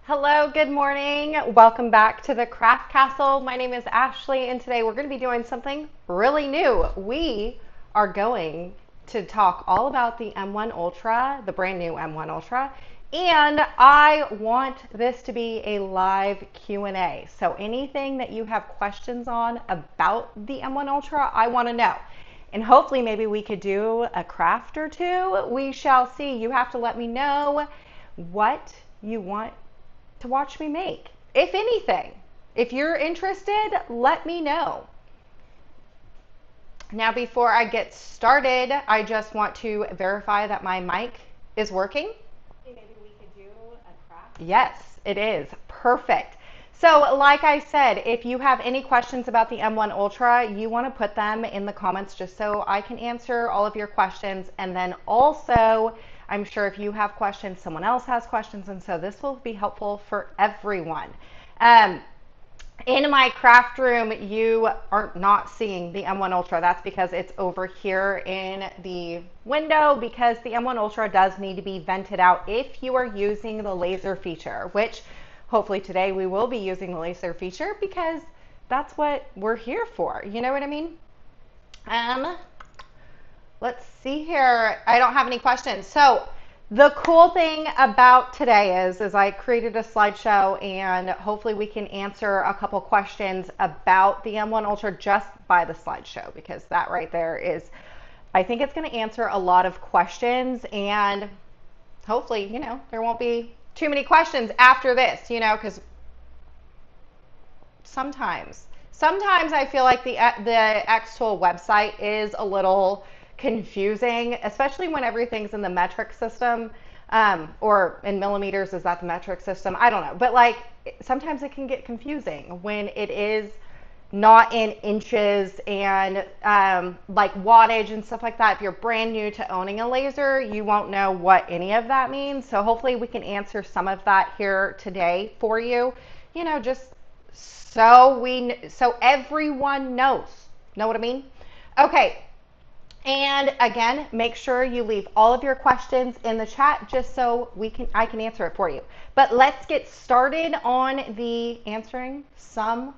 Hello, good morning. Welcome back to the Craft Castle. My name is Ashley, and today we're going to be doing something really new. We are going to talk all about the M1 Ultra, the brand new M1 Ultra, and I want this to be a live Q&A. So anything that you have questions on about the M1 Ultra, I want to know. And hopefully maybe we could do a craft or two. We shall see. You have to let me know what you want to watch me make. If anything, if you're interested, let me know. Now, before I get started, I just want to verify that my mic is working. Maybe we could do a craft. Yes, it is. Perfect. So like I said, if you have any questions about the M1 Ultra, you want to put them in the comments just so I can answer all of your questions. And then also, I'm sure if you have questions, someone else has questions, and so this will be helpful for everyone. In my craft room, you are not seeing the M1 Ultra. That's because it's over here in the window, because the M1 Ultra does need to be vented out if you are using the laser feature, which hopefully today we will be using the laser feature because that's what we're here for. You know what I mean? Let's see here. I don't have any questions. So the cool thing about today is I created a slideshow, and hopefully we can answer a couple questions about the M1 Ultra just by the slideshow, because that right there is, I think it's going to answer a lot of questions, and hopefully, you know, there won't be too many questions after this, you know, because sometimes I feel like the xTool website is a little confusing, especially when everything's in the metric system, or in millimeters. Is that the metric system? I don't know. But like sometimes it can get confusing when it is not in inches and like wattage and stuff like that. If you're brand new to owning a laser, you won't know what any of that means. So hopefully we can answer some of that here today for you, you know, just so everyone knows. Know what I mean? Okay. And again, make sure you leave all of your questions in the chat just so I can answer it for you. But let's get started on the answering some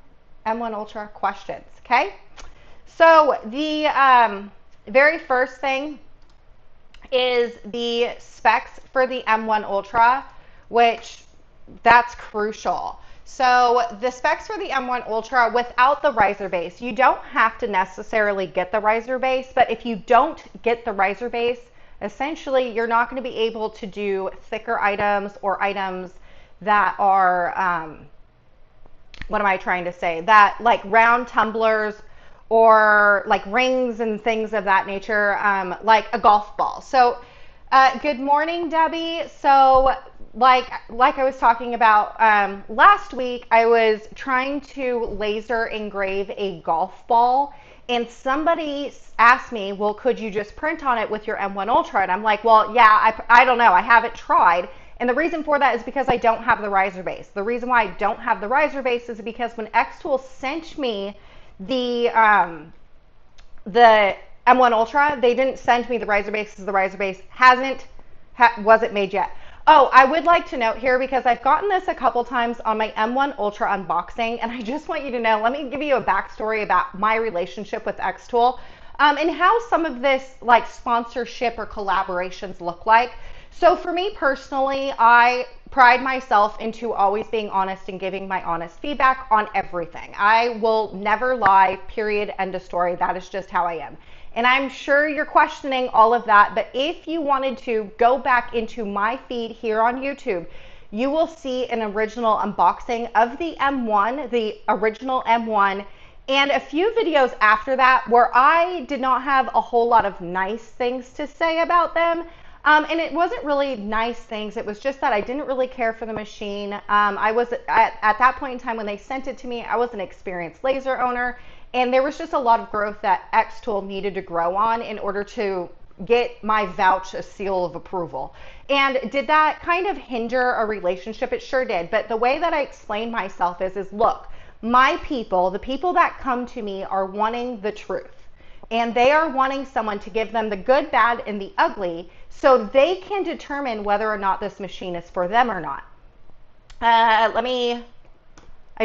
M1 Ultra questions, okay? So the very first thing is the specs for the M1 Ultra, which that's crucial. So the specs for the M1 Ultra without the riser base, you don't have to necessarily get the riser base, but if you don't get the riser base, essentially you're not going to be able to do thicker items or items that are, what am I trying to say? That like round tumblers or like rings and things of that nature, like a golf ball. So good morning, Debbie. So like I was talking about last week, I was trying to laser engrave a golf ball, and somebody asked me, well, could you just print on it with your M1 Ultra? And I'm like, well, yeah, I don't know. I haven't tried. And the reason for that is because I don't have the riser base. The reason why I don't have the riser base is because when xTool sent me the M1 Ultra, they didn't send me the riser base because the riser base wasn't made yet. Oh, I would like to note here, because I've gotten this a couple times on my M1 Ultra unboxing, and I just want you to know, let me give you a backstory about my relationship with xTool, and how some of this like sponsorship or collaborations look like. So for me personally, I pride myself into always being honest and giving my honest feedback on everything. I will never lie, period, end of story. That is just how I am. And I'm sure you're questioning all of that, but if you wanted to go back into my feed here on YouTube, you will see an original unboxing of the M1, the original M1, and a few videos after that where I did not have a whole lot of nice things to say about them. And it wasn't really nice things. It was just that I didn't really care for the machine. I was at that point in time when they sent it to me, I was an experienced laser owner, and there was just a lot of growth that xTool needed to grow on in order to get my vouch a seal of approval. And did that kind of hinder a relationship? It sure did. But the way that I explain myself is look, my people, the people that come to me are wanting the truth. And they are wanting someone to give them the good, bad, and the ugly so they can determine whether or not this machine is for them or not. I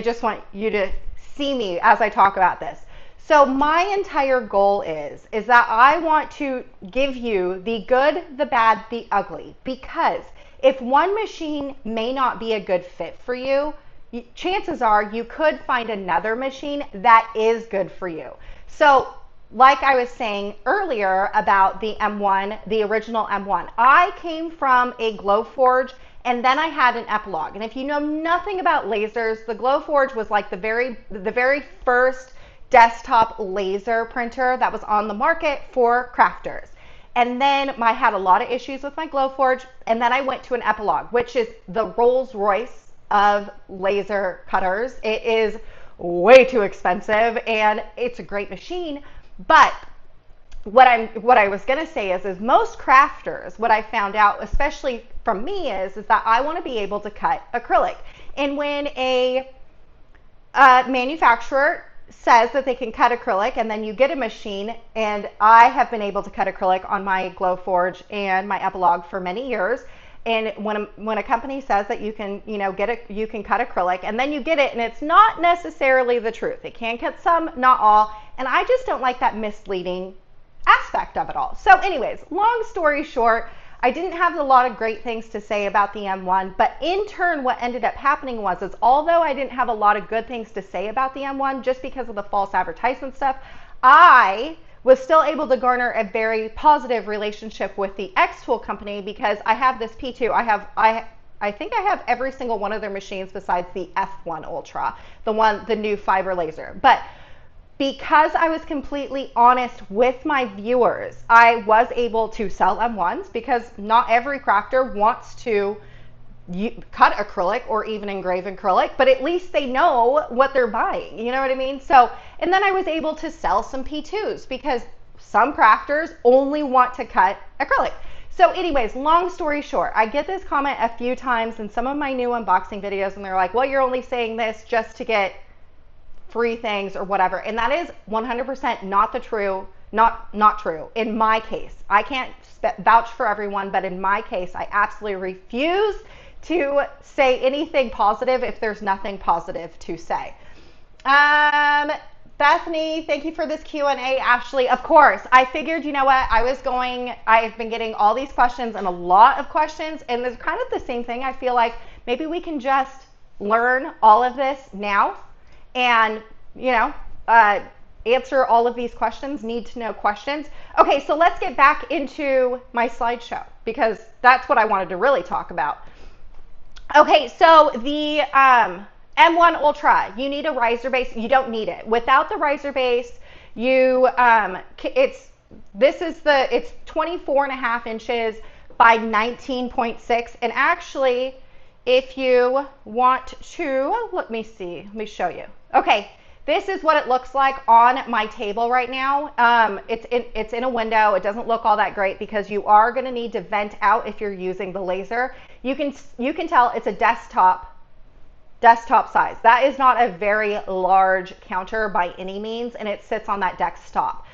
just want you to see me as I talk about this. So my entire goal is that I want to give you the good, the bad, the ugly, because if one machine may not be a good fit for you, chances are you could find another machine that is good for you. So like I was saying earlier about the M1, the original M1, I came from a Glowforge and then I had an Epilogue. And if you know nothing about lasers, the Glowforge was like the very first desktop laser printer that was on the market for crafters. And then I had a lot of issues with my Glowforge, and then I went to an Epilogue, which is the Rolls Royce of laser cutters. It is way too expensive and it's a great machine, but what I was going to say is most crafters, what I found out, especially from me, is that I want to be able to cut acrylic. And when a manufacturer says that they can cut acrylic, and then you get a machine, and I have been able to cut acrylic on my Glowforge and my Epilogue for many years. And when a company says that you can, you can cut acrylic, and then you get it, and it's not necessarily the truth. It can cut some, not all, and I just don't like that misleading aspect of it all. So anyways, long story short, I didn't have a lot of great things to say about the M1, but in turn what ended up happening was although I didn't have a lot of good things to say about the M1 just because of the false advertisement stuff, I was still able to garner a very positive relationship with the xTool company because I have this P2. I think I have every single one of their machines besides the F1 Ultra, the new fiber laser. But because I was completely honest with my viewers, I was able to sell M1s because not every crafter wants to cut acrylic or even engrave acrylic, but at least they know what they're buying. You know what I mean? So, and then I was able to sell some P2s because some crafters only want to cut acrylic. So anyways, long story short, I get this comment a few times in some of my new unboxing videos, and they're like, well, you're only saying this just to get free things or whatever. And that is 100% not true in my case. I can't vouch for everyone, but in my case, I absolutely refuse to say anything positive if there's nothing positive to say. Bethany, thank you for this Q&A. Ashley, of course, I figured, you know what, I've been getting all these questions and a lot of questions, and there's kind of the same thing. I feel like maybe we can just learn all of this now and, answer all of these questions, need to know questions. Okay, so let's get back into my slideshow because that's what I wanted to really talk about. Okay, so the M1 Ultra, you need a riser base. You don't need it. Without the riser base, it's 24.5 inches by 19.6. And actually, if you want to, let me show you. Okay, this is what it looks like on my table right now. It's in a window. It doesn't look all that great because you are going to need to vent out if you're using the laser. You can tell it's a desktop size. That is not a very large counter by any means, and it sits on that desktop.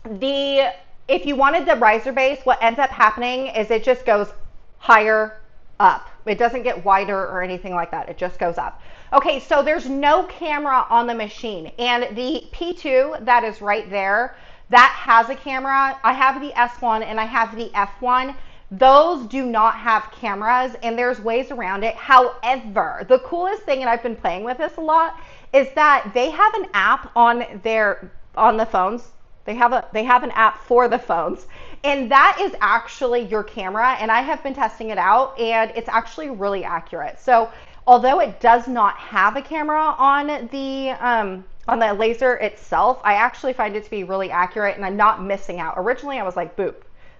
If you wanted the riser base, what ends up happening is it just goes higher up. It doesn't get wider or anything like that. It just goes up. Okay, so there's no camera on the machine, and the P2 that is right there, that has a camera. I have the S1 and I have the F1. Those do not have cameras, and there's ways around it. However, the coolest thing, and I've been playing with this a lot, is that they have an app on the phones. They have an app for the phones, and that is actually your camera, and I have been testing it out, and it's actually really accurate. So although it does not have a camera on the laser itself, I actually find it to be really accurate, and I'm not missing out. Originally, I was like, boop.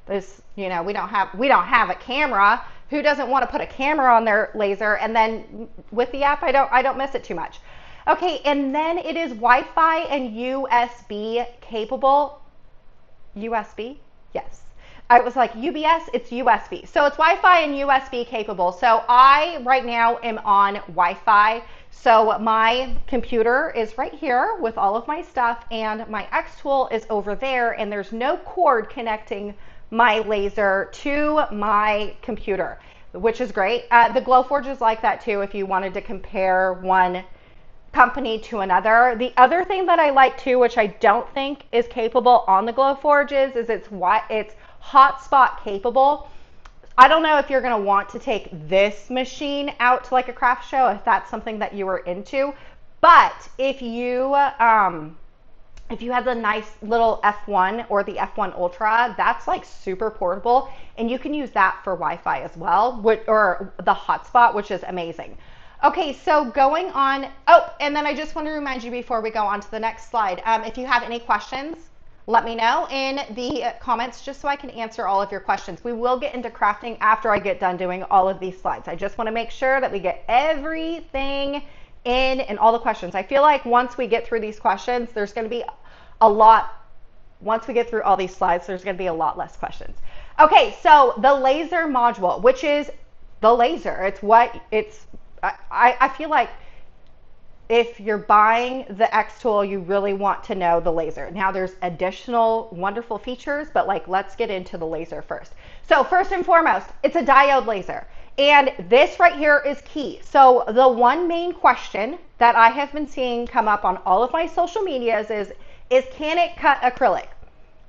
This, we don't have a camera. Who doesn't want to put a camera on their laser? And then with the app, I don't miss it too much. Okay, and then it is Wi-Fi and USB capable. USB? Yes. I was like, UBS, it's USB. So it's Wi-Fi and USB capable. So I right now am on Wi-Fi. So my computer is right here with all of my stuff, and my xTool is over there, and there's no cord connecting my laser to my computer. which is great. The Glowforge is like that too if you wanted to compare one company to another. The other thing that I like too, which I don't think is capable on the Glowforge, is it's hotspot capable. I don't know if you're going to want to take this machine out to like a craft show, if that's something that you were into. But if you have the nice little F1 or the F1 Ultra, that's like super portable, and you can use that for Wi-Fi as well, or the hotspot, which is amazing. Okay, so going on, oh, and then I just want to remind you before we go on to the next slide, if you have any questions, let me know in the comments just so I can answer all of your questions. We will get into crafting after I get done doing all of these slides. I just want to make sure that we get everything in and all the questions. I feel like once we get through these questions, there's going to be a lot, once we get through all these slides, there's going to be a lot less questions. Okay, so the laser module, which is the laser, I feel like if you're buying the xTool, you really want to know the laser. Now there's additional wonderful features, but like, let's get into the laser first. So first and foremost, it's a diode laser. And this right here is key. So the one main question that I have been seeing come up on all of my social medias is can it cut acrylic?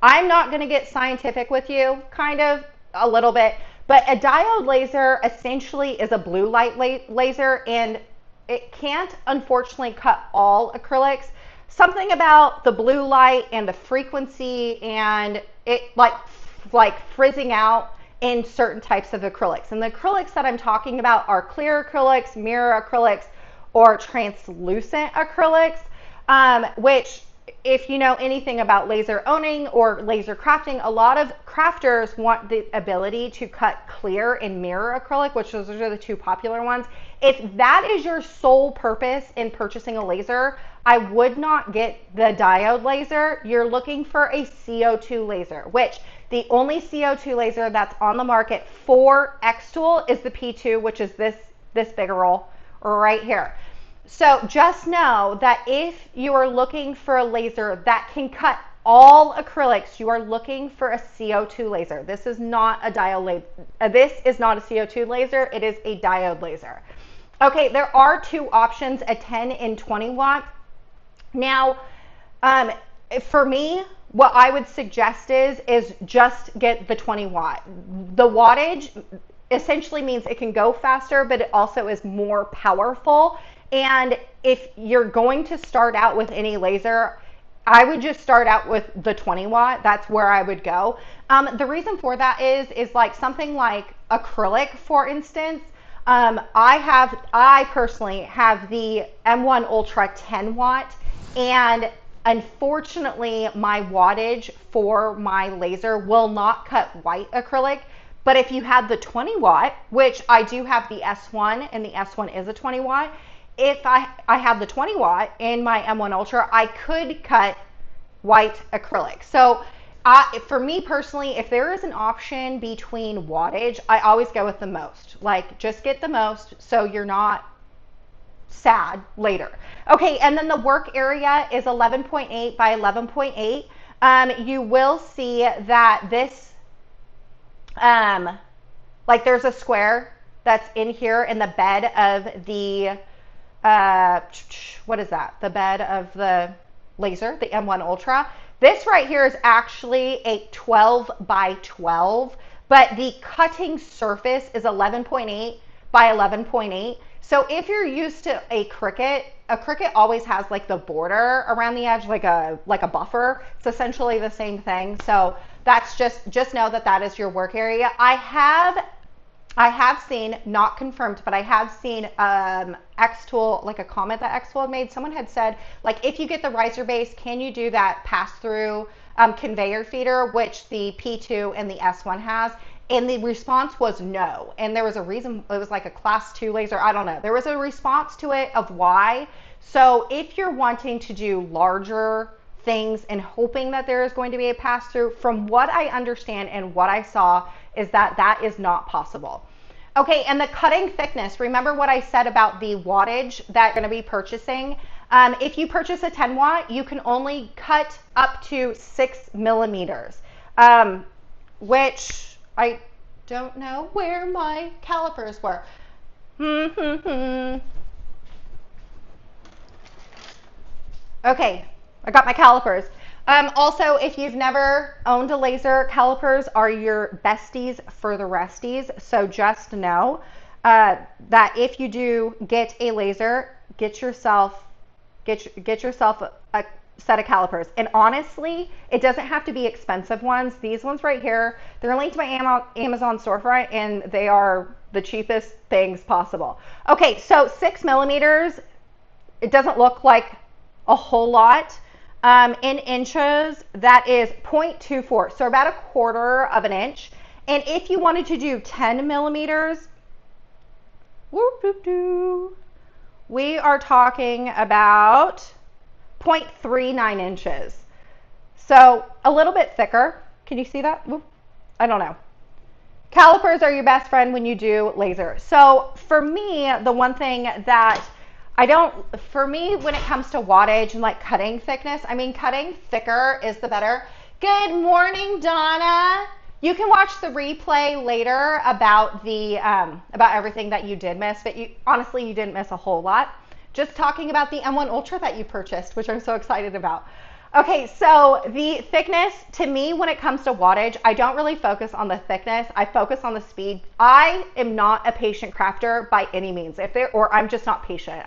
I'm not going to get scientific with you, kind of a little bit, but a diode laser essentially is a blue light laser, and it can't unfortunately cut all acrylics. Something about the blue light and the frequency and it like frizzing out in certain types of acrylics. And the acrylics that I'm talking about are clear acrylics, mirror acrylics, or translucent acrylics, which if you know anything about laser owning or laser crafting, a lot of crafters want the ability to cut clear and mirror acrylic, which those are the two popular ones. If that is your sole purpose in purchasing a laser, I would not get the diode laser. You're looking for a CO2 laser, which the only CO2 laser that's on the market for xTool is the P2, which is this big roll right here. So just know that if you are looking for a laser that can cut all acrylics, you are looking for a CO2 laser. This is not a diode this is not a CO2 laser, it is a diode laser. Okay, there are two options, a 10 and 20 watt. Now, for me, what I would suggest is just get the 20 watt. The wattage essentially means it can go faster, but it also is more powerful. And if you're going to start out with any laser, I would just start out with the 20 watt. That's where I would go. The reason for that is like something like acrylic, for instance. I personally have the M1 Ultra 10 watt, and unfortunately my wattage for my laser will not cut white acrylic. But if you have the 20 watt, which I do have the S1, and the S1 is a 20 watt, if I have the 20 watt in my M1 Ultra, I could cut white acrylic. So for me personally, if there is an option between wattage, I always go with the most. Like, just get the most so you're not sad later. Okay, and then the work area is 11.8 by 11.8. You will see that this, like there's a square that's in here in the bed of the, what is that? The bed of the laser, the M1 Ultra. This right here is actually a 12 by 12, but the cutting surface is 11.8 by 11.8. So if you're used to a Cricut always has like the border around the edge, like a buffer. It's essentially the same thing. So that's just know that that is your work area. I have seen, not confirmed, but I have seen xTool, like a comment that xTool had made. Someone had said, like, if you get the riser base, can you do that pass-through conveyor feeder, which the P2 and the S1 has? And the response was no. And there was a reason. It was like a class 2 laser. I don't know. There was a response to it of why. So if you're wanting to do larger things and hoping that there is going to be a pass-through, from what I understand and what I saw, is that that is not possible. Okay, and the cutting thickness, remember what I said about the wattage that you're going to be purchasing? If you purchase a 10 watt, you can only cut up to 6 millimeters, which Don't know where my calipers were. Okay, I got my calipers. Also, if you've never owned a laser, calipers are your besties for the resties. So just know that if you do get a laser, get yourself a set of calipers. And honestly, it doesn't have to be expensive ones. These ones right here, they're linked to my Amazon storefront, and they are the cheapest things possible. Okay, so 6 millimeters, it doesn't look like a whole lot. In inches, that is 0.24, so about 1/4 of an inch. And if you wanted to do 10 millimeters, we are talking about 0.39 inches. So a little bit thicker. Can you see that? I don't know. Calipers are your best friend when you do laser. So for me, the one thing that for me, when it comes to wattage and like cutting thickness, I mean, cutting thicker is the better. Good morning, Donna. You can watch the replay later about about everything that you did miss, but honestly, you didn't miss a whole lot. Just talking about the M1 Ultra that you purchased, which I'm so excited about. Okay, so the thickness, to me, when it comes to wattage, I don't really focus on the thickness. I focus on the speed. I am not a patient crafter by any means. Or I'm just not patient.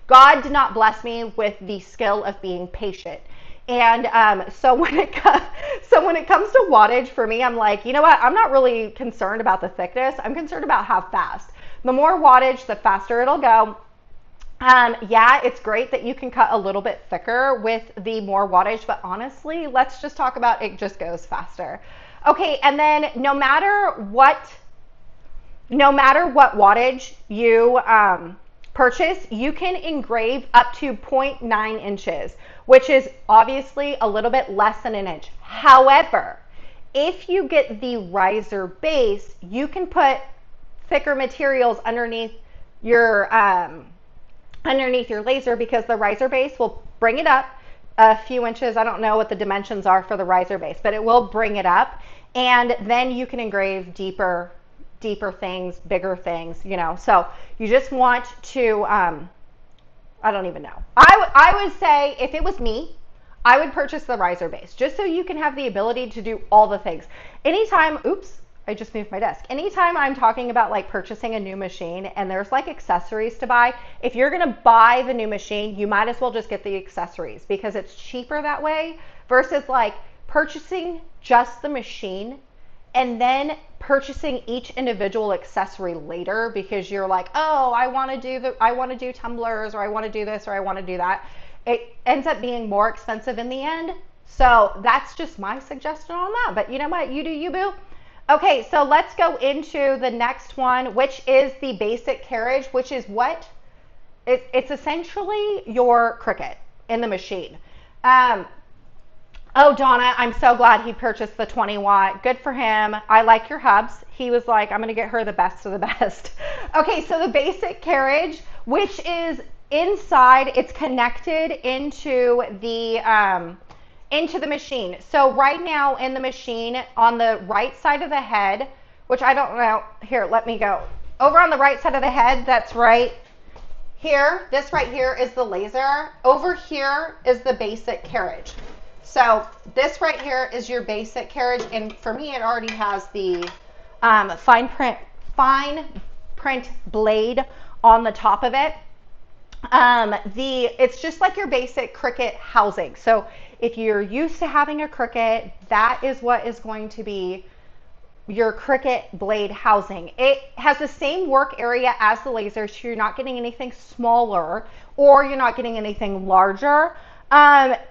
God did not bless me with the skill of being patient. And so when it comes to wattage, for me, I'm like, you know what? I'm not really concerned about the thickness. I'm concerned about how fast. The more wattage, the faster it'll go. Yeah, it's great that you can cut a little bit thicker with the more wattage, but honestly, let's just talk about it just goes faster. Okay, and then no matter what wattage you purchase, you can engrave up to 0.9 inches, which is obviously a little bit less than an inch. However, if you get the riser base, you can put thicker materials underneath your laser, because the riser base will bring it up a few inches. I don't know what the dimensions are for the riser base, but it will bring it up, and then you can engrave deeper things, bigger things, you know. So you just want to, I don't even know. I would say if it was me, I would purchase the riser base just so you can have the ability to do all the things. Anytime, oops, I just moved my desk. Anytime I'm talking about like purchasing a new machine and there's like accessories to buy, if you're going to buy the new machine, you might as well just get the accessories, because it's cheaper that way versus like purchasing just the machine and then purchasing each individual accessory later, because you're like, oh, I want to do tumblers, or I want to do this, or I want to do that. It ends up being more expensive in the end. So that's just my suggestion on that. But you know what? You do you, boo. Okay, so let's go into the next one, which is the basic carriage, which is what? It's essentially your Cricut in the machine. Oh, Donna, I'm so glad he purchased the 20 watt. Good for him. I like your hubs. He was like, I'm going to get her the best of the best. Okay, so the basic carriage, which is inside, it's connected into the machine. So right now in the machine, on the right side of the head, which I don't know, here, let me go. Over on the right side of the head, that's right here, this right here is the laser. Over here is the basic carriage. So this right here is your basic carriage, and for me, it already has the fine print blade on the top of it. It's just like your basic Cricut housing. So if you're used to having a Cricut, that is what is going to be your Cricut blade housing. It has the same work area as the laser, so you're not getting anything smaller or you're not getting anything larger.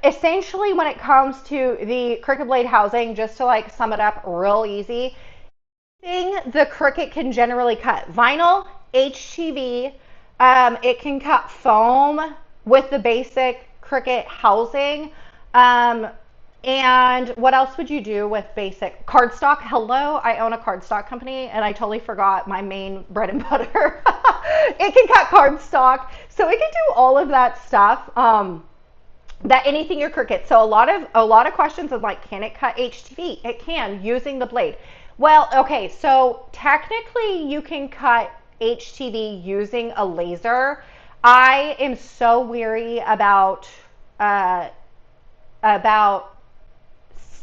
Essentially, when it comes to the Cricut blade housing, just to like sum it up real easy, the Cricut can generally cut vinyl, HTV, it can cut foam with the basic Cricut housing. And what else would you do with basic cardstock? Hello, I own a cardstock company and I totally forgot my main bread and butter. It can cut cardstock, so it can do all of that stuff. That anything your Cricut. So a lot of questions is like, can it cut HTV? It can, using the blade. Well, okay, so technically you can cut HTV using a laser. I am so weary uh, about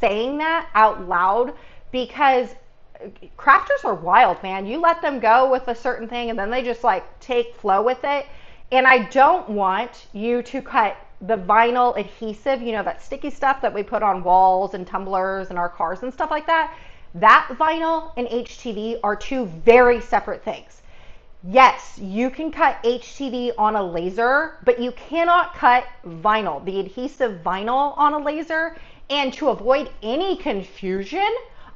saying that out loud because crafters are wild, man. You let them go with a certain thing and then they just like take flow with it. And I don't want you to cut the vinyl adhesive, you know, that sticky stuff that we put on walls and tumblers and our cars and stuff like that. That vinyl and HTV are two very separate things. Yes, you can cut HTV on a laser, but you cannot cut vinyl, the adhesive vinyl on a laser. And to avoid any confusion,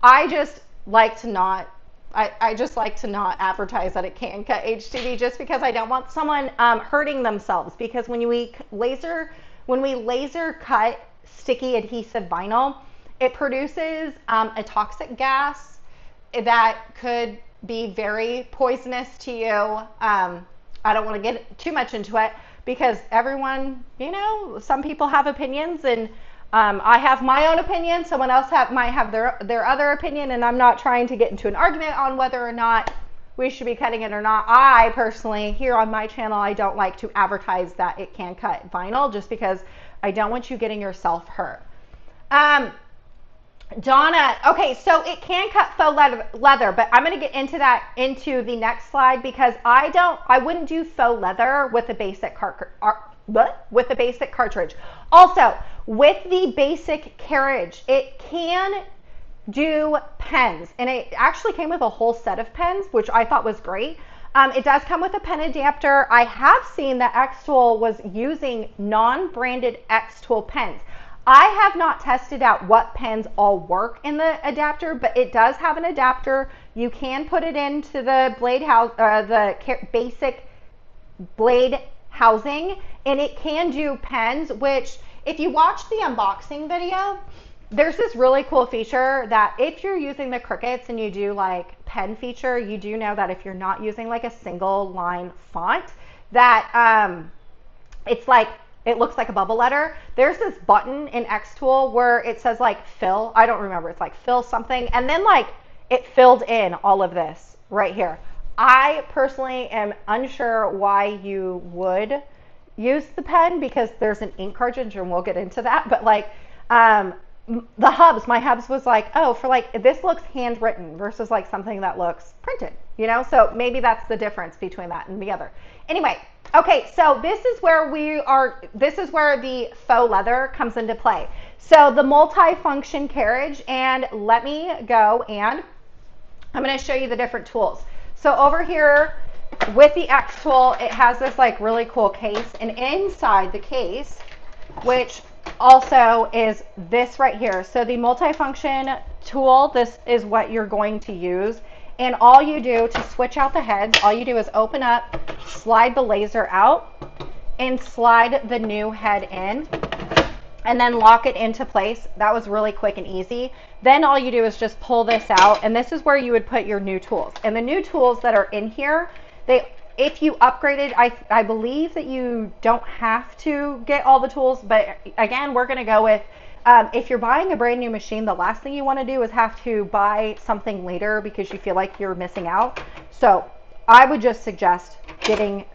I just like to not I just like to not advertise that it can cut HTV just because I don't want someone hurting themselves. Because when we laser cut sticky adhesive vinyl, it produces a toxic gas that could be very poisonous to you. I don't want to get too much into it because everyone, you know, some people have opinions, and I have my own opinion. Someone else might have their other opinion, and I'm not trying to get into an argument on whether or not we should be cutting it or not. I personally, here on my channel, I don't like to advertise that it can cut vinyl just because I don't want you getting yourself hurt. Donna, okay, so it can cut faux leather, but I'm going to get into that into the next slide because I wouldn't do faux leather with a basic cartridge. Also, with the basic carriage, it can do pens, and it actually came with a whole set of pens, which I thought was great. It does come with a pen adapter. I have seen that xTool was using non-branded xTool pens. I have not tested out what pens all work in the adapter, but it does have an adapter. You can put it into the blade house, basic blade housing, and it can do pens, which if you watch the unboxing video, there's this really cool feature that if you're using the Cricuts and you do like pen feature, you do know that if you're not using like a single line font, that it's like, it looks like a bubble letter. There's this button in xTool where it says like fill. I don't remember. It's like fill something. And then like it filled in all of this right here. I personally am unsure why you would use the pen because there's an ink cartridge and we'll get into that. But like the hubs, my hubs was like, oh, for like, this looks handwritten versus like something that looks printed, you know? So maybe that's the difference between that and the other. Anyway, okay, so this is where the faux leather comes into play. So the multi-function carriage, and let me go and I'm gonna show you the different tools. So over here with the xTool, it has this like really cool case, and inside the case, which also is this right here. So the multifunction tool, this is what you're going to use. And all you do to switch out the heads, all you do is open up, slide the laser out, and slide the new head in, and then lock it into place. That was really quick and easy. Then all you do is just pull this out, and this is where you would put your new tools. And the new tools that are in here, if you upgraded, I believe that you don't have to get all the tools, but again, we're gonna go with, if you're buying a brand new machine, the last thing you wanna do is have to buy something later because you feel like you're missing out. So I would just suggest getting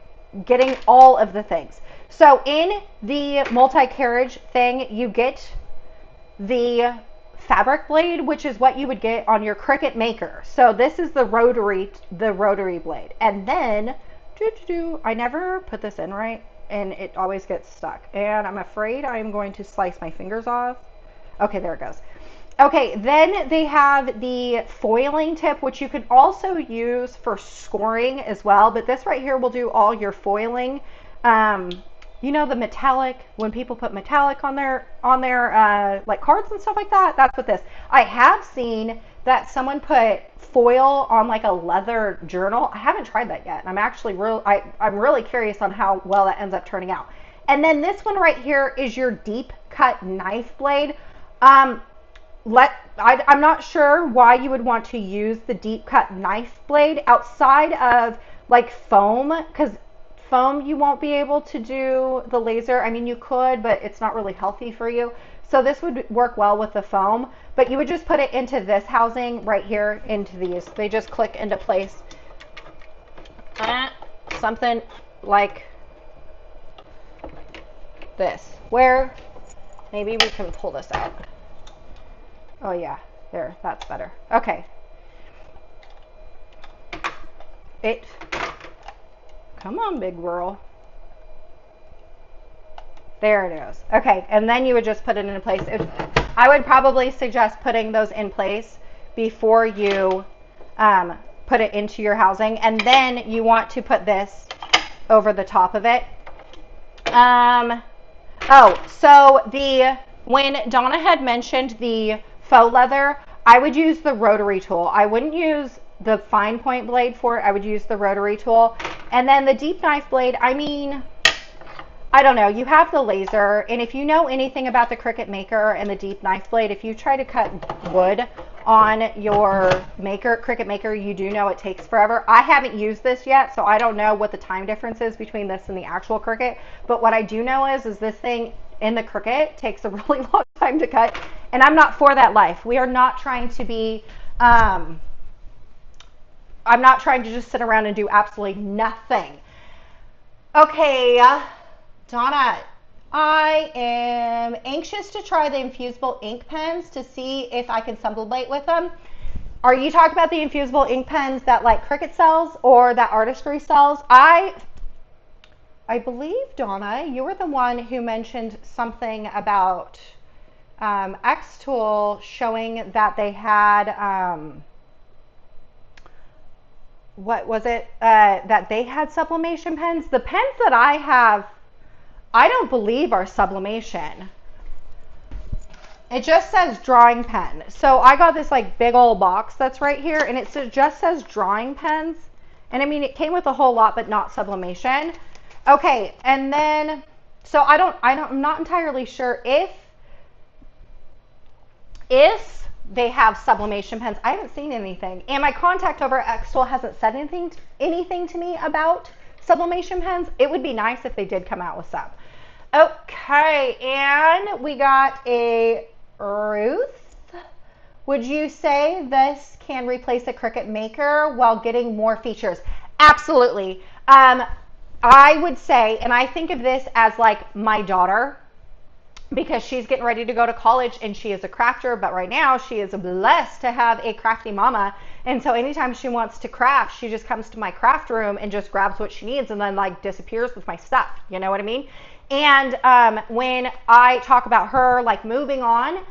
all of the things. So in the multi-carriage thing, you get the fabric blade, which is what you would get on your Cricut maker. So this is the rotary blade. And then, I never put this in right, and it always gets stuck. And I'm afraid I'm going to slice my fingers off. Okay, there it goes. Okay, then they have the foiling tip, which you can also use for scoring as well. But this right here will do all your foiling. You know, the metallic, when people put metallic on their like cards and stuff like that, that's what this. I have seen that someone put foil on like a leather journal. I haven't tried that yet. I'm actually I'm really curious on how well that ends up turning out. And then this one right here is your deep cut knife blade. I'm not sure why you would want to use the deep cut knife blade outside of like foam, because foam you won't be able to do the laser. I mean, you could, but it's not really healthy for you. So this would work well with the foam, but you would just put it into this housing right here into these. They just click into place. Something like this, where maybe we can pull this out. Oh yeah, there, that's better. Okay. Come on, big girl. There it is. Okay, and then you would just put it into place. I would probably suggest putting those in place before you put it into your housing, and then you want to put this over the top of it. When Donna had mentioned the faux leather, I would use the rotary tool. I wouldn't use the fine point blade for it. I would use the rotary tool. And then the deep knife blade, I mean, I don't know, you have the laser, and if you know anything about the Cricut Maker and the deep knife blade, if you try to cut wood on your Cricut Maker, you do know it takes forever. I haven't used this yet, so I don't know what the time difference is between this and the actual Cricut, but what I do know is this thing in the Cricut takes a really long time to cut, and I'm not for that life. We are not trying to be, I'm not trying to just sit around and do absolutely nothing. Okay, Donna, I am anxious to try the infusible ink pens to see if I can sublimate with them. Are you talking about the infusible ink pens that like Cricut sells or that Artistry sells? I believe, Donna, you were the one who mentioned something about xTool showing that they had, what was it, that they had sublimation pens. The pens that I have, I don't believe are sublimation. It just says drawing pen. So I got this like big old box that's right here, and it just says drawing pens. And I mean, it came with a whole lot, but not sublimation. Okay, and then, so I'm not entirely sure if they have sublimation pens. I haven't seen anything. And my contact over at xTool hasn't said anything to me about sublimation pens. It would be nice if they did come out with some. Okay, and we got a Ruth. Would you say this can replace a Cricut Maker while getting more features? Absolutely. I would say, and I think of this as like my daughter, because she's getting ready to go to college and she is a crafter, but right now she is blessed to have a crafty mama. And so anytime she wants to craft, she just comes to my craft room and just grabs what she needs and then like disappears with my stuff. You know what I mean? And when I talk about her like moving on,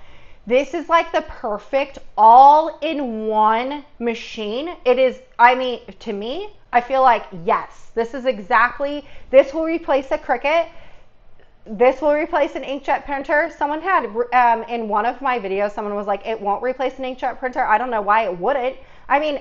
this is like the perfect all-in-one machine. It is, I mean, to me, I feel like, yes, this will replace a Cricut. This will replace an inkjet printer. Someone had, in one of my videos, someone was like, it won't replace an inkjet printer. I don't know why it wouldn't. I mean,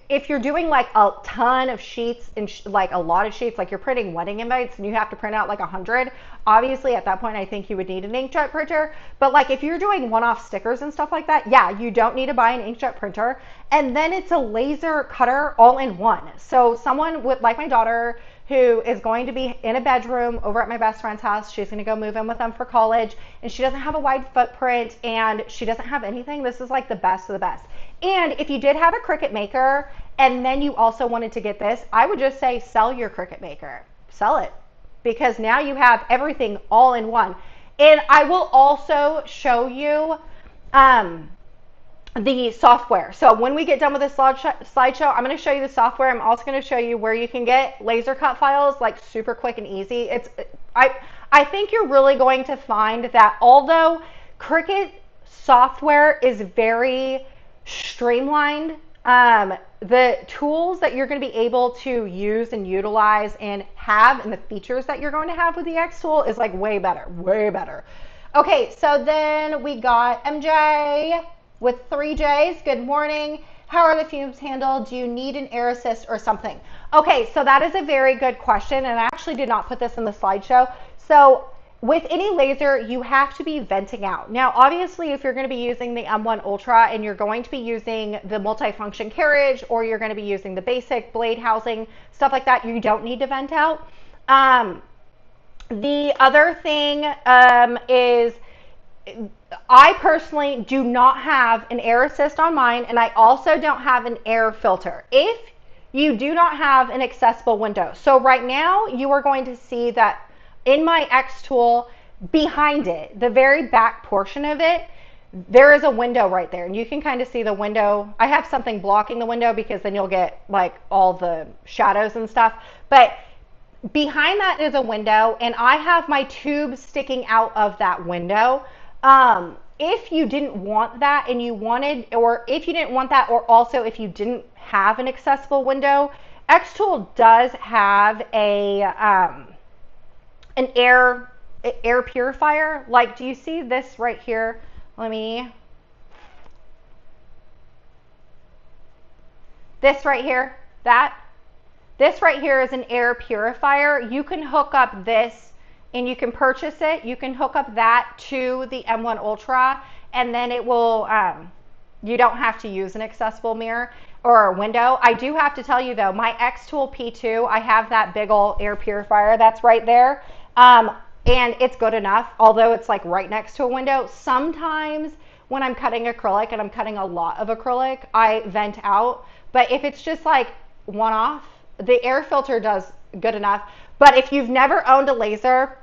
if you're doing like a ton of sheets and like a lot of sheets, like you're printing wedding invites and you have to print out like 100, obviously at that point, I think you would need an inkjet printer. But like if you're doing one-off stickers and stuff like that, yeah, you don't need to buy an inkjet printer. And then it's a laser cutter all in one. So someone with, like my daughter, who is going to be in a bedroom over at my best friend's house. She's going to go move in with them for college, and she doesn't have a wide footprint, and she doesn't have anything. This is like the best of the best. And if you did have a Cricut Maker, and then you also wanted to get this, I would just say sell your Cricut Maker. Sell it. Because now you have everything all in one. And I will also show you the software. So when we get done with this slideshow, I'm going to show you the software. I'm also going to show you where you can get laser cut files like super quick and easy. I think you're really going to find that although Cricut software is very streamlined, the tools that you're going to be able to use and utilize and have, and the features that you're going to have with the xTool is like way better, way better. Okay, so then we got MJ with 3 J's. Good morning. How are the fumes handled? Do you need an air assist or something? Okay, so that is a very good question, and I actually did not put this in the slideshow. So with any laser, you have to be venting out. Now, obviously, if you're going to be using the M1 Ultra and you're going to be using the multifunction carriage, or you're going to be using the basic blade housing, stuff like that, you don't need to vent out. The other thing is I personally do not have an air assist on mine, and I also don't have an air filter. If you do not have an accessible window, so right now you are going to see that in my xTool, behind it, the very back portion of it, there is a window right there, and you can kind of see the window. I have something blocking the window because then you'll get like all the shadows and stuff, but behind that is a window, and I have my tube sticking out of that window. If you didn't want that and you wanted, or if you didn't want that, or also if you didn't have an accessible window, xTool does have an air purifier. Like, do you see this right here? This right here, this right here is an air purifier. You can hook up this, and you can purchase it. You can hook up that to the M1 Ultra, and then it will, you don't have to use an accessible mirror or a window. I do have to tell you though, my xTool P2, I have that big old air purifier that's right there. And it's good enough, although it's like right next to a window. Sometimes when I'm cutting acrylic, and I'm cutting a lot of acrylic, I vent out. But if it's just like one off, the air filter does good enough. But if you've never owned a laser,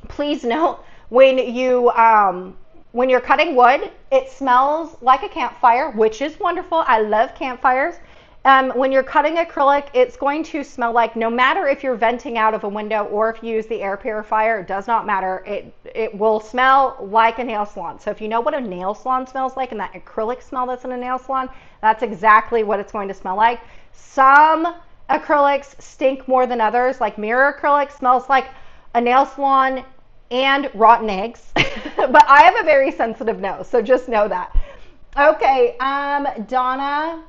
please note when you're cutting wood, it smells like a campfire, which is wonderful. I love campfires. When you're cutting acrylic, it's going to smell like, no matter if you're venting out of a window or if you use the air purifier, it does not matter. It will smell like a nail salon. So if you know what a nail salon smells like, and that acrylic smell that's in a nail salon, that's exactly what it's going to smell like. Some acrylics stink more than others. Like mirror acrylic smells like a nail salon and rotten eggs. But I have a very sensitive nose, so just know that. Okay, Donna.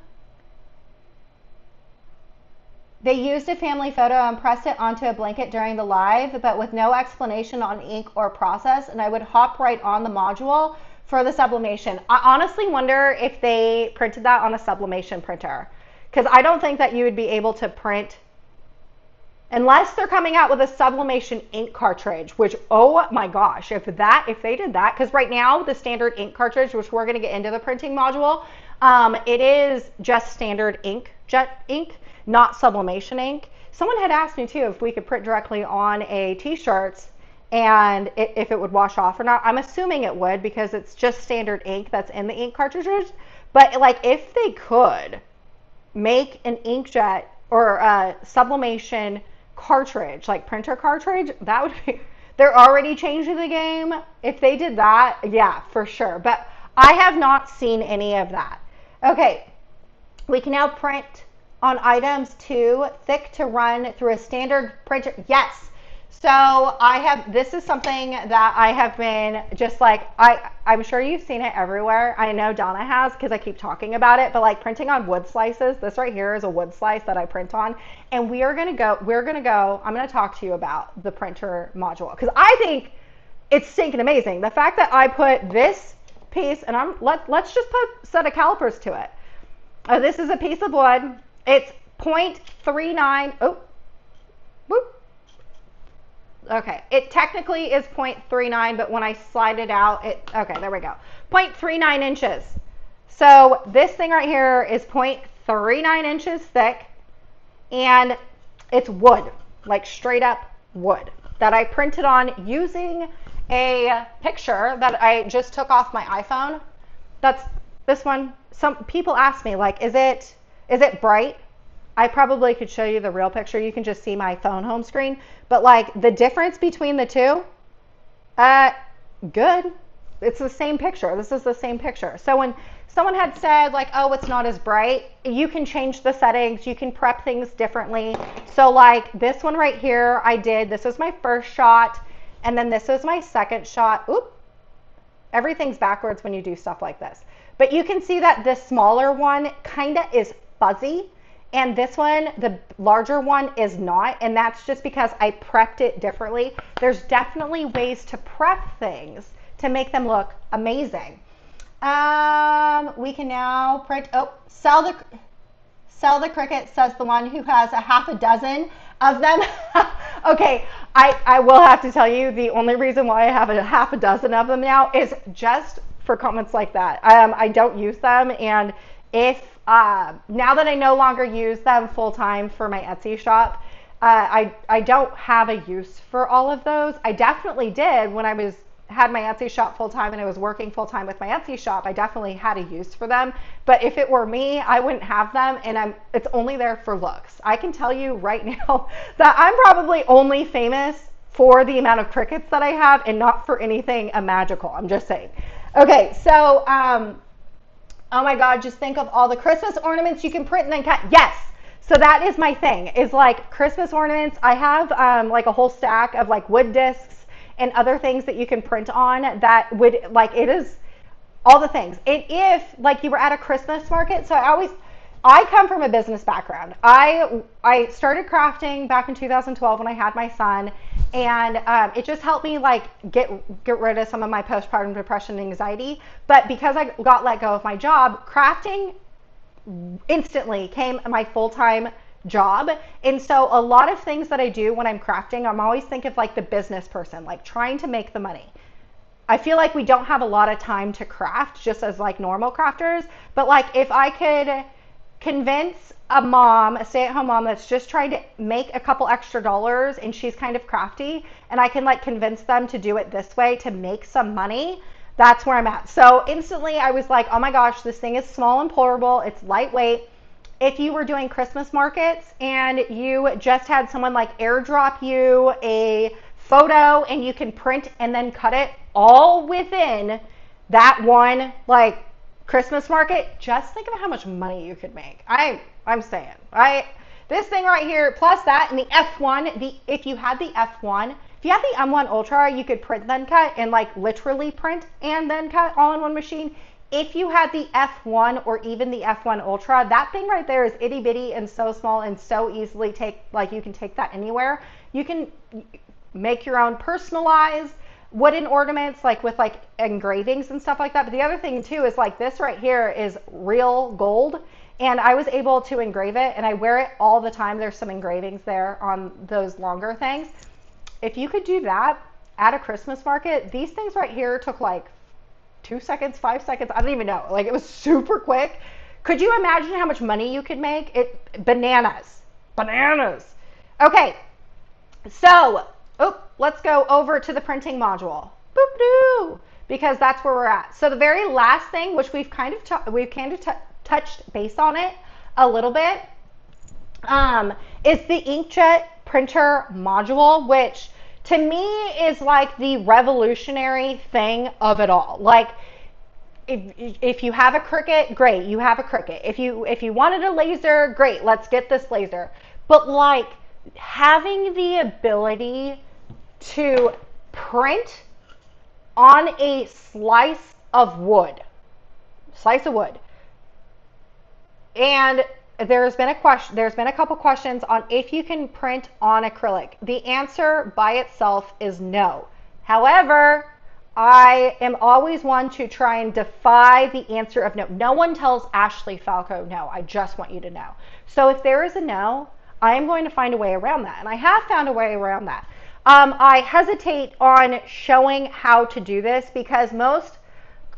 They used a family photo and pressed it onto a blanket during the live, but with no explanation on ink or process, and I would hop right on the module for the sublimation. I honestly wonder if they printed that on a sublimation printer, because I don't think that you would be able to print unless they're coming out with a sublimation ink cartridge, which, oh my gosh, if they did that, because right now the standard ink cartridge, which we're going to get into the printing module, it is just standard Inkjet ink, not sublimation ink. Someone had asked me too if we could print directly on a t-shirts and if it would wash off or not. I'm assuming it would, because it's just standard ink that's in the ink cartridges. But like, if they could make an Inkjet or a sublimation cartridge, like printer cartridge, that would be, they're already changing the game. If they did that, yeah, for sure. But I have not seen any of that. Okay, we can now print on items too thick to run through a standard printer. Yes. So this is something that I have been just like, I'm sure you've seen it everywhere. I know Donna has, because I keep talking about it, but like printing on wood slices, this right here is a wood slice that I print on. And I'm going to talk to you about the printer module, because I think it's stinking amazing. The fact that I put this piece, and let's just put a set of calipers to it. This is a piece of wood. It's 0.39. Oh, whoop. Okay, it technically is 0.39, but when I slide it out, okay, there we go. 0.39 inches. So this thing right here is 0.39 inches thick, and it's wood, like straight up wood, that I printed on using a picture that I just took off my iPhone. That's this one. Some people ask me, like, is it bright? I probably could show you the real picture. You can just see my phone home screen. But like, the difference between the two, good. It's the same picture. This is the same picture. So when someone had said like, oh, it's not as bright, you can change the settings. You can prep things differently. So like this one right here, this was my first shot. And then this was my second shot. Oop. Everything's backwards when you do stuff like this. But you can see that this smaller one kind of is fuzzy, and this one, the larger one, is not, and that's just because I prepped it differently. There's definitely ways to prep things to make them look amazing. We can now print, sell Sell the Cricut, says the one who has a half a dozen of them. Okay, I will have to tell you, the only reason why I have a half a dozen of them now is just for comments like that. I don't use them, and if now that I no longer use them full time for my Etsy shop, I don't have a use for all of those. I definitely did when I had my Etsy shop full time and I was working full time with my Etsy shop. I definitely had a use for them, but if it were me, I wouldn't have them, and it's only there for looks. I can tell you right now that I'm probably only famous for the amount of Cricuts that I have and not for anything magical. I'm just saying. Okay, so oh my God, just think of all the Christmas ornaments you can print and then cut. Yes. So that is my thing, is like Christmas ornaments. I have like a whole stack of like wood discs and other things that you can print on that would, like, it is all the things. And if like you were at a Christmas market, so I come from a business background. I started crafting back in 2012 when I had my son, and it just helped me like get rid of some of my postpartum depression and anxiety. But because I got let go of my job, crafting instantly came my full-time job. And so a lot of things that I do when I'm crafting, I'm always thinking of like the business person, like trying to make the money. I feel like we don't have a lot of time to craft just as like normal crafters, but like if I could convince a stay-at-home mom that's just trying to make a couple extra dollars and she's kind of crafty, and I can like convince them to do it this way to make some money, that's where I'm at. So instantly I was like, oh my gosh, this thing is small and portable, it's lightweight. If you were doing Christmas markets and you just had someone like airdrop you a photo and you can print and then cut it all within that one like Christmas market, just think of how much money you could make. I'm saying, this thing right here, plus that and the F1, if you had the F1, if you had the M1 Ultra, you could print then cut and like literally print and then cut all in one machine. If you had the F1 or even the F1 Ultra, that thing right there is itty bitty and so small and so easily you can take that anywhere. You can make your own personalized wooden ornaments like with like engravings and stuff like that. But the other thing too is like this right here is real gold, and I was able to engrave it and I wear it all the time. There's some engravings there on those longer things. If you could do that at a Christmas market, these things right here took like 2 seconds, 5 seconds. I don't even know. Like, it was super quick. Could you imagine how much money you could make? Bananas. Okay. So, let's go over to the printing module. Boop-doo. Because that's where we're at. So the very last thing, which we've kind of touched base on it a little bit, is the Inkjet printer module, which to me is like the revolutionary thing of it all. Like, if you have a Cricut, great, you have a Cricut. If you wanted a laser, great, let's get this laser. But like having the ability to print on a slice of wood, and there's been a couple questions on if you can print on acrylic. The answer by itself is no. However, I am always one to try and defy the answer of no. No one tells Ashley Falco no. I just want you to know. So if there is a no, I am going to find a way around that. And I have found a way around that. I hesitate on showing how to do this because most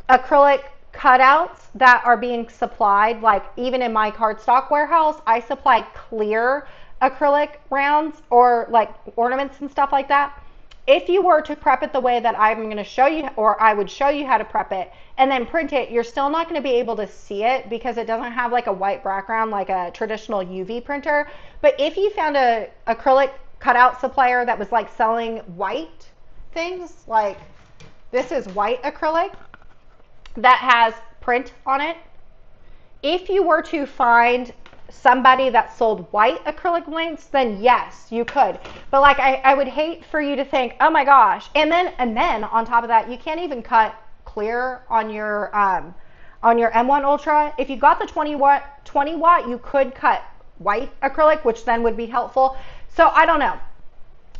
acrylic cutouts that are being supplied, like even in my cardstock warehouse, I supply clear acrylic rounds or like ornaments and stuff like that. If you were to prep it the way that I'm going to show you, or I would show you how to prep it and then print it, you're still not going to be able to see it because it doesn't have like a white background like a traditional UV printer. But if you found a acrylic cutout supplier that was like selling white things, like this is white acrylic that has print on it. If you were to find somebody that sold white acrylic paints, then yes, you could. But like I would hate for you to think, oh my gosh. And then on top of that, you can't even cut clear on your M1 Ultra. If you got the 20 watt, you could cut white acrylic, which then would be helpful. So I don't know.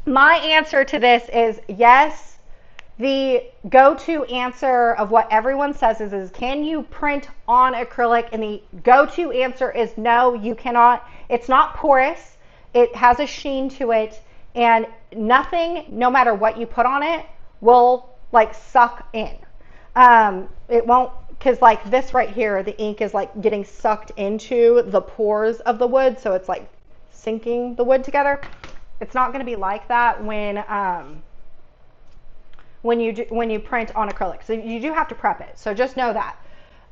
My answer to this is yes, the go-to answer of what everyone says is can you print on acrylic? And the go-to answer is no, you cannot. It's not porous. It has a sheen to it, and nothing, no matter what you put on it, will like suck in. It won't, because like this right here, the ink is like getting sucked into the pores of the wood, so it's like sinking the wood together. It's not going to be like that when you print on acrylic. So you do have to prep it. So just know that.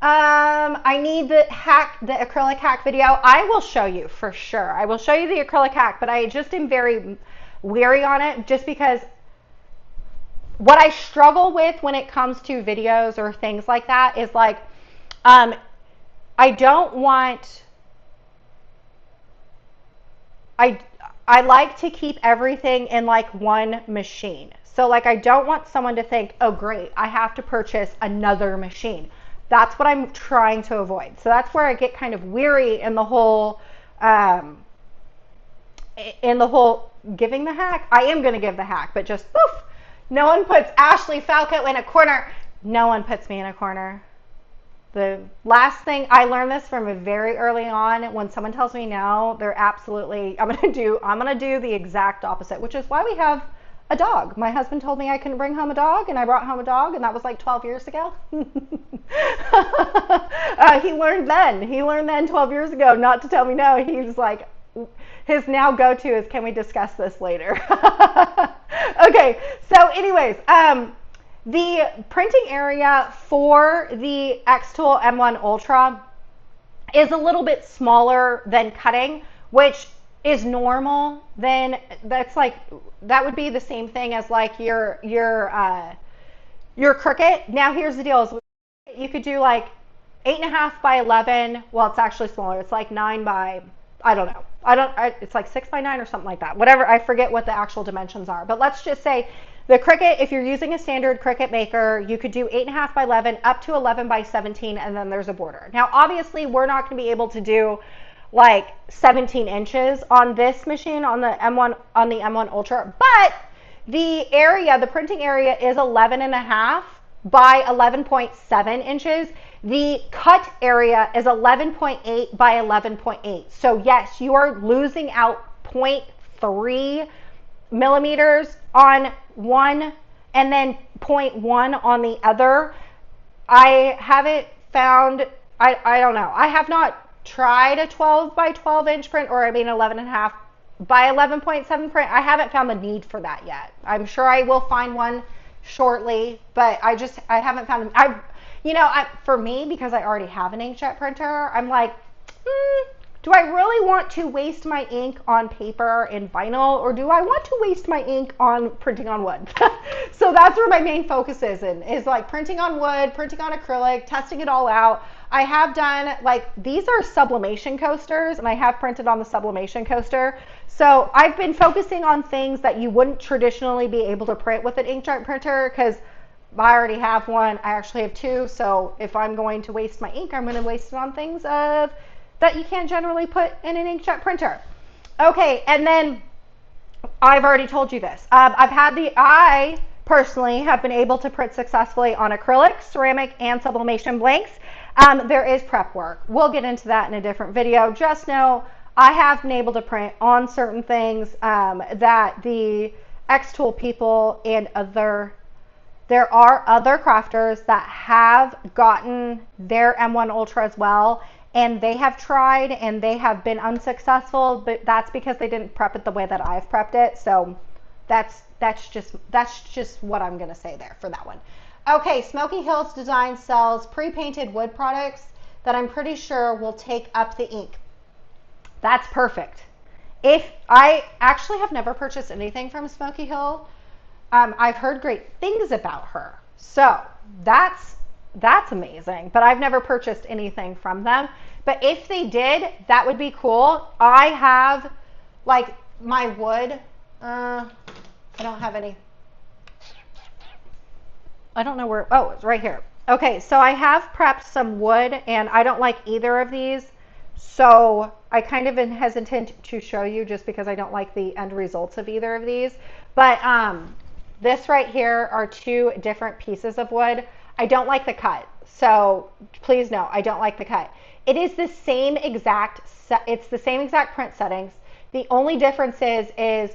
I need the acrylic hack video. I will show you for sure. I will show you the acrylic hack, but I just am very weary on it just because what I struggle with when it comes to videos or things like that is like, I don't want, I like to keep everything in like one machine. So like, I don't want someone to think, oh great, I have to purchase another machine. That's what I'm trying to avoid. So that's where I get kind of weary in the whole, giving the hack. I am going to give the hack, but just poof. No one puts Ashley Falco in a corner. No one puts me in a corner. The last thing, I learned this from a very early on, when someone tells me no, they're absolutely, I'm going to do the exact opposite, which is why we have a dog. My husband told me I couldn't bring home a dog, and I brought home a dog, and that was like 12 years ago. He learned then 12 years ago not to tell me no. He was like, his now go-to is, can we discuss this later? Okay, so anyways, the printing area for the xTool M1 Ultra is a little bit smaller than cutting, which is normal. Then that would be the same thing as like your Cricut. Now here's the deal: is you could do like 8.5 by 11. Well, it's actually smaller. It's like 9 by, I don't know. It's like 6 by 9 or something like that. Whatever, I forget what the actual dimensions are. But let's just say the Cricut, if you're using a standard Cricut maker, you could do 8.5 by 11 up to 11 by 17, and then there's a border. Now, obviously, we're not going to be able to do like 17 inches on this machine, on the M1 Ultra, but the printing area is 11.5 by 11.7 inches. The cut area is 11.8 by 11.8. So yes, you are losing out 0.3 millimeters on one and then 0.1 on the other. I haven't found, I don't know. I have not tried a 12 by 12 inch print, or 11.5 by 11.7 print. I haven't found the need for that yet. I'm sure I will find one shortly, but I haven't found them. For me, because I already have an inkjet printer, I'm like, do I really want to waste my ink on paper and vinyl, or do I want to waste my ink on printing on wood? So that's where my main focus is like printing on wood, printing on acrylic, testing it all out. I have done, like, these are sublimation coasters, and I have printed on the sublimation coaster. So I've been focusing on things that you wouldn't traditionally be able to print with an inkjet printer, because I already have one. I actually have two. So if I'm going to waste my ink, I'm going to waste it on things that you can't generally put in an inkjet printer. Okay, and then I've already told you this. I personally have been able to print successfully on acrylic, ceramic, and sublimation blanks. There is prep work. We'll get into that in a different video. Just know I have been able to print on certain things that the xTool people and there are other crafters that have gotten their M1 Ultra as well, and they have tried and they have been unsuccessful, but that's because they didn't prep it the way that I've prepped it. So that's just what I'm going to say there for that one. Okay, Smoky Hills Design sells pre-painted wood products that I'm pretty sure will take up the ink. That's perfect. If I actually have never purchased anything from Smoky Hill, I've heard great things about her. So that's amazing, but I've never purchased anything from them. But if they did, that would be cool. I have like my wood. I don't have any. I don't know where. Oh, it's right here. Okay, so I have prepped some wood, and I don't like either of these. So I kind of am hesitant to show you just because I don't like the end results of either of these. But this right here are two different pieces of wood. I don't like the cut. So please know, I don't like the cut. It is the same exact, it's the same exact print settings. The only difference is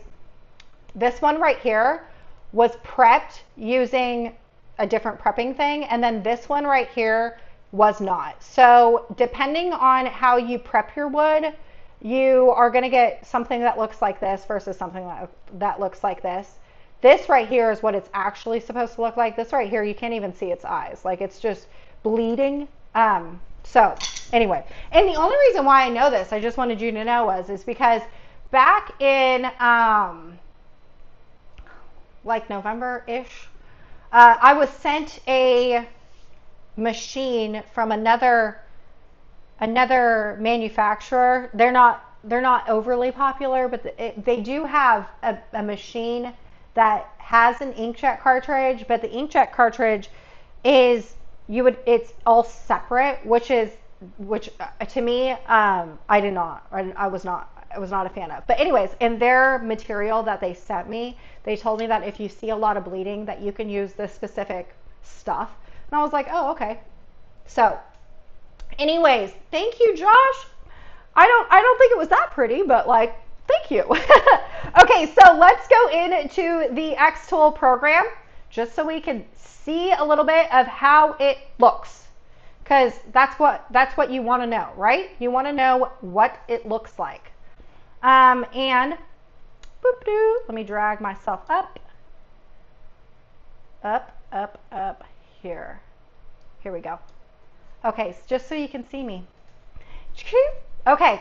this one right here was prepped using a different prepping thing. And then this one right here was not. So depending on how you prep your wood, you are going to get something that looks like this versus something that looks like this. This right here is what it's actually supposed to look like. This right here, you can't even see its eyes. Like it's just bleeding. So anyway, and the only reason why I know this, I just wanted you to know is because back in like November-ish, I was sent a machine from another manufacturer. They're not overly popular, but they do have a machine that has an inkjet cartridge, but the inkjet cartridge is it's all separate, which to me, I was not a fan of. But anyways, in their material that they sent me, they told me that if you see a lot of bleeding, that you can use this specific stuff. And I was like, oh, okay. So anyways, thank you, Josh. I don't think it was that pretty, but like, thank you. Okay, so let's go into the xTool program just so we can see a little bit of how it looks, because that's what you want to know, right? You want to know what it looks like. And let me drag myself up here. Here we go. Okay, just so you can see me. Okay,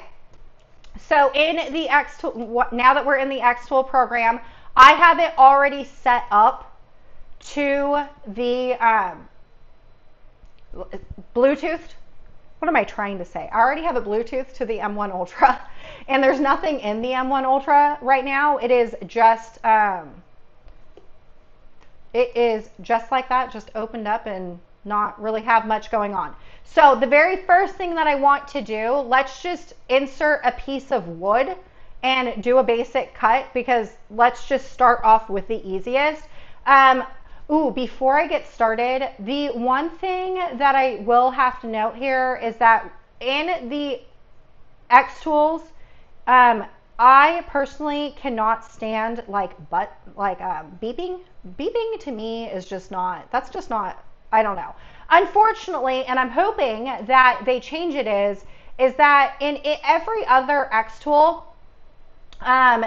so in the xTool, now that we're in the xTool program, I have it already set up to the Bluetoothed. What am I trying to say? I already have a Bluetooth to the M1 Ultra, and there's nothing in the M1 Ultra right now. It is just like that, just opened up and not really have much going on. So the very first thing that I want to do, let's just insert a piece of wood and do a basic cut, because let's just start off with the easiest. Before I get started, the one thing that I will have to note here is that in the xTools, I personally cannot stand beeping. Beeping to me is just not, I don't know. Unfortunately, and I'm hoping that they change it, is that in every other xTool,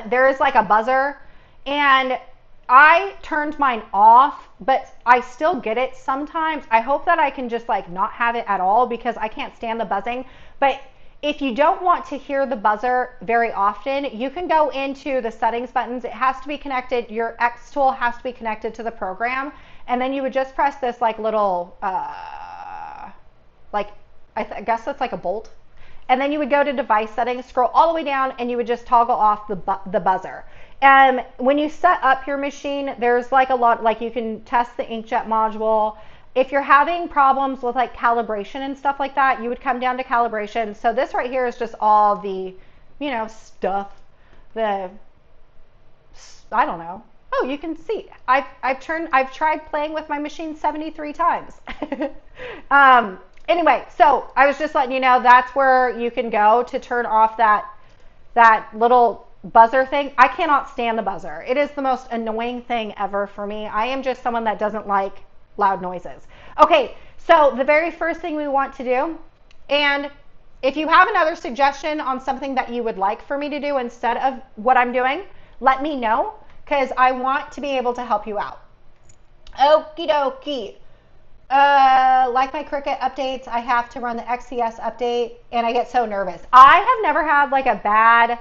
there is like a buzzer, and I turned mine off, but I still get it sometimes. I hope that I can just like not have it at all, because I can't stand the buzzing. But if you don't want to hear the buzzer very often, you can go into the settings buttons. It has to be connected. Your xTool has to be connected to the program. And then you would just press this like little, I guess that's like a bolt. And then you would go to device settings, scroll all the way down, and you would just toggle off the buzzer. And when you set up your machine, there's like a lot, like you can test the inkjet module. If you're having problems with like calibration and stuff like that, you would come down to calibration. So this right here is just all the, stuff, I don't know. Oh, you can see, I've tried playing with my machine 73 times. Anyway, so I was just letting you know that's where you can go to turn off that little buzzer thing. I cannot stand the buzzer. It is the most annoying thing ever for me. I am just someone that doesn't like loud noises. Okay, so the very first thing we want to do, and if you have another suggestion on something that you would like for me to do instead of what I'm doing, let me know, because I want to be able to help you out. Okie dokie. Like my Cricut updates, I have to run the XCS update, and I get so nervous. I have never had like a bad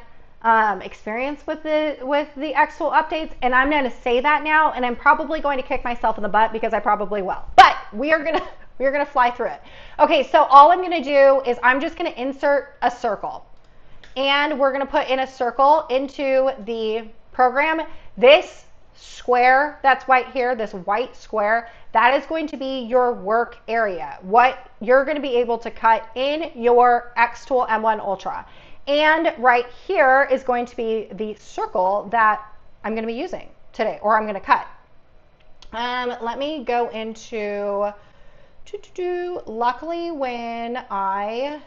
experience with the xTool updates, and I'm going to say that now, and I'm probably going to kick myself in the butt, because I probably will. But we are gonna fly through it. Okay, so all I'm going to do is I'm just going to insert a circle, and we're going to put in a circle into the program. This square that's right here, this white square, that is going to be your work area, what you're going to be able to cut in your xTool M1 Ultra. And right here is going to be the circle that I'm going to be using today, or I'm going to cut. Let me go into, luckily when I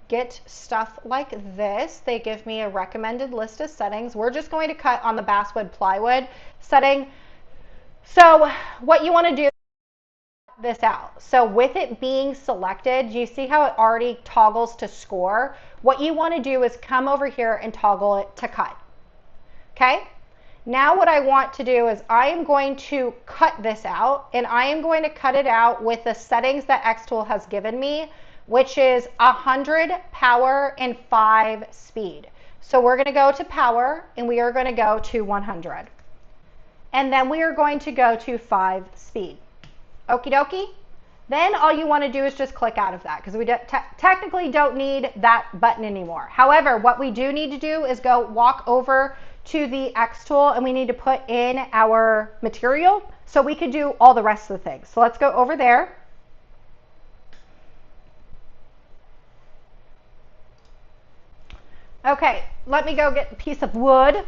get stuff like this, they give me a recommended list of settings. We're just going to cut on the basswood plywood setting. So what you want to do is cut this out. So with it being selected, you see how it already toggles to score? What you want to do is come over here and toggle it to cut. Okay? Now what I want to do is I am going to cut this out, and I am going to cut it out with the settings that xTool has given me, which is 100 power and 5 speed. So we're going to go to power, and we are going to go to 100. And then we are going to go to 5 speed. Okie dokie. Then all you want to do is just click out of that, because we technically don't need that button anymore. However, what we do need to do is go walk over to the xTool, and we need to put in our material so we could do all the rest of the things. So let's go over there. Okay, let me go get a piece of wood.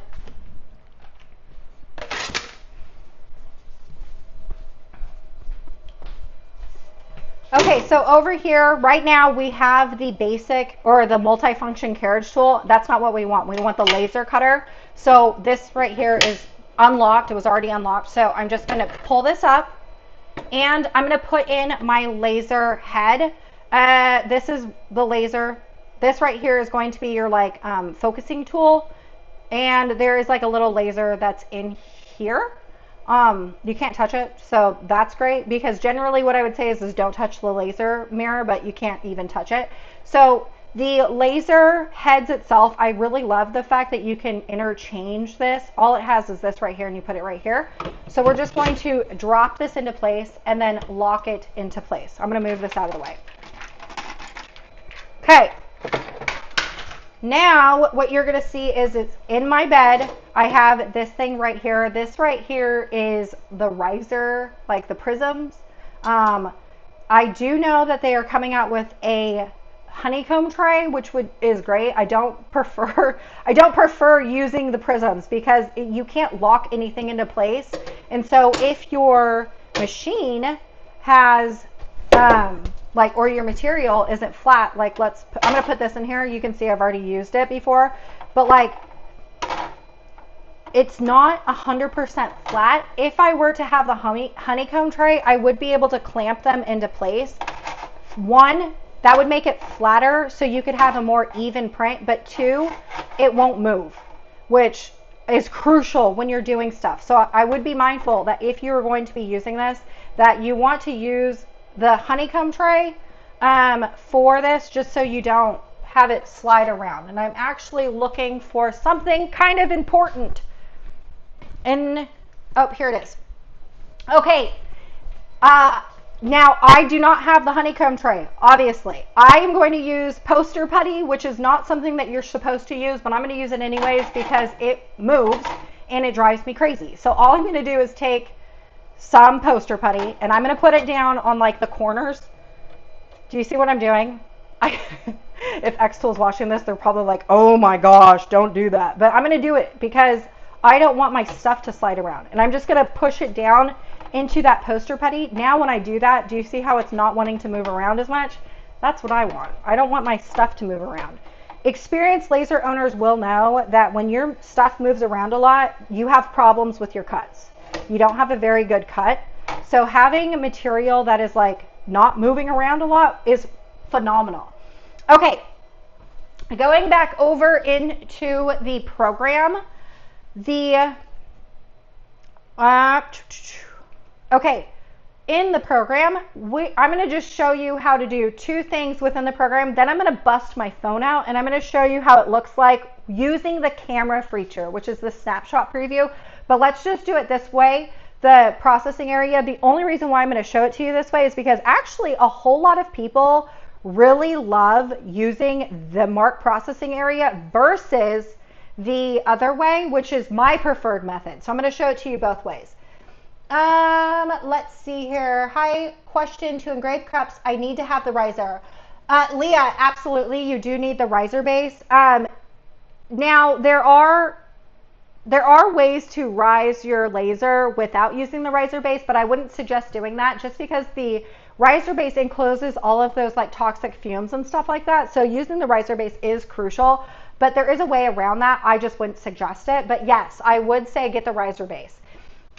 Okay, so over here, right now we have the basic or the multifunction carriage tool. That's not what we want. We want the laser cutter. So this right here is unlocked. It was already unlocked. So I'm just going to pull this up, and I'm going to put in my laser head. This is the laser. This right here is going to be your like focusing tool. And there is like a little laser that's in here. You can't touch it, so that's great, because generally what I would say is don't touch the laser mirror, but you can't even touch it. So the laser heads itself, I really love the fact that you can interchange this. All it has is this right here, and you put it right here. So we're just going to drop this into place and then lock it into place. I'm going to move this out of the way. Okay. Now what you're going to see is it's in my bed. I have this thing right here. This right here is the riser, like the prisms. I do know that they are coming out with a honeycomb tray, which is great. I don't prefer using the prisms because you can't lock anything into place. And so if your machine has or your material isn't flat, like I'm going to put this in here. You can see I've already used it before, but like it's not 100% flat. If I were to have the honeycomb tray, I would be able to clamp them into place. One, that would make it flatter so you could have a more even print, but two, it won't move, which is crucial when you're doing stuff. So I would be mindful that if you're going to be using this, that you want to use the honeycomb tray for this, just so you don't have it slide around. And I'm actually looking for something kind of important. And oh, here it is. Okay. Now I do not have the honeycomb tray, obviously. I am going to use poster putty, which is not something that you're supposed to use, but I'm going to use it anyways because it moves and it drives me crazy. So all I'm going to do is take some poster putty, and I'm going to put it down on like the corners. Do you see what I'm doing? If xTool's watching this, they're probably like, oh my gosh, don't do that. But I'm going to do it because I don't want my stuff to slide around. And I'm just going to push it down into that poster putty. Now when I do that, do you see how it's not wanting to move around as much? That's what I want. I don't want my stuff to move around. Experienced laser owners will know that when your stuff moves around a lot, you have problems with your cuts. You don't have a very good cut. So having a material that is like not moving around a lot is phenomenal. Okay, going back over into the program, okay, in the program, I'm going to just show you how to do two things within the program. Then I'm going to bust my phone out, and I'm going to show you how it looks like using the camera feature, which is the snapshot preview. But let's just do it this way. The processing area, the only reason why I'm going to show it to you this way is because actually a whole lot of people really love using the mark processing area versus the other way, which is my preferred method. So I'm going to show it to you both ways. Let's see here. Hi, question to engrave cups. I need to have the riser. Leah, absolutely. You do need the riser base. Now there are there are ways to rise your laser without using the riser base, but I wouldn't suggest doing that just because the riser base encloses all of those like toxic fumes and stuff like that. So using the riser base is crucial, but there is a way around that. I just wouldn't suggest it. But yes, I would say get the riser base.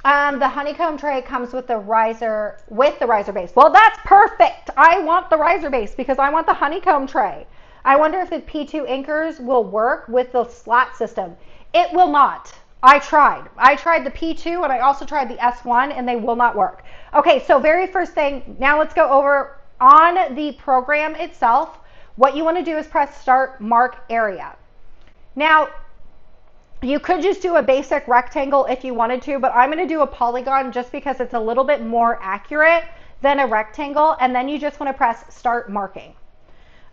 The honeycomb tray comes with the riser base. Well, that's perfect. I want the riser base because I want the honeycomb tray. I wonder if the P2 inkers will work with the slat system. It will not. I tried. I tried the P2 and I also tried the S1 and they will not work. Okay, so very first thing, now let's go over on the program itself. What you want to do is press Start Mark Area. Now, you could just do a basic rectangle if you wanted to, but I'm going to do a polygon just because it's a little bit more accurate than a rectangle, and then you just want to press Start Marking.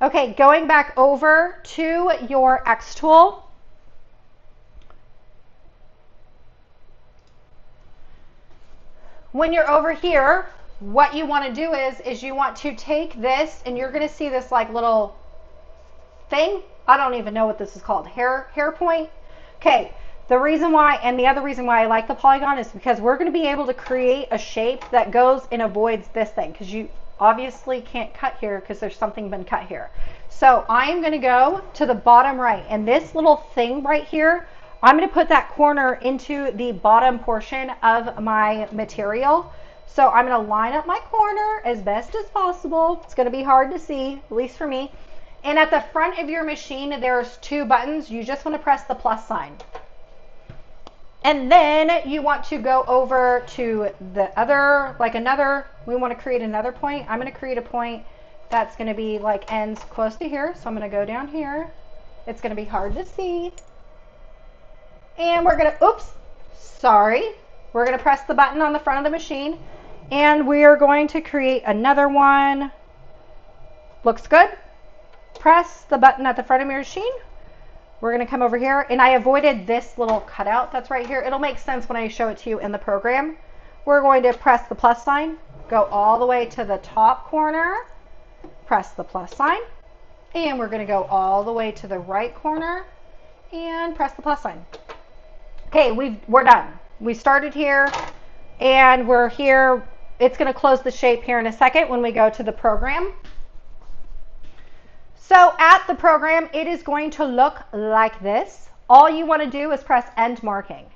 Okay, going back over to your xTool. When you're over here, what you want to do is you want to take this, and you're going to see this like little thing. I don't even know what this is called. Hair point. Okay. The reason why, and the other reason why I like the polygon is because we're going to be able to create a shape that goes and avoids this thing, because you obviously can't cut here because there's something been cut here. So I am going to go to the bottom right, and this little thing right here, I'm going to put that corner into the bottom portion of my material. So I'm going to line up my corner as best as possible. It's going to be hard to see, at least for me. And at the front of your machine, there's two buttons. You just want to press the plus sign. And then you want to go over to the other, we want to create another point. I'm going to create a point that's going to be like ends close to here. So I'm going to go down here. It's going to be hard to see. And we're going to, we're going to press the button on the front of the machine. And we are going to create another one. Looks good. Press the button at the front of your machine. We're going to come over here, and I avoided this little cutout that's right here. It'll make sense when I show it to you in the program. We're going to press the plus sign, go all the way to the top corner, press the plus sign, and we're going to go all the way to the right corner and press the plus sign. Okay, we're done. We started here, and we're here. It's going to close the shape here in a second when we go to the program. So at the program, it is going to look like this. All you want to do is press End Marking.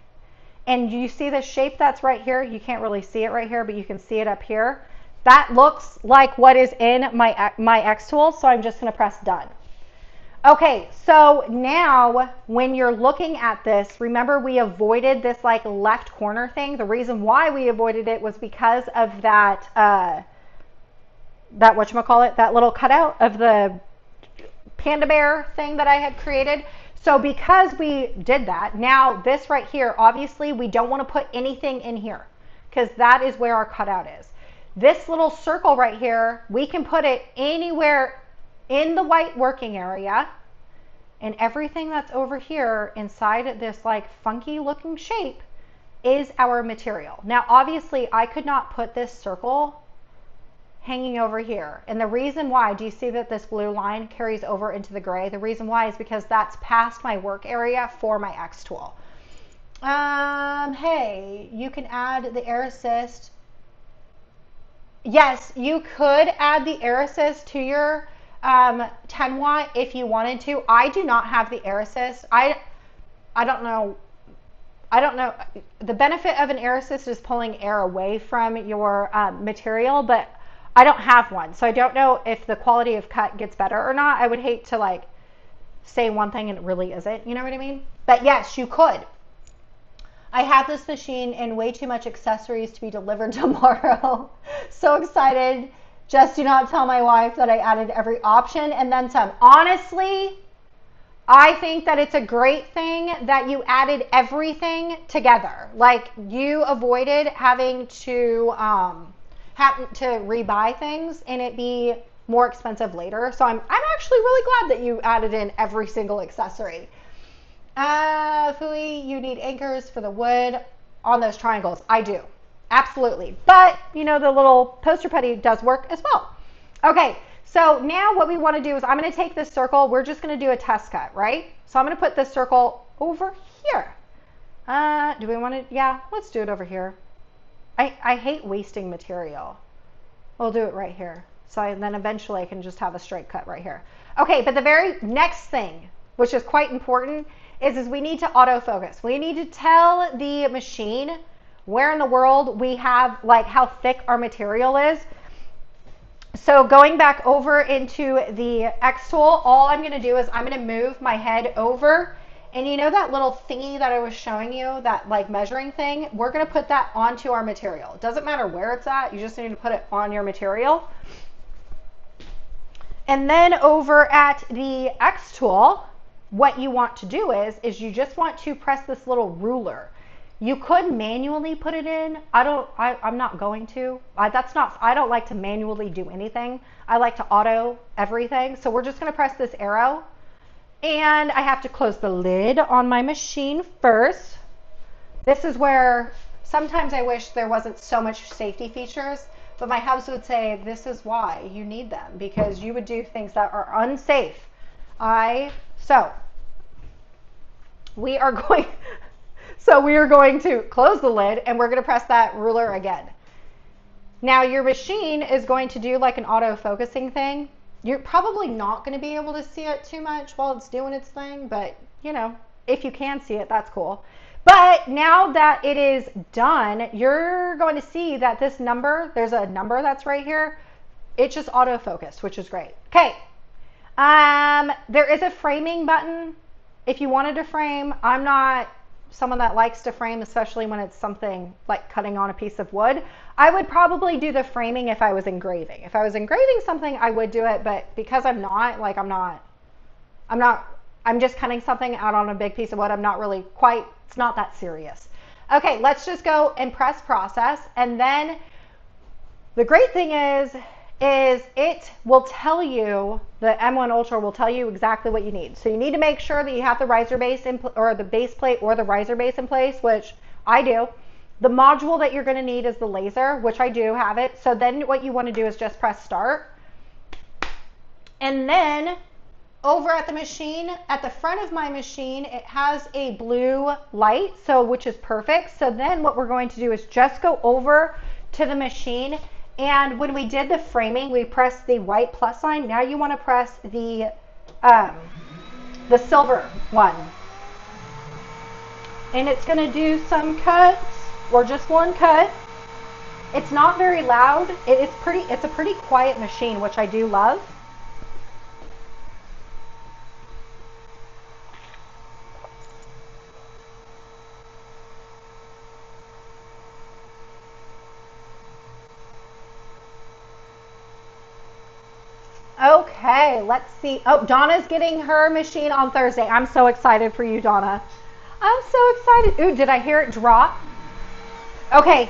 And you see the shape that's right here? You can't really see it right here, but you can see it up here. That looks like what is in my xTool's, so I'm just going to press Done. Okay, so now when you're looking at this, remember we avoided this like left corner thing. The reason why we avoided it was because of that, that little cutout of the panda bear thing that I had created. So because we did that, now this right here, obviously we don't want to put anything in here because that is where our cutout is. This little circle right here, we can put it anywhere in the white working area, and everything that's over here inside this like funky looking shape is our material. Now obviously I could not put this circle hanging over here. And the reason why, do you see that this blue line carries over into the gray? The reason why is because that's past my work area for my xTool. Hey, you can add the air assist. Yes, you could add the air assist to your 10 watt if you wanted to. I do not have the air assist. I don't know. The benefit of an air assist is pulling air away from your material, but I don't have one, so I don't know if the quality of cut gets better or not. I would hate to like say one thing and it really isn't, you know what I mean? But yes, you could. I have this machine and way too much accessories to be delivered tomorrow. So excited. Just do not tell my wife that I added every option and then some. Honestly, I think that it's a great thing that you added everything together. Like you avoided having to rebuy things and it be more expensive later. So I'm actually really glad that you added in every single accessory. Fui, you need anchors for the wood on those triangles. I do. Absolutely. But, you know, the little poster putty does work as well. Okay, so now what we want to do is I'm going to take this circle. We're just going to do a test cut, right? So I'm going to put this circle over here. Do we want to, yeah, let's do it over here. I hate wasting material. We'll do it right here. So then eventually I can just have a straight cut right here. Okay, but the very next thing, which is quite important, is we need to autofocus. We need to tell the machine where in the world we have, like how thick our material is. So going back over into the xTool, all I'm going to do is I'm going to move my head over, and you know that little thingy that I was showing you, that like measuring thing, we're going to put that onto our material. It doesn't matter where it's at, you just need to put it on your material. And then over at the xTool, what you want to do is you just want to press this little ruler. You could manually put it in. I'm not going to. I don't like to manually do anything. I like to auto everything. So we're just going to press this arrow. And I have to close the lid on my machine first. This is where sometimes I wish there wasn't so much safety features, but my husband would say, this is why you need them, because you would do things that are unsafe. So we are going to close the lid, and we're going to press that ruler again. Now your machine is going to do like an auto focusing thing. You're probably not going to be able to see it too much while it's doing its thing, but you know, if you can see it, that's cool. But now that it is done, you're going to see that this number, there's a number that's right here. It just auto-focused, which is great. Okay. There is a framing button if you wanted to frame. I'm not someone that likes to frame, especially when it's something like cutting on a piece of wood. I would probably do the framing if I was engraving. If I was engraving something, I would do it, but because I'm just cutting something out on a big piece of wood, it's not that serious. Okay, let's just go and press process. And then the great thing is it will tell you, the M1 Ultra will tell you exactly what you need. So you need to make sure that you have the riser base or the base plate or the riser base in place, which I do. The module that you're going to need is the laser, which I do have it. So then what you want to do is just press start. And then over at the machine, at the front of my machine, it has a blue light, which is perfect. So then what we're going to do is just go over to the machine. And when we did the framing, we pressed the white plus sign. Now you want to press the silver one. And it's going to do some cuts, or just one cut. It's not very loud. It's a pretty quiet machine, which I do love. Okay, let's see. Oh, Donna's getting her machine on Thursday. I'm so excited for you, Donna. I'm so excited. Ooh, did I hear it drop? Okay.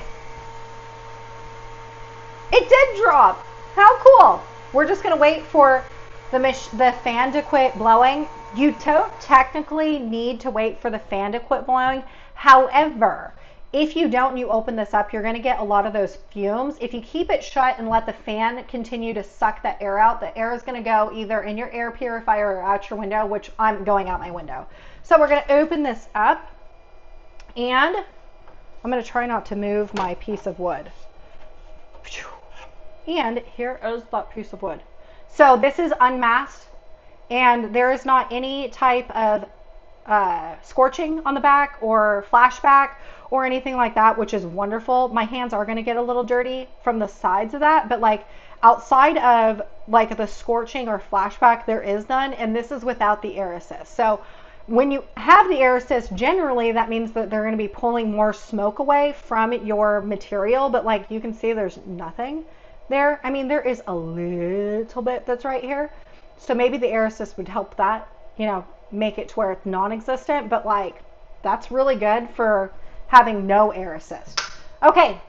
It did drop. How cool. We're just going to wait for the fan to quit blowing. You don't technically need to wait for the fan to quit blowing. However, if you don't and you open this up, you're going to get a lot of those fumes. If you keep it shut and let the fan continue to suck that air out, the air is going to go either in your air purifier or out your window, which I'm going out my window. So we're going to open this up, and I'm going to try not to move my piece of wood. And here is that piece of wood. So this is unmasked, and there is not any type of scorching on the back or flashback or anything like that, which is wonderful. My hands are going to get a little dirty from the sides of that, but like outside of like the scorching or flashback, there is none, and this is without the air assist. So when you have the air assist, generally that means that they're going to be pulling more smoke away from your material, but like you can see there's nothing there. I mean, there is a little bit that's right here, so maybe the air assist would help that, you know, make it to where it's non-existent, but like that's really good for having no air assist. Okay,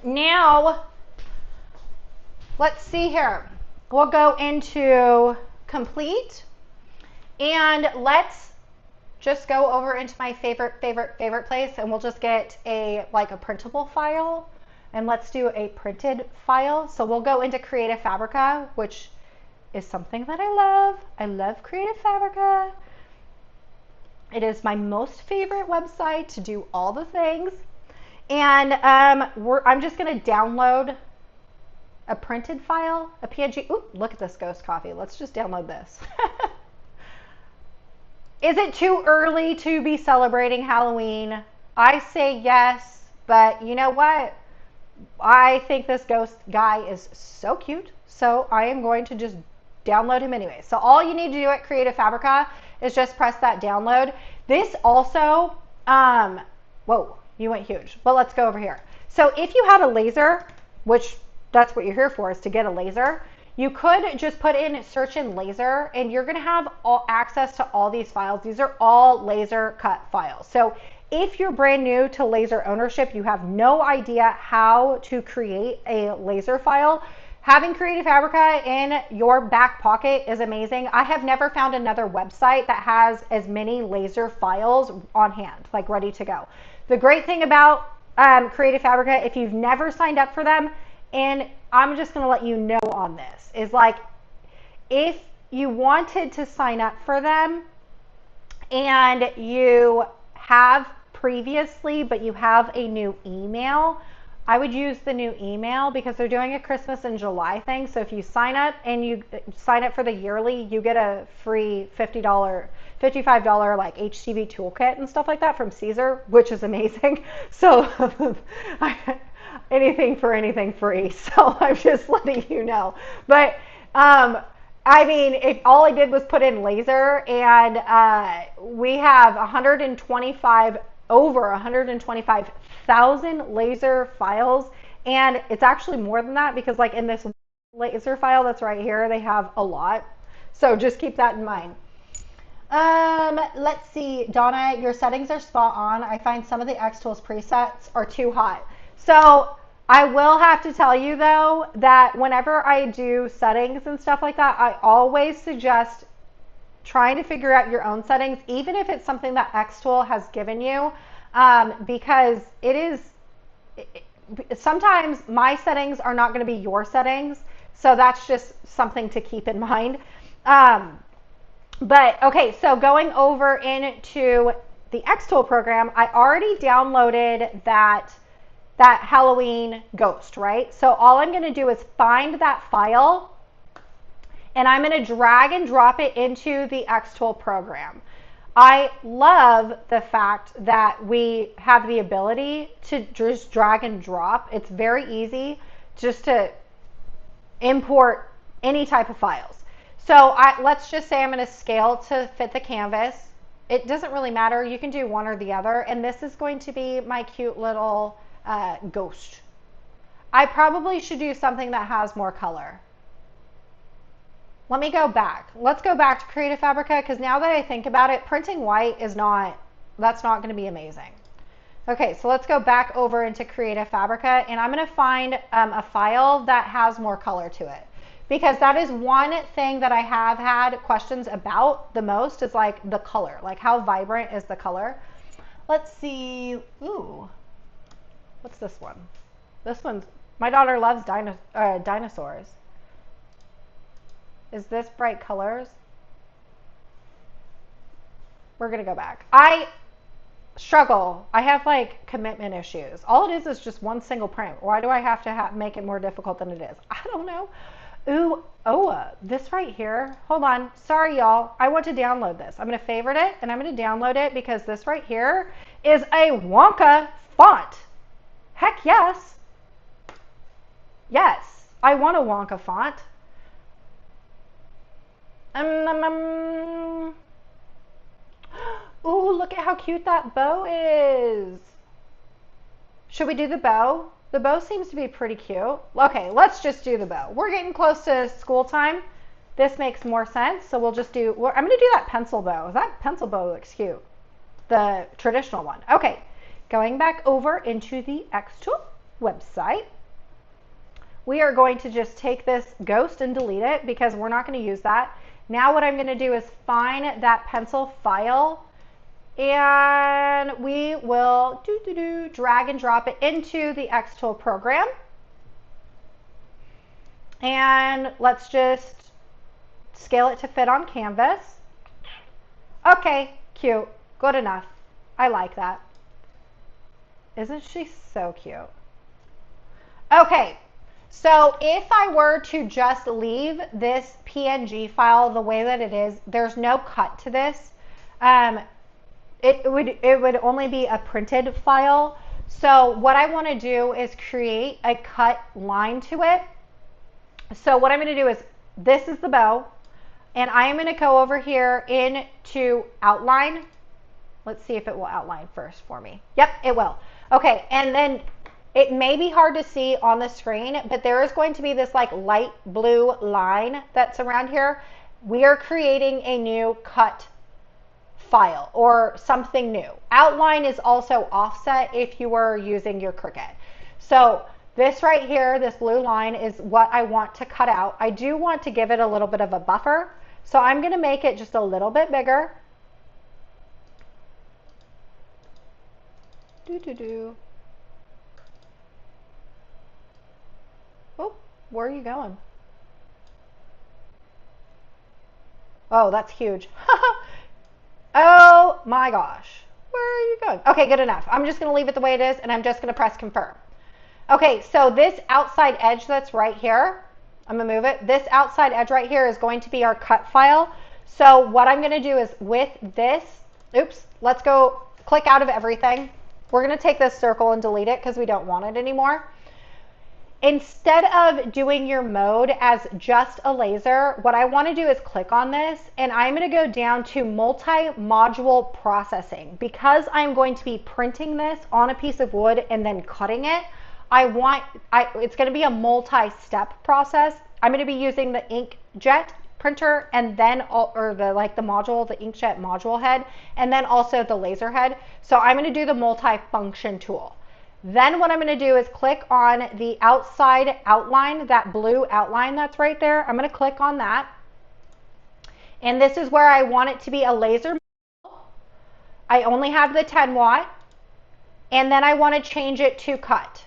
now let's see here. We'll go into complete, and let's just go over into my favorite place, and we'll just get a printable file, and let's do a printed file. So we'll go into Creative Fabrica, which is something that I love. I love Creative Fabrica. It is my most favorite website to do all the things. And I'm just going to download a printed file, a PNG. Ooh, look at this ghost coffee. Let's just download this. Is it too early to be celebrating Halloween? I say yes, but you know what? I think this ghost guy is so cute, so I am going to just download him anyway. So all you need to do at Creative Fabrica is just press that download. This also, whoa, you went huge, but let's go over here. So if you had a laser, which that's what you're here for, is to get a laser, you could just put in search in laser and you're going to have access to all these files. These are all laser cut files. So if you're brand new to laser ownership, you have no idea how to create a laser file, having Creative Fabrica in your back pocket is amazing. I have never found another website that has as many laser files on hand, like ready to go. The great thing about Creative Fabrica, if you've never signed up for them, and I'm just going to let you know on this, is like if you wanted to sign up for them and you have previously, but you have a new email, I would use the new email because they're doing a Christmas in July thing. So if you sign up and you sign up for the yearly, you get a free $55 like HTV toolkit and stuff like that from Caesar, which is amazing. So anything for anything free. So I'm just letting you know. But I mean, if all I did was put in laser, and we have over 125,000 laser files, and it's actually more than that because like in this laser file that's right here, they have a lot. So just keep that in mind. Let's see, Donna, your settings are spot on. I find some of the xTool's presets are too hot. So I will have to tell you though that whenever I do settings and stuff like that, I always suggest trying to figure out your own settings, even if it's something that xTool has given you, because sometimes my settings are not going to be your settings. So that's just something to keep in mind. But okay, so going over into the xTool program, I already downloaded that Halloween ghost, right? So all I'm going to do is find that file and I'm going to drag and drop it into the xTool program. I love the fact that we have the ability to just drag and drop. It's very easy just to import any type of files. So let's just say I'm going to scale to fit the canvas. It doesn't really matter. You can do one or the other. And this is going to be my cute little ghost. I probably should do something that has more color. Let me go back. Let's go back to Creative Fabrica because now that I think about it, printing white that's not going to be amazing. Okay, so let's go back over into Creative Fabrica and I'm going to find a file that has more color to it. Because that is one thing that I have had questions about the most is like the color, like how vibrant is the color. Let's see. Ooh, what's this one? This one's, my daughter loves dinosaurs. Is this bright colors? We're gonna go back. I struggle. I have like commitment issues. All it is just one single print. Why do I have to make it more difficult than it is? I don't know. Ooh, this right here. Hold on. Sorry, y'all. I want to download this. I'm going to favorite it and I'm going to download it because this right here is a Wonka font. Heck yes. Yes, I want a Wonka font. Ooh, look at how cute that bow is. Should we do the bow? The bow seems to be pretty cute. Okay, let's just do the bow. We're getting close to school time. This makes more sense. So we'll just do, I'm going to do that pencil bow. That pencil bow looks cute. The traditional one. Okay, going back over into the xTool website. We are going to just take this ghost and delete it because we're not going to use that. Now what I'm going to do is find that pencil file and we will drag and drop it into the xTool program. And let's just scale it to fit on canvas. Okay, cute, good enough. I like that. Isn't she so cute? Okay, so if I were to just leave this PNG file the way that it is, there's no cut to this. It would only be a printed file. So what I want to do is create a cut line to it. So what I'm going to do is, this is the bow, and I am going to go over here into outline. Let's see if it will outline first for me. Yep, it will. Okay, and then it may be hard to see on the screen, but there is going to be this like light blue line that's around here. We are creating a new cut file or something new. Outline is also offset if you were using your Cricut. So this right here, this blue line, is what I want to cut out. I do want to give it a little bit of a buffer, so I'm going to make it just a little bit bigger. Oh, where are you going? Oh, that's huge. Oh my gosh. Where are you going? Okay, good enough. I'm just going to leave it the way it is, and I'm just going to press confirm. Okay, so this outside edge that's right here, I'm going to move it. This outside edge right here is going to be our cut file. So what I'm going to do is with this, oops, let's go click out of everything. We're going to take this circle and delete it because we don't want it anymore. Instead of doing your mode as just a laser, what I want to do is click on this, and I'm going to go down to multi-module processing. Because I'm going to be printing this on a piece of wood and then cutting it, it's going to be a multi-step process. I'm going to be using the Inkjet printer, and then the module, the Inkjet module head, and then also the laser head. So I'm going to do the multi-function tool. Then what I'm going to do is click on the outside outline, that blue outline that's right there. I'm going to click on that. And this is where I want it to be a laser. I only have the 10 watt. And then I want to change it to cut.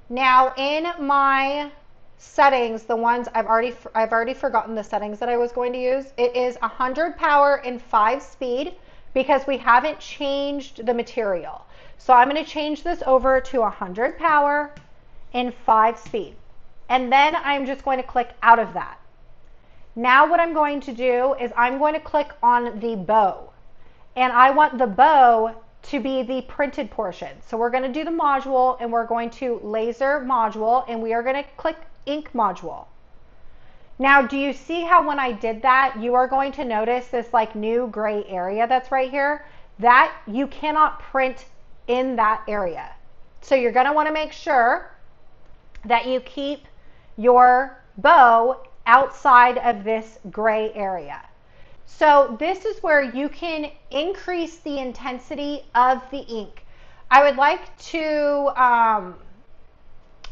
Now in my settings, the ones I've already forgotten the settings that I was going to use. It is 100 power and 5 speed because we haven't changed the material. So I'm going to change this over to 100 power and 5 speed. And then I'm just going to click out of that. Now what I'm going to do is I'm going to click on the bow. And I want the bow to be the printed portion. So we're going to do the module, and we're going to laser module, and we are going to click ink module. Now, do you see how when I did that, you are going to notice this like new gray area that's right here? That you cannot print in that area. So you're going to want to make sure that you keep your bow outside of this gray area. So this is where you can increase the intensity of the ink. I would like to,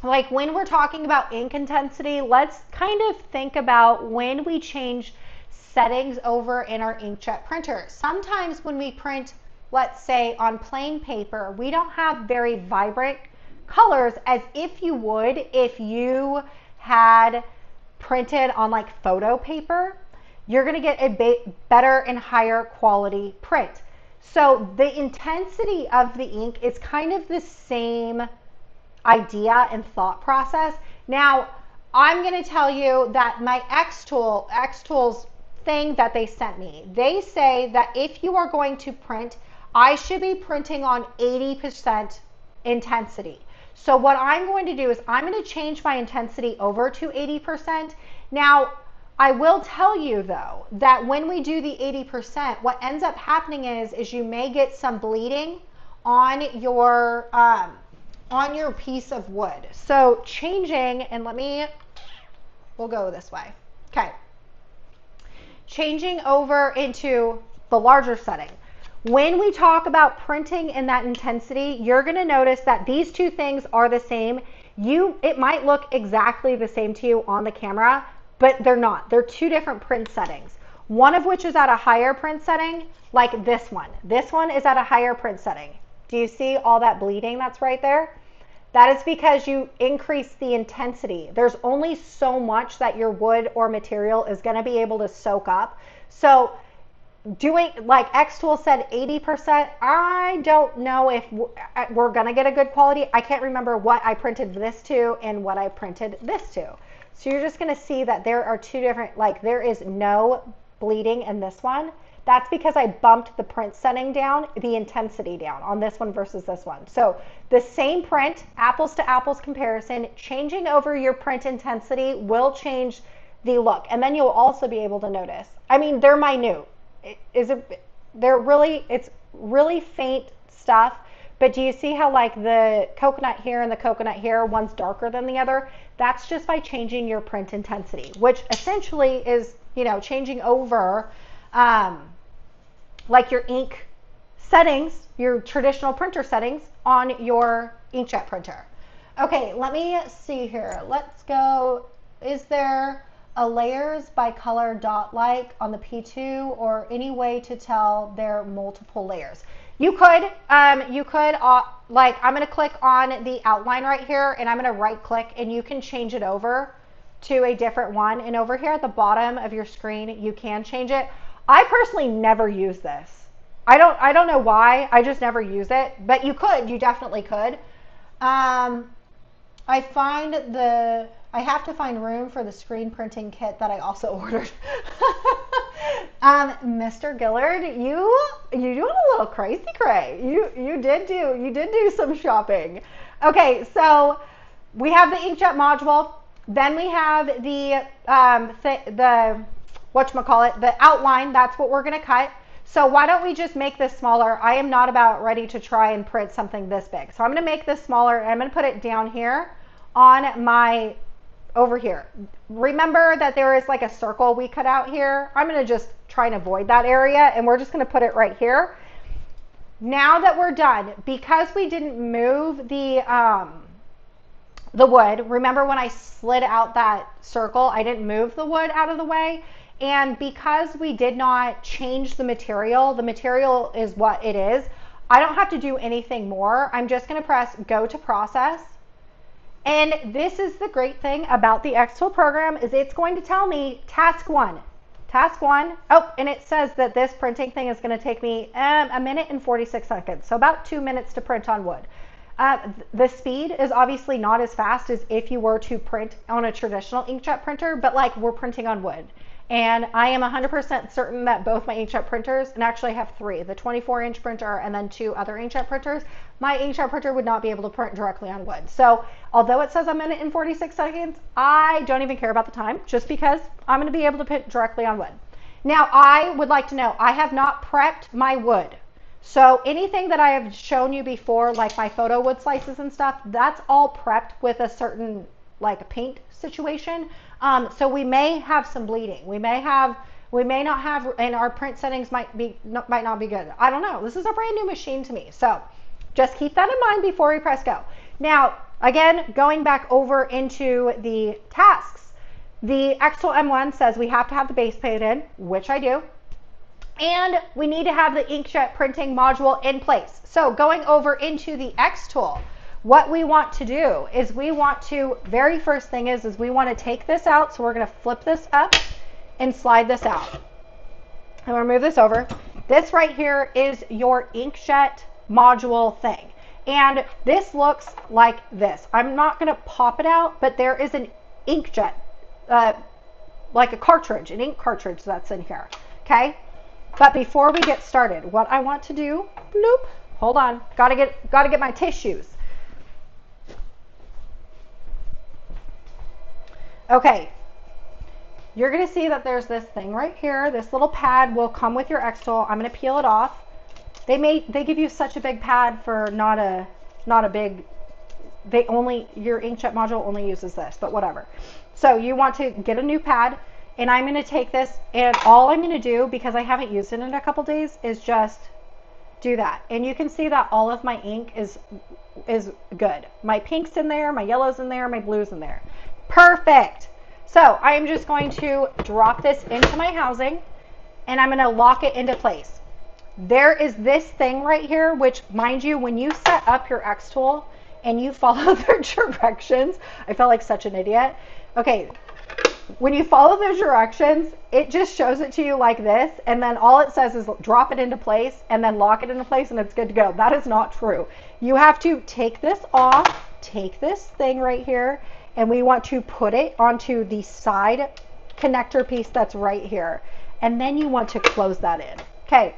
like when we're talking about ink intensity, let's kind of think about when we change settings over in our inkjet printer. Sometimes when we print, let's say on plain paper, we don't have very vibrant colors as if you would if you had printed on like photo paper. You're going to get a better and higher quality print. So the intensity of the ink is kind of the same idea and thought process. Now, I'm going to tell you that my xTool's thing that they sent me, they say that if you are going to print, I should be printing on 80% intensity. So what I'm going to do is I'm going to change my intensity over to 80%. Now, I will tell you though that when we do the 80%, what ends up happening is you may get some bleeding on your piece of wood. So changing, and we'll go this way. Okay. Changing over into the larger setting. When we talk about printing in that intensity, you're going to notice that these two things are the same. It might look exactly the same to you on the camera, but they're not. They're two different print settings. One of which is at a higher print setting, like this one. This one is at a higher print setting. Do you see all that bleeding that's right there? That is because you increase the intensity. There's only so much that your wood or material is going to be able to soak up. So doing, like xTool's said 80%. I don't know if we're going to get a good quality. I can't remember what I printed this to and what I printed this to. So you're just going to see that there are two different, like there is no bleeding in this one. That's because I bumped the print setting down, the intensity down on this one versus this one. So the same print, apples to apples comparison, changing over your print intensity will change the look. And then you'll also be able to notice. I mean, they're minute. It's really faint stuff. But do you see how like the coconut here and the coconut here, one's darker than the other? That's just by changing your print intensity, which essentially is, you know, changing over like your ink settings, your traditional printer settings on your inkjet printer. Okay, let me see here. Let's go. Is there a layers by color dot like on the P2 or any way to tell they're multiple layers? You could, like I'm going to click on the outline right here and I'm going to right click and you can change it over to a different one. And over here at the bottom of your screen, you can change it. I personally never use this. I don't know why. I just never use it, but you could, you definitely could. I have to find room for the screen printing kit that I also ordered. Mr. Gillard, you doing a little crazy cray. You did do some shopping. Okay, so we have the inkjet module. Then we have the the outline. That's what we're going to cut. So why don't we just make this smaller? I am not about ready to try and print something this big. So I'm going to make this smaller and I'm going to put it down here on my, over here. Remember that there is like a circle we cut out here. I'm going to just try and avoid that area and we're just going to put it right here. Now that we're done, because we didn't move the wood, remember when I slid out that circle, I didn't move the wood out of the way. And because we did not change the material is what it is. I don't have to do anything more. I'm just going to press go to process. And this is the great thing about the xTool program is it's going to tell me task one. Oh, and it says that this printing thing is going to take me a minute and 46 seconds. So about 2 minutes to print on wood. The speed is obviously not as fast as if you were to print on a traditional inkjet printer, but like we're printing on wood. And I am 100% certain that both my inkjet printers, and actually I have three, the 24-inch printer and then two other inkjet printers, my inkjet printer would not be able to print directly on wood. So although it says a minute and 46 seconds, I don't even care about the time just because I'm going to be able to print directly on wood. Now I would like to know, I have not prepped my wood. So anything that I have shown you before, like my photo wood slices and stuff, that's all prepped with a certain like a paint situation. So we may have some bleeding. We may not have, and our print settings might not be good. I don't know. This is a brand new machine to me. So just keep that in mind before we press go. Now, again, going back over into the tasks, the xTool M1 says we have to have the base painted, which I do. And we need to have the inkjet printing module in place. So going over into the xTool, what we want to do is we want to, very first thing is we want to take this out. So we're going to flip this up and slide this out. And we'll move this over. This right here is your inkjet module thing. And this looks like this. I'm not going to pop it out, but there is an inkjet, like a cartridge, an ink cartridge that's in here. Okay. But before we get started, what I want to do, bloop, hold on, gotta get my tissues. Okay, you're gonna see that there's this thing right here. This little pad will come with your xTool. I'm gonna peel it off. They give you such a big pad for not a big. Your inkjet module only uses this, but whatever. So you want to get a new pad. And I'm going to take this, and all I'm going to do, because I haven't used it in a couple days, is just do that. And you can see that all of my ink is good. My pink's in there, my yellow's in there, my blue's in there. Perfect. So I am just going to drop this into my housing, and I'm going to lock it into place. There is this thing right here, which, mind you, when you set up your xTool and you follow their directions, I felt like such an idiot. Okay. when you follow those directions, it just shows it to you like this, and then all it says is drop it into place and then lock it into place and it's good to go. That is not true. You have to take this off, take this thing right here, and we want to put it onto the side connector piece that's right here. And then you want to close that in. Okay,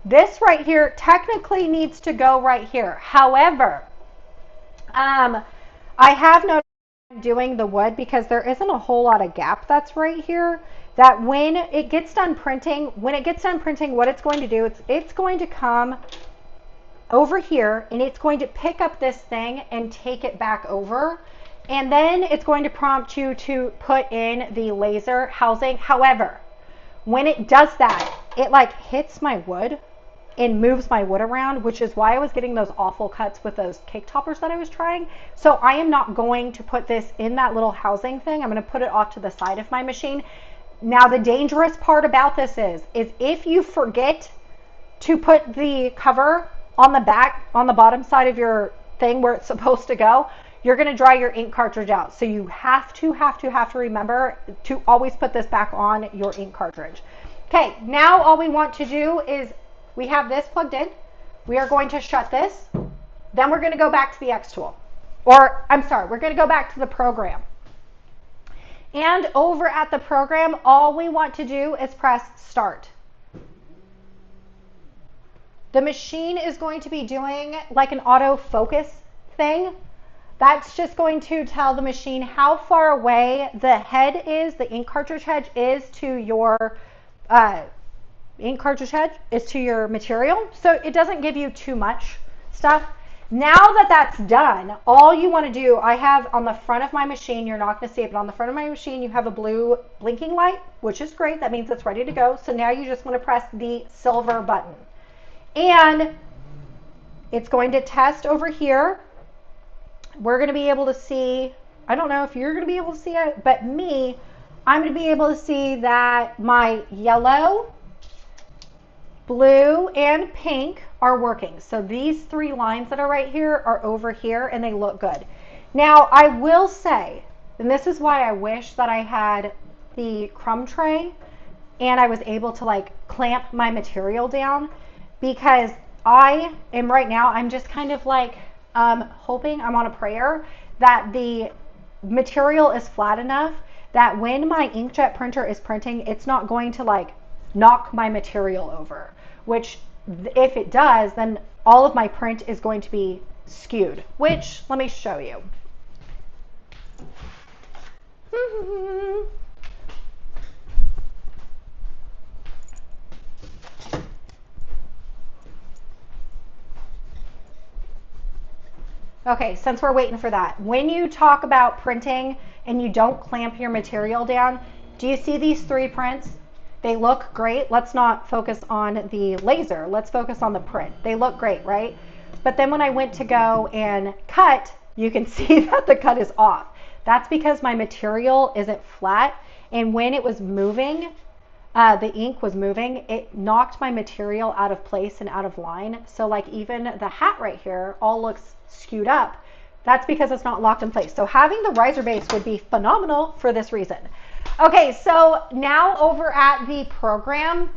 this right here technically needs to go right here. However, I have noticed doing the wood, because there isn't a whole lot of gap that's right here, that when it gets done printing, what it's going to do, it's going to come over here and it's going to pick up this thing and take it back over, and then it's going to prompt you to put in the laser housing. However, when it does that, it like hits my wood and moves my wood around, which is why I was getting those awful cuts with those cake toppers that I was trying. So I am not going to put this in that little housing thing. I'm going to put it off to the side of my machine. Now, the dangerous part about this is if you forget to put the cover on the back, on the bottom side of your thing where it's supposed to go, you're going to dry your ink cartridge out. So you have to remember to always put this back on your ink cartridge. Okay, now all we want to do is, we have this plugged in. We are going to shut this. Then we're going to go back to the xTool. Or, I'm sorry, we're going to go back to the program. And over at the program, all we want to do is press start. The machine is going to be doing like an autofocus thing. That's just going to tell the machine how far away the head is, the ink cartridge head is to your ink cartridge head is to your material, so it doesn't give you too much stuff. Now that that's done, all you want to do, I have on the front of my machine, you're not going to see it, but on the front of my machine you have a blue blinking light, which is great. That means it's ready to go. So now you just want to press the silver button, and it's going to test over here. We're going to be able to see, I don't know if you're going to be able to see it, but me, I'm going to be able to see that my yellow, blue, and pink are working. So these three lines that are right here are over here and they look good. Now I will say, and this is why I wish that I had the crumb tray and I was able to like clamp my material down, because I am right now, I'm just kind of like hoping, I'm on a prayer that the material is flat enough that when my inkjet printer is printing, it's not going to like knock my material over, which if it does, then all of my print is going to be skewed, which let me show you. Okay, since we're waiting for that, when you talk about printing and you don't clamp your material down, do you see these three prints? They look great. Let's not focus on the laser. Let's focus on the print. They look great, right? But then when I went to go and cut, you can see that the cut is off. That's because my material isn't flat. And when it was moving, the ink was moving, it knocked my material out of place and out of line. So like even the hat right here all looks skewed up. That's because it's not locked in place. So having the riser base would be phenomenal for this reason. Okay, so now over at the program,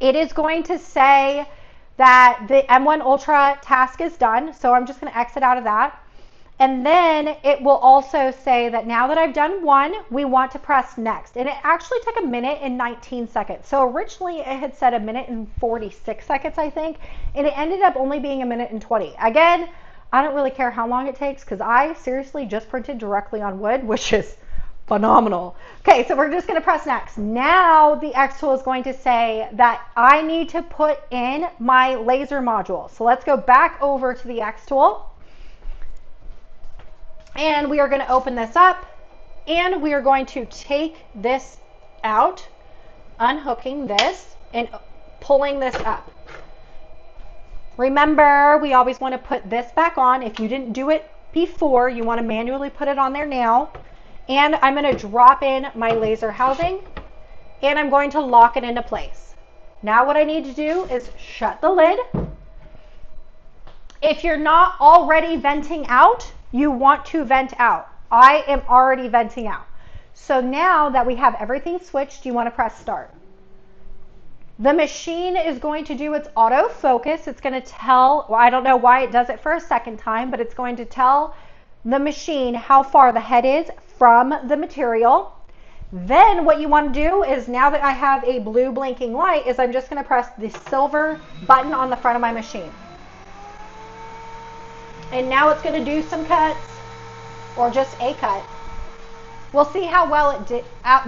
it is going to say that the M1 Ultra task is done. So I'm just going to exit out of that. And then it will also say that now that I've done one, we want to press next. And it actually took a minute and 19 seconds. So originally it had said a minute and 46 seconds, I think. And it ended up only being a minute and 20. Again, I don't really care how long it takes because I seriously just printed directly on wood, which is phenomenal. Okay, so we're just going to press next. Now the xTool is going to say that I need to put in my laser module. So let's go back over to the xTool. And we are going to open this up and we are going to take this out, unhooking this and pulling this up. Remember, we always want to put this back on. If you didn't do it before, you want to manually put it on there now. And I'm going to drop in my laser housing and I'm going to lock it into place. Now what I need to do is shut the lid. If you're not already venting out, you want to vent out. I am already venting out. So now that we have everything switched, you want to press start. The machine is going to do its autofocus. It's going to tell, well, I don't know why it does it for a second time, but it's going to tell the machine how far the head is from the material. Then what you want to do is, now that I have a blue blinking light, is I'm just going to press the silver button on the front of my machine. And now it's going to do some cuts, or just a cut. We'll see how well it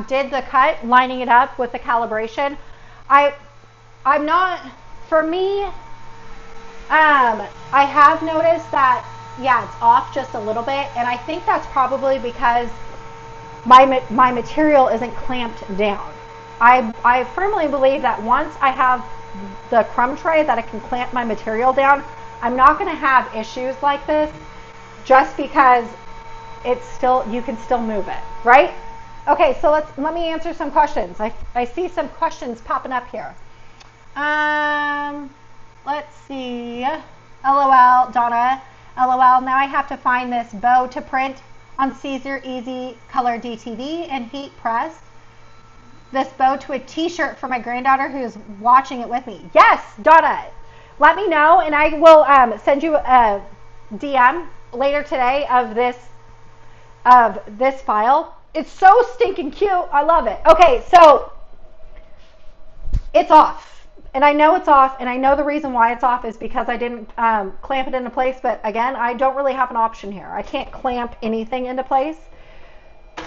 did the cut, lining it up with the calibration. I'm not, for me, I have noticed that, yeah, it's off just a little bit, and I think that's probably because my material isn't clamped down. I firmly believe that once I have the crumb tray that I can clamp my material down, I'm not going to have issues like this, just because it's still, you can still move it, right? Okay, so let me answer some questions. I see some questions popping up here. Let's see. LOL, Donna. LOL, now I have to find this bow to print on Caesar Easy Color DTV and heat press this bow to a t-shirt for my granddaughter who's watching it with me. Yes, Donna. Let me know, and I will send you a DM later today of this file. It's so stinking cute. I love it. Okay, so it's off. And I know it's off, and I know the reason why it's off is because I didn't clamp it into place. But again, I don't really have an option here. I can't clamp anything into place.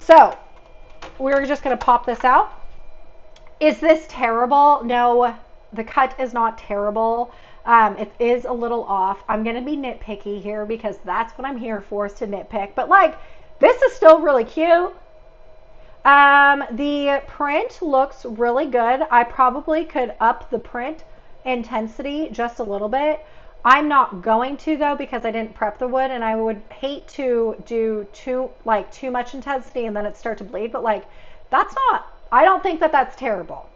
So we're just going to pop this out. Is this terrible? No, the cut is not terrible. It is a little off. I'm going to be nitpicky here because that's what I'm here for, is to nitpick. But like, this is still really cute. The print looks really good. I probably could up the print intensity just a little bit. I'm not going to, though, because I didn't prep the wood, and I would hate to do too much intensity and then it start to bleed. But like, that's not, I don't think that that's terrible.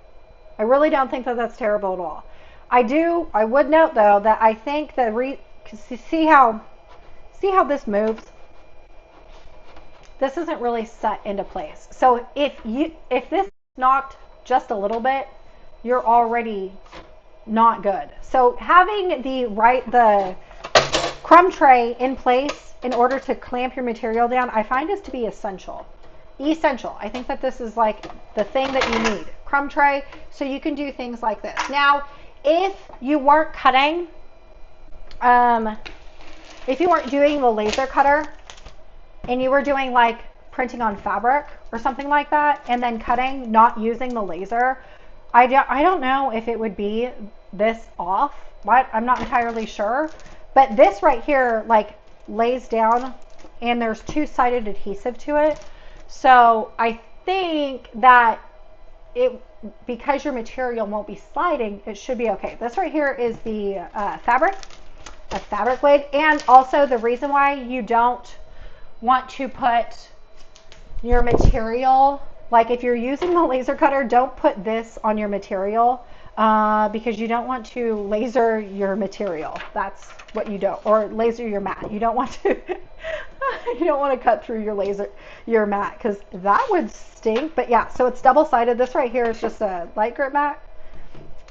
I really don't think that that's terrible at all. I would note, though, that I think that see how this moves. This isn't really set into place. So if this knocked just a little bit, you're already not good. So having the crumb tray in place in order to clamp your material down, I find this to be essential. Essential. I think that this is like the thing that you need. Crumb tray, so you can do things like this. Now, if you weren't cutting, if you weren't doing the laser cutter, and you were doing like printing on fabric or something like that, and then cutting, not using the laser, I don't know if it would be this off. I'm not entirely sure. But this right here like lays down, and there's two-sided adhesive to it. So I think that because your material won't be sliding, it should be okay. This right here is the a fabric blade. And also the reason why you don't want to put your material, like if you're using the laser cutter, don't put this on your material because you don't want to laser your material. That's what you don't, or laser your mat. You don't want to you don't want to cut through your mat, because that would stink. But yeah, so it's double-sided. This right here is just a light grip mat.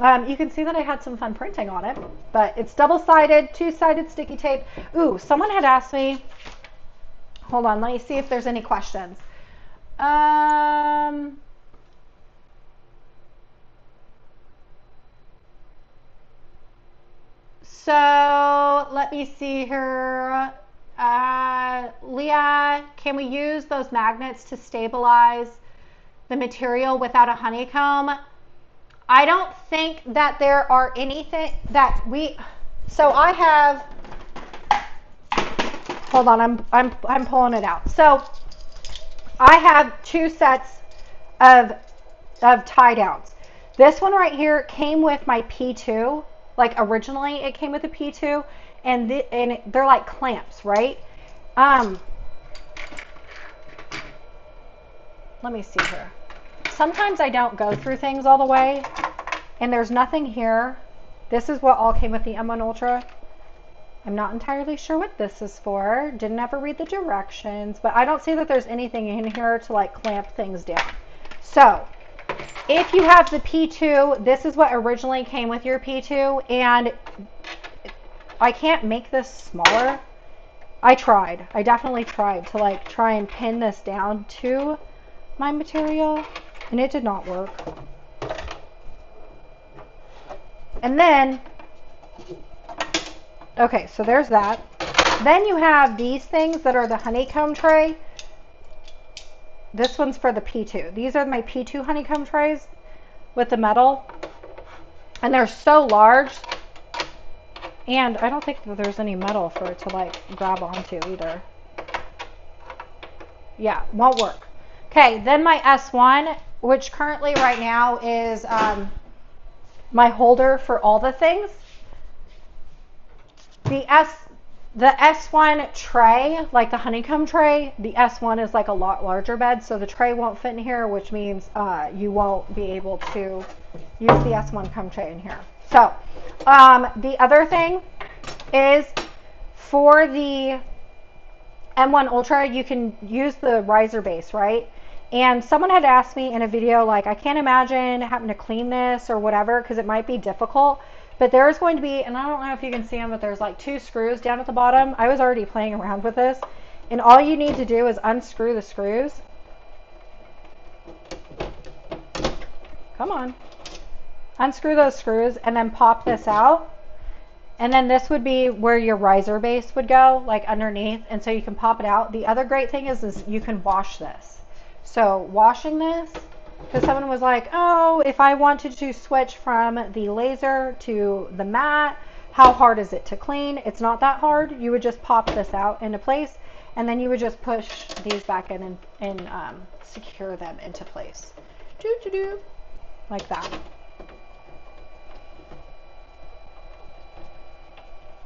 You can see that I had some fun printing on it, but it's double-sided, two-sided sticky tape. Ooh, someone had asked me, hold on, let me see if there's any questions. So let me see here. Leah, can we use those magnets to stabilize the material without a honeycomb? I don't think that there are anything that so I have, hold on, I'm pulling it out. So I have two sets of tie downs. This one right here came with my P2. Like originally it came with a P2, and they're like clamps, right? Let me see here. Sometimes I don't go through things all the way, and there's nothing here. This is what all came with the M1 Ultra. I'm not entirely sure what this is for. Didn't ever read the directions, but I don't see that there's anything in here to like clamp things down. So if you have the P2, this is what originally came with your P2, and I can't make this smaller. I tried. I definitely tried to like try and pin this down to my material, and it did not work. And then, okay, so there's that. Then you have these things that are the honeycomb tray. This one's for the P2. These are my P2 honeycomb trays with the metal. And they're so large. And I don't think that there's any metal for it to like grab onto either. Yeah, won't work. Okay, then my S1, which currently right now is my holder for all the things. The S1 tray, like the honeycomb tray, the S1 is like a lot larger bed, so the tray won't fit in here, which means you won't be able to use the S1 comb tray in here. So the other thing is for the M1 Ultra, you can use the riser base, right? And someone had asked me in a video, like, I can't imagine having to clean this or whatever, because it might be difficult. But there's going to be, and I don't know if you can see them, but there's like 2 screws down at the bottom. I was already playing around with this. And all you need to do is unscrew the screws. Come on. Unscrew those screws and then pop this out. And then this would be where your riser base would go, like underneath. And so you can pop it out. The other great thing is you can wash this. So washing this, because someone was like, oh, if I wanted to switch from the laser to the matte, how hard is it to clean? It's not that hard. You would just pop this out into place, and then you would just push these back in and secure them into place. Like that.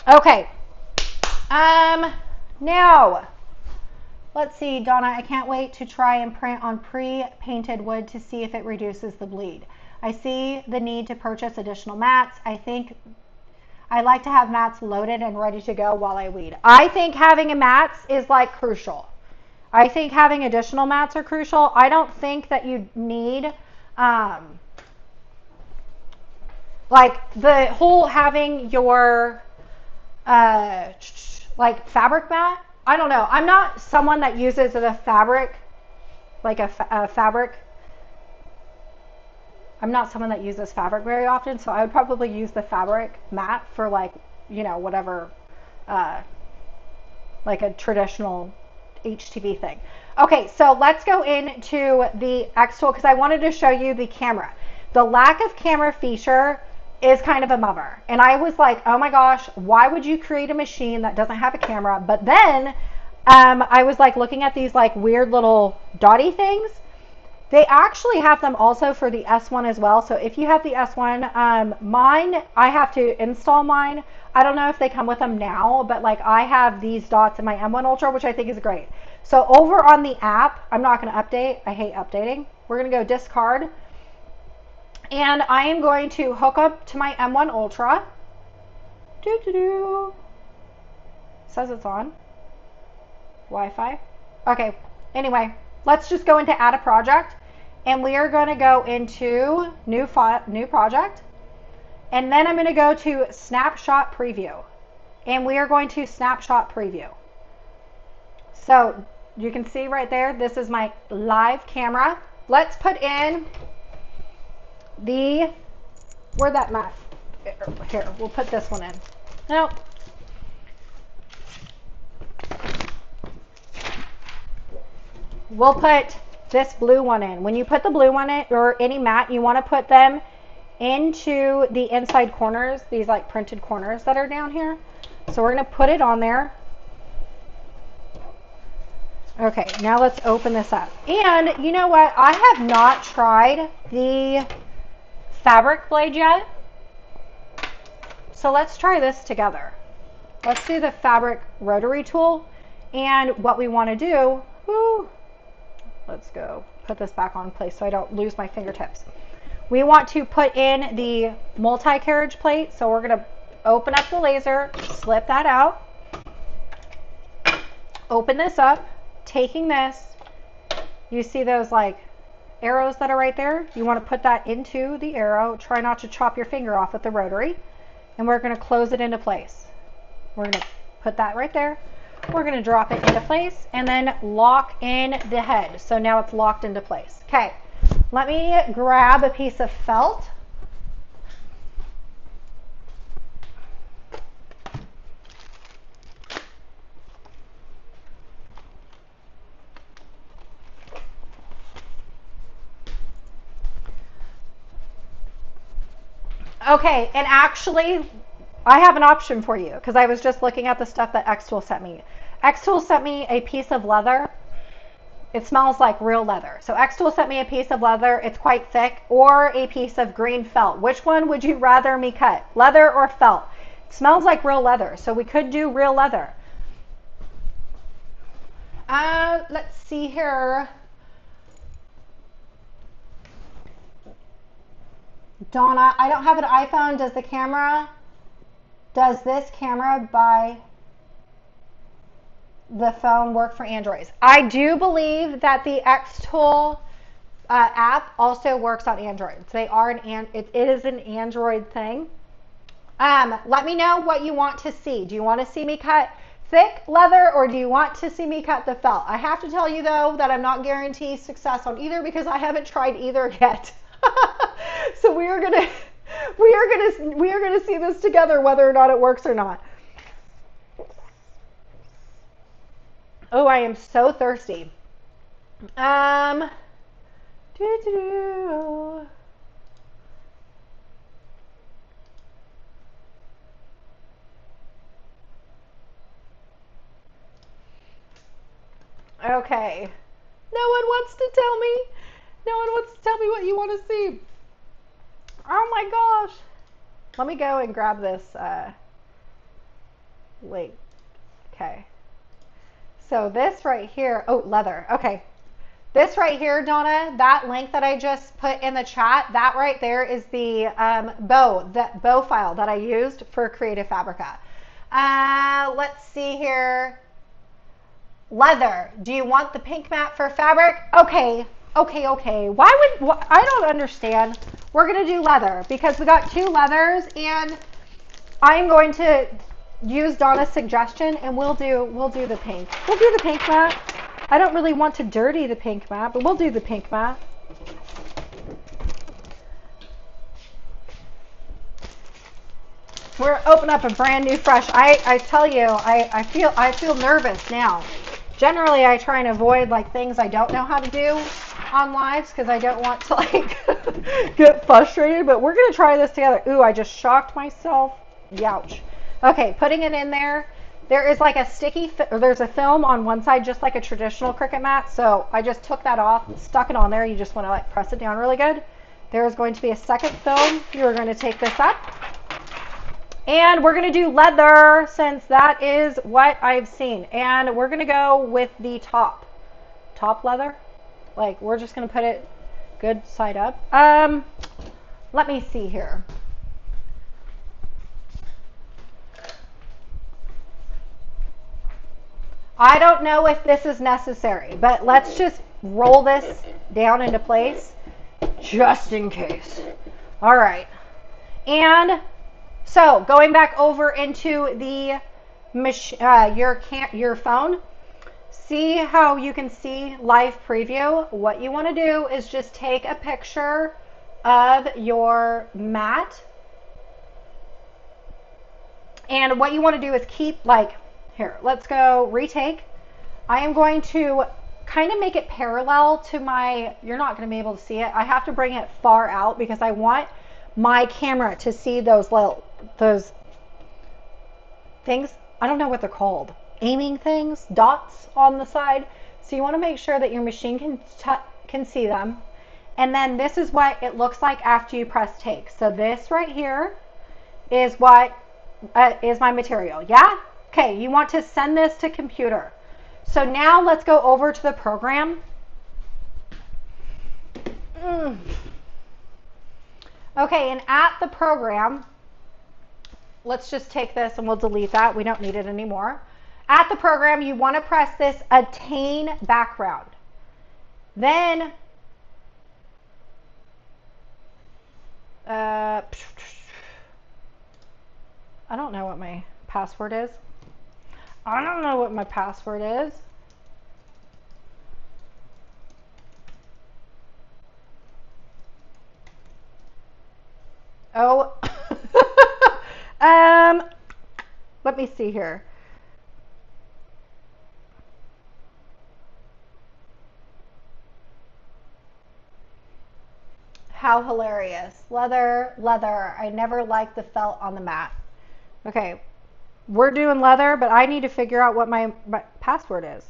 Okay. Now, let's see, Donna, I can't wait to try and print on pre-painted wood to see if it reduces the bleed. I see the need to purchase additional mats. I think I like to have mats loaded and ready to go while I weed. I think having a mats is like crucial. I think having additional mats are crucial. I don't think that you need like the whole having your like fabric mat. I don't know. I'm not someone that uses the fabric, like a fabric. I'm not someone that uses fabric very often, so I would probably use the fabric mat for like, you know, whatever, like a traditional HTV thing. Okay, so let's go into the xTool because I wanted to show you the camera. The lack of camera feature is kind of a bummer. And I was like, oh my gosh, why would you create a machine that doesn't have a camera? But then I was like looking at these like weird little dotty things. They actually have them also for the S1 as well. So if you have the S1, mine, I have to install mine. I don't know if they come with them now, but like I have these dots in my M1 Ultra, which I think is great. So over on the app, I'm not going to update. I hate updating. We're going to go discard. And I am going to hook up to my M1 Ultra. Says it's on. Wi-Fi. Okay. Anyway, let's just go into add a project. And we are going to go into new project. And then I'm going to go to snapshot preview. And we are going to snapshot preview. So you can see right there, this is my live camera. Let's put in where'd that mat? Here, we'll put this one in. Nope. We'll put this blue one in. When you put the blue one in, or any mat, you want to put them into the inside corners, these like printed corners that are down here. So we're going to put it on there. Okay, now let's open this up. And you know what? I have not tried the fabric blade yet. So let's try this together. Let's do the fabric rotary tool. And what we want to do, let's go put this back on place so I don't lose my fingertips. We want to put in the multi-carriage plate. So we're going to open up the laser, slip that out, open this up, taking this, you see those like arrows that are right there? You want to put that into the arrow. Try not to chop your finger off with the rotary. And we're going to close it into place. We're going to put that right there. We're going to drop it into place and then lock in the head. So now it's locked into place. Okay, let me grab a piece of felt. Okay, and actually, I have an option for you because I was just looking at the stuff that xTool sent me. xTool sent me a piece of leather. It smells like real leather. So xTool sent me a piece of leather. It's quite thick, or a piece of green felt. Which one would you rather me cut? Leather or felt? It smells like real leather, so we could do real leather. Let's see here. Donna, I don't have an iPhone. Does this camera by the phone work for Androids? I do believe that the xTool app also works on Android. They are it is an Android thing. Let me know what you want to see. Do you want to see me cut thick leather or do you want to see me cut the felt? I have to tell you though that I'm not guaranteed success on either because I haven't tried either yet. So we are gonna see this together whether or not it works or not. Oh, I am so thirsty. Okay. No one wants to tell me. No one wants to tell me what you want to see. Oh my gosh. Let me go and grab this link. Okay. So this right here, oh, leather. Okay. This right here, Donna, that link that I just put in the chat, that right there is the bow file that I used for Creative Fabrica. Let's see here. Leather. Do you want the pink mat for fabric? Okay. Why would I don't understand. We're gonna do leather because we got two leathers, and I'm going to use Donna's suggestion, and we'll do the pink. We'll do the pink mat. I don't really want to dirty the pink mat, but we'll do the pink mat. We're opening up a brand new fresh. I tell you, I feel nervous now. Generally, I try and avoid like things I don't know how to do on lives because I don't want to like get frustrated, but we're gonna try this together. Ooh, I just shocked myself. Youch. Okay, putting it in there. There is like a there's a film on one side just like a traditional Cricut mat, so I just took that off, stuck it on there. You just want to like press it down really good. There is going to be a second film. You're going to take this up. And we're going to do leather since that is what I've seen. And we're going to go with the top leather. Like we're just going to put it good side up. Let me see here. I don't know if this is necessary, but let's just roll this down into place just in case. All right. And so going back over into the your phone, see how you can see live preview. What you want to do is just take a picture of your mat. And what you want to do is keep like, here, let's go retake. I am going to kind of make it parallel to you're not going to be able to see it. I have to bring it far out because I want my camera to see those things. I don't know what they're called. Aiming things, dots on the side. So you want to make sure that your machine can see them. And then this is what it looks like after you press take. So this right here is what is my material. Yeah? Okay, you want to send this to computer. So now let's go over to the program. Okay, and at the program, let's just take this and we'll delete that. We don't need it anymore. At the program, you want to press this attain background. Then I don't know what my password is. I don't know what my password is. Oh, let me see here. How hilarious. Leather, leather. I never liked the felt on the mat. Okay, we're doing leather, but I need to figure out what my password is.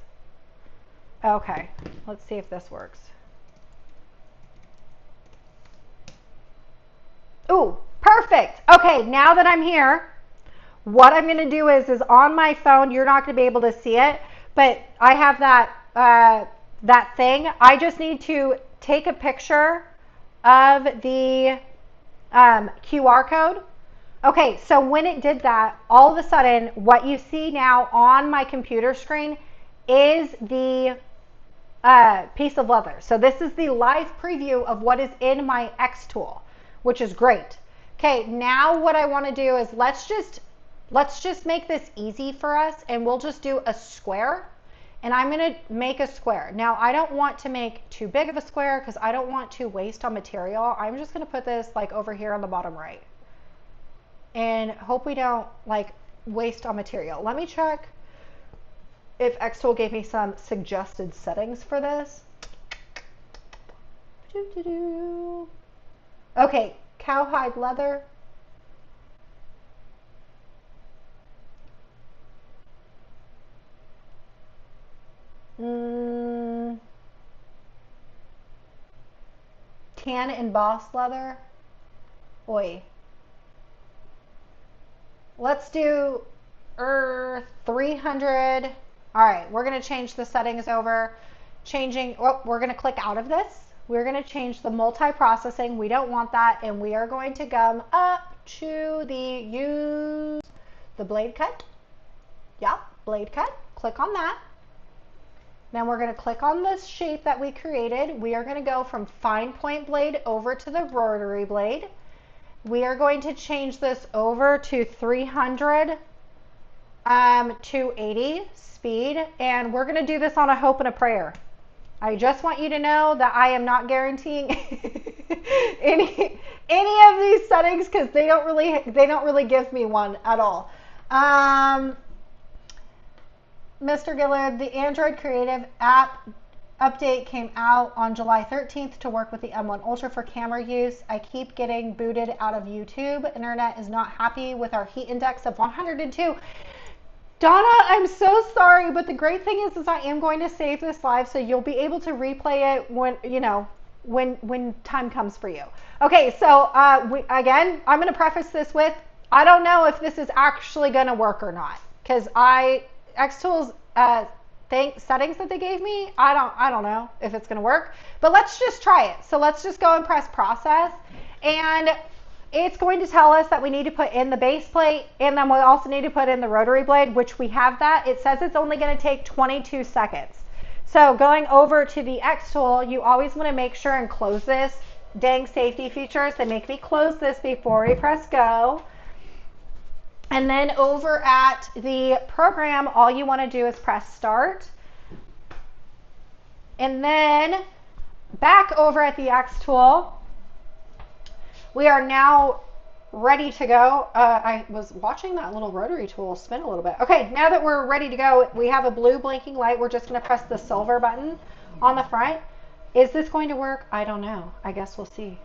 Okay, let's see if this works. Ooh, perfect. Okay, now that I'm here, what I'm going to do is on my phone, you're not going to be able to see it, but I have that thing. I just need to take a picture of the QR code. Okay, so when it did that, all of a sudden, what you see now on my computer screen is the piece of leather. So this is the live preview of what is in my xTool, which is great. Okay, now what I want to do is let's just make this easy for us, and we'll just do a square. And I'm going to make a square. Now, I don't want to make too big of a square because I don't want to waste on material. I'm just going to put this like over here on the bottom right. And hope we don't like waste on material. Let me check if xTool gave me some suggested settings for this. Okay, cowhide leather. Tan embossed leather. Oi. Let's do 300. All right, we're going to change the settings over. We're going to click out of this. We're going to change the multi-processing. We don't want that. And we are going to come up to use the blade cut. Yeah, blade cut. Click on that. Now we're going to click on this shape that we created. We are going to go from fine point blade over to the rotary blade. We are going to change this over to 300 to 80 speed, and we're going to do this on a hope and a prayer. I just want you to know that I am not guaranteeing any of these settings because they don't really give me one at all. Mr. Gillard, the Android Creative app update came out on July 13th to work with the M1 Ultra for camera use. I keep getting booted out of YouTube. Internet is not happy with our heat index of 102. Donna, I'm so sorry, but the great thing is I am going to save this live so you'll be able to replay it when time comes for you. Okay, so again, I'm going to preface this with, I don't know if this is actually going to work or not because xTool's settings that they gave me, I don't know if it's going to work, but let's just try it. So let's just go and press process, and it's going to tell us that we need to put in the base plate, and then we also need to put in the rotary blade, which we have that. It says it's only going to take 22 seconds. So going over to the xTool, you always want to make sure and close this. Dang safety features, they make me close this before we press go. And then over at the program, all you want to do is press start. And then back over at the xTool, we are now ready to go. I was watching that little rotary tool spin a little bit. Okay, now that we're ready to go, we have a blue blinking light. We're just going to press the silver button on the front. Is this going to work? I don't know. I guess we'll see.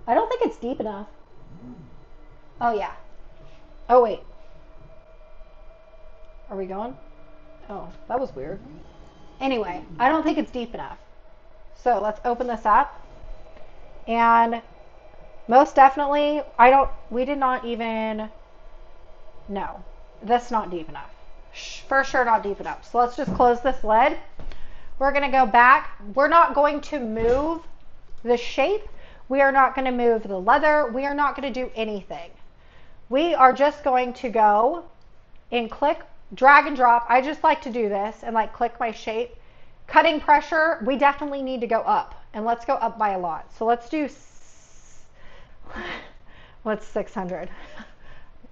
I don't think it's deep enough. Oh, yeah. Oh, wait. Are we going? Oh, that was weird. Anyway, I don't think it's deep enough. So let's open this up. And most definitely, we did not even, no, that's not deep enough. For sure not deep enough. So let's just close this lid. We're going to go back. We're not going to move the shape. We are not going to move the leather. We are not going to do anything. We are just going to go and click, drag and drop. I just like to do this and like click my shape. Cutting pressure, we definitely need to go up, and let's go up by a lot. So let's do, what's 600?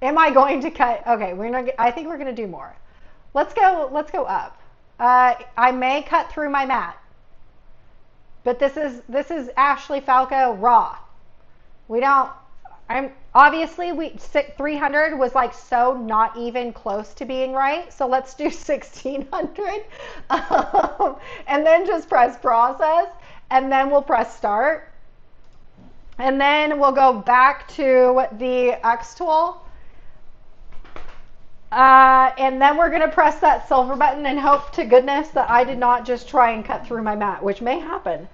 Am I going to cut? Okay, I think we're going to do more. Let's go up. I may cut through my mat, but this is Ashley Falco raw. Obviously 300 was like so not even close to being right. So let's do 1600 and then just press process, and then we'll press start. And then we'll go back to the xTool. And then we're going to press that silver button and hope to goodness that I did not just try and cut through my mat, which may happen.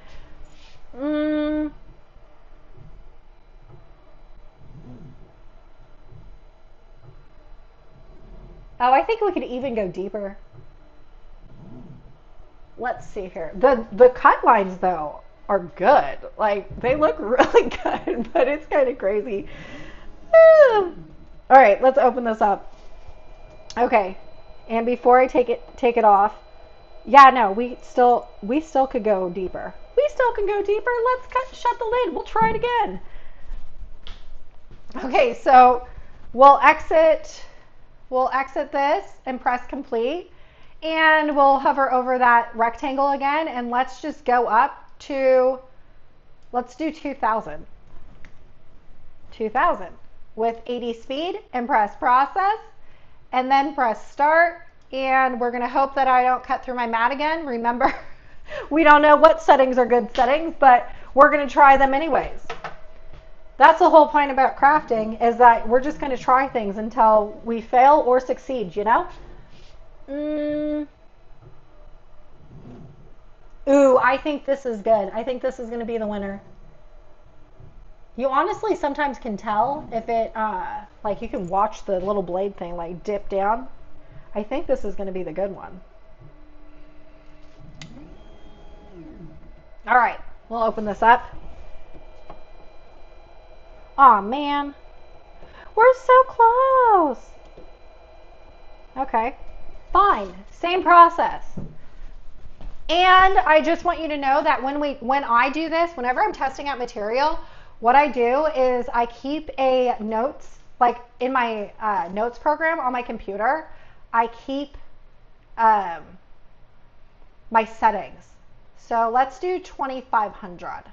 Oh, I think we could even go deeper. Let's see here. The cut lines, though, are good. Like, they look really good, but it's kind of crazy. All right, let's open this up. Okay, and before I take it off, yeah, no, we still could go deeper. We still can go deeper. Let's shut the lid. We'll try it again. Okay, so we'll exit this and press complete, and we'll hover over that rectangle again, and let's just go up to, let's do 2000 with 80 speed, and press process, and then press start. And we're going to hope that I don't cut through my mat again. Remember, we don't know what settings are good settings, but we're going to try them anyways. That's the whole point about crafting, is that we're just going to try things until we fail or succeed, you know? Ooh, I think this is good. I think this is going to be the winner. You honestly sometimes can tell if it, like you can watch the little blade thing like dip down. I think this is going to be the good one. All right, we'll open this up. Aw, man. We're so close. Okay, fine. Same process. And I just want you to know that when I do this, whenever I'm testing out material, what I do is I keep a notes, like in my notes program on my computer, I keep my settings. So let's do 2500.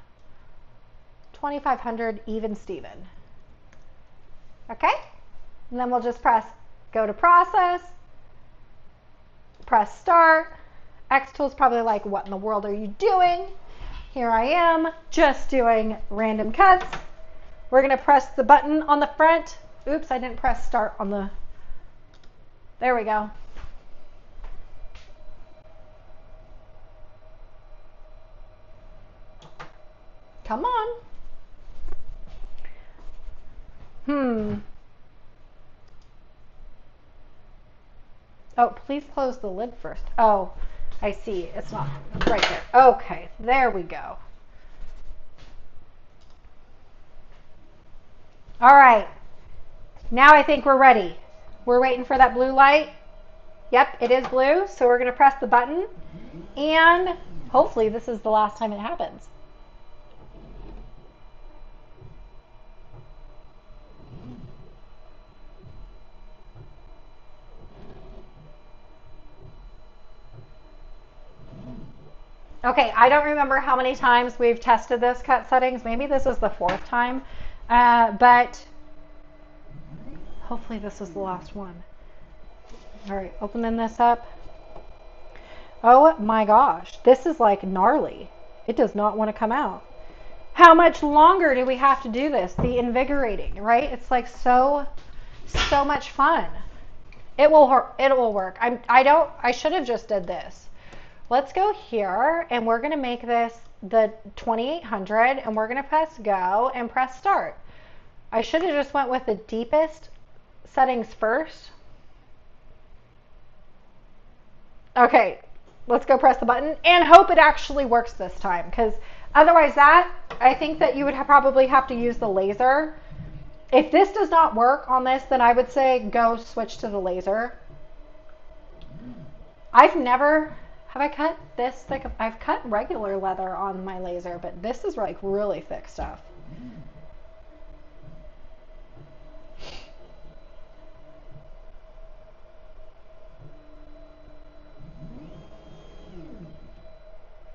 2500 even Steven. Okay? And then we'll just go to process, press start. xTool's probably like, what in the world are you doing? Here I am, just doing random cuts. We're gonna press the button on the front. Oops, I didn't press start on the, there we go. Come on. Oh, please close the lid first. Oh, I see. It's not right there. Okay, there we go. All right. Now I think we're ready. We're waiting for that blue light. Yep, it is blue. So we're going to press the button, and hopefully this is the last time it happens. Okay, I don't remember how many times we've tested this cut settings. Maybe this is the 4th time, but hopefully this is the last one. All right, opening this up. Oh my gosh, this is like gnarly. It does not want to come out. How much longer do we have to do this? The invigorating, right? It's like so much fun. It will work. I should have just did this. Let's go here, and we're going to make this the 2800, and we're going to press go and press start. I should have just went with the deepest settings first. Okay, let's go press the button and hope it actually works this time, because Otherwise I think that you would probably have to use the laser. If this does not work on this, then I would say go switch to the laser. Have I cut this thick? I've cut regular leather on my laser, but this is like really thick stuff.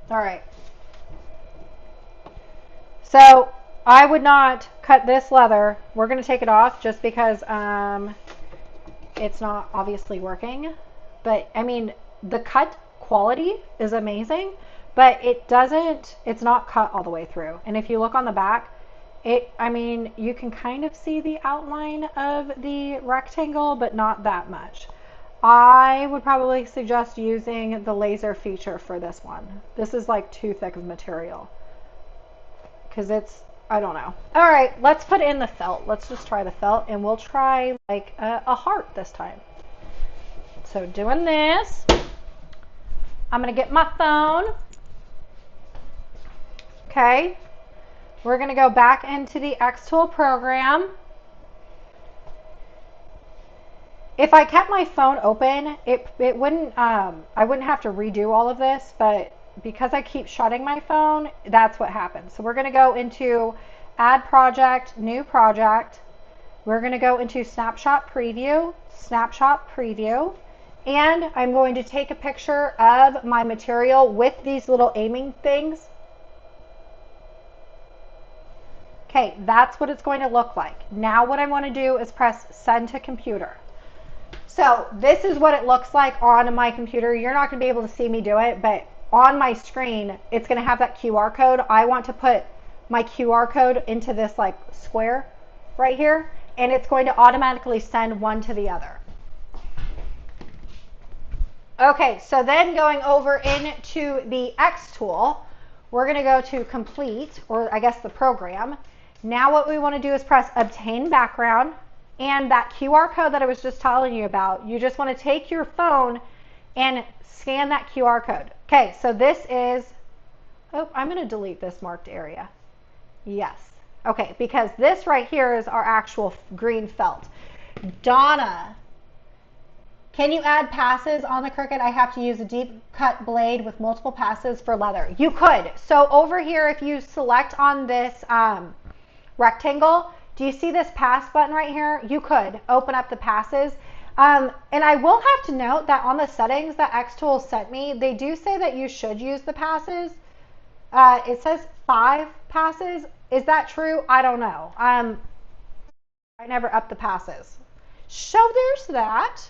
All right. So I would not cut this leather. We're going to take it off just because it's not obviously working. But I mean, the cut quality is amazing, but it's not cut all the way through. And if you look on the back, you can kind of see the outline of the rectangle, but not that much. I would probably suggest using the laser feature for this one. This is like too thick of material because I don't know. All right, let's put in the felt. Let's just try the felt, and we'll try like a heart this time. So doing this, I'm gonna get my phone. Okay, we're gonna go back into the xTool program. If I kept my phone open, it wouldn't, I wouldn't have to redo all of this, but because I keep shutting my phone, that's what happens. So we're going to go into Add Project, New Project. We're going to go into Snapshot Preview, and I'm going to take a picture of my material with these little aiming things. Okay, that's what it's going to look like. Now what I want to do is press Send to Computer. So this is what it looks like on my computer. You're not going to be able to see me do it, but on my screen, it's going to have that QR code. I want to put my QR code into this like square right here, and it's going to automatically send one to the other. Okay, so then going over into the xTool, we're going to go to Complete, or I guess the program. Now what we want to do is press Obtain Background. And that QR code that I was just telling you about, you just want to take your phone and scan that QR code. Okay, so this is, I'm going to delete this marked area. Yes. Okay, because this right here is our actual green felt. Donna, can you add passes on the Cricut? I have to use a deep cut blade with multiple passes for leather. You could. So over here, if you select on this rectangle, do you see this pass button right here? You could open up the passes. And I will have to note that on the settings that xTool's sent me, they do say that you should use the passes. It says 5 passes. Is that true? I don't know. I never upped the passes. So there's that.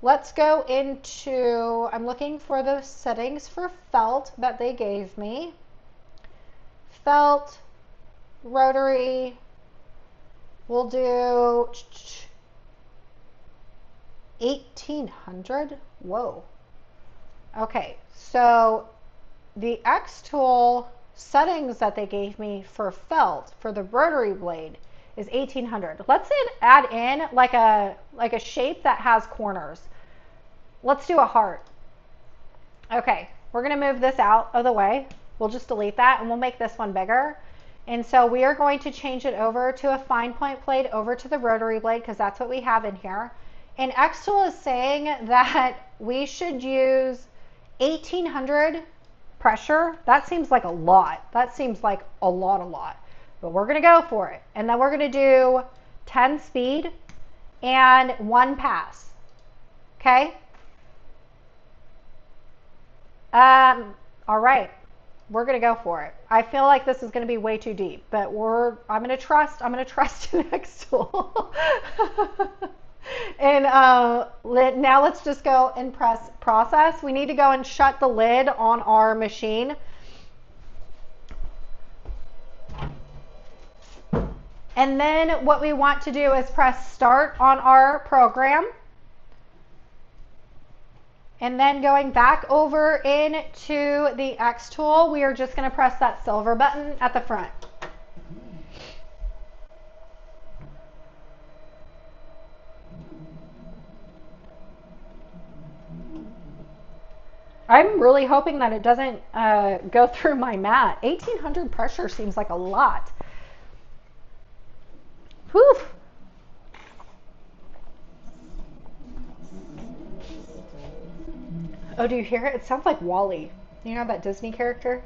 Let's go into, I'm looking for the settings for felt that they gave me. Felt, rotary, we'll do 1800. Whoa. Okay, so the xTool settings that they gave me for felt for the rotary blade is 1800. Let's add in like a shape that has corners. Let's do a heart. Okay, we're gonna move this out of the way. We'll just delete that and we'll make this one bigger. And so we are going to change it over to a fine point blade over to the rotary blade because that's what we have in here. And xTool is saying that we should use 1800 pressure. That seems like a lot. That seems like a lot. But we're going to go for it. And then we're going to do 10 speed and 1 pass. Okay? All right. We're going to go for it. I feel like this is going to be way too deep, but I'm going to trust in xTool. And now let's just go and press process. We need to go and shut the lid on our machine. And then what we want to do is press start on our program. And then going back over into the xTool, we are just going to press that silver button at the front. I'm really hoping that it doesn't go through my mat. 1800 pressure seems like a lot. Whew. Oh, do you hear it? It sounds like Wall-E. You know that Disney character?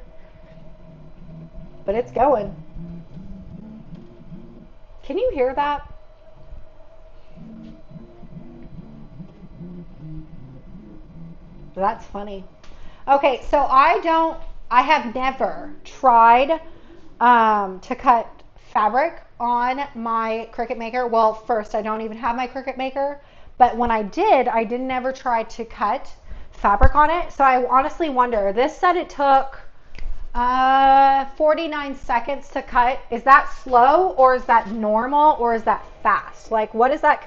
But it's going. Can you hear that? That's funny. Okay, so I have never tried to cut fabric on my Cricut Maker. Well, first, I don't even have my Cricut Maker, but when I didn't ever try to cut fabric on it. So I honestly wonder, this said it took 49 seconds to cut. Is that slow, or is that normal, or is that fast? Like, what is that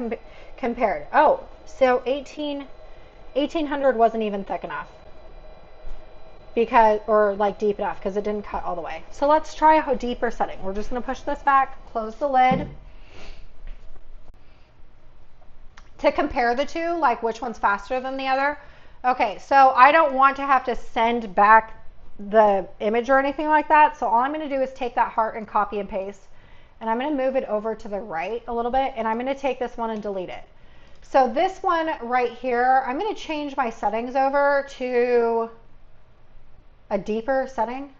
compared? Oh, so 1800 wasn't even thick enough because, or like deep enough, because it didn't cut all the way. So let's try a deeper setting. We're just going to push this back, close the lid to compare the two, like which one's faster than the other. Okay, so I don't want to have to send back the image or anything like that. So all I'm going to do is take that heart and copy and paste, and I'm going to move it over to the right a little bit, and I'm going to take this one and delete it. So this one right here, I'm going to change my settings over to a deeper setting.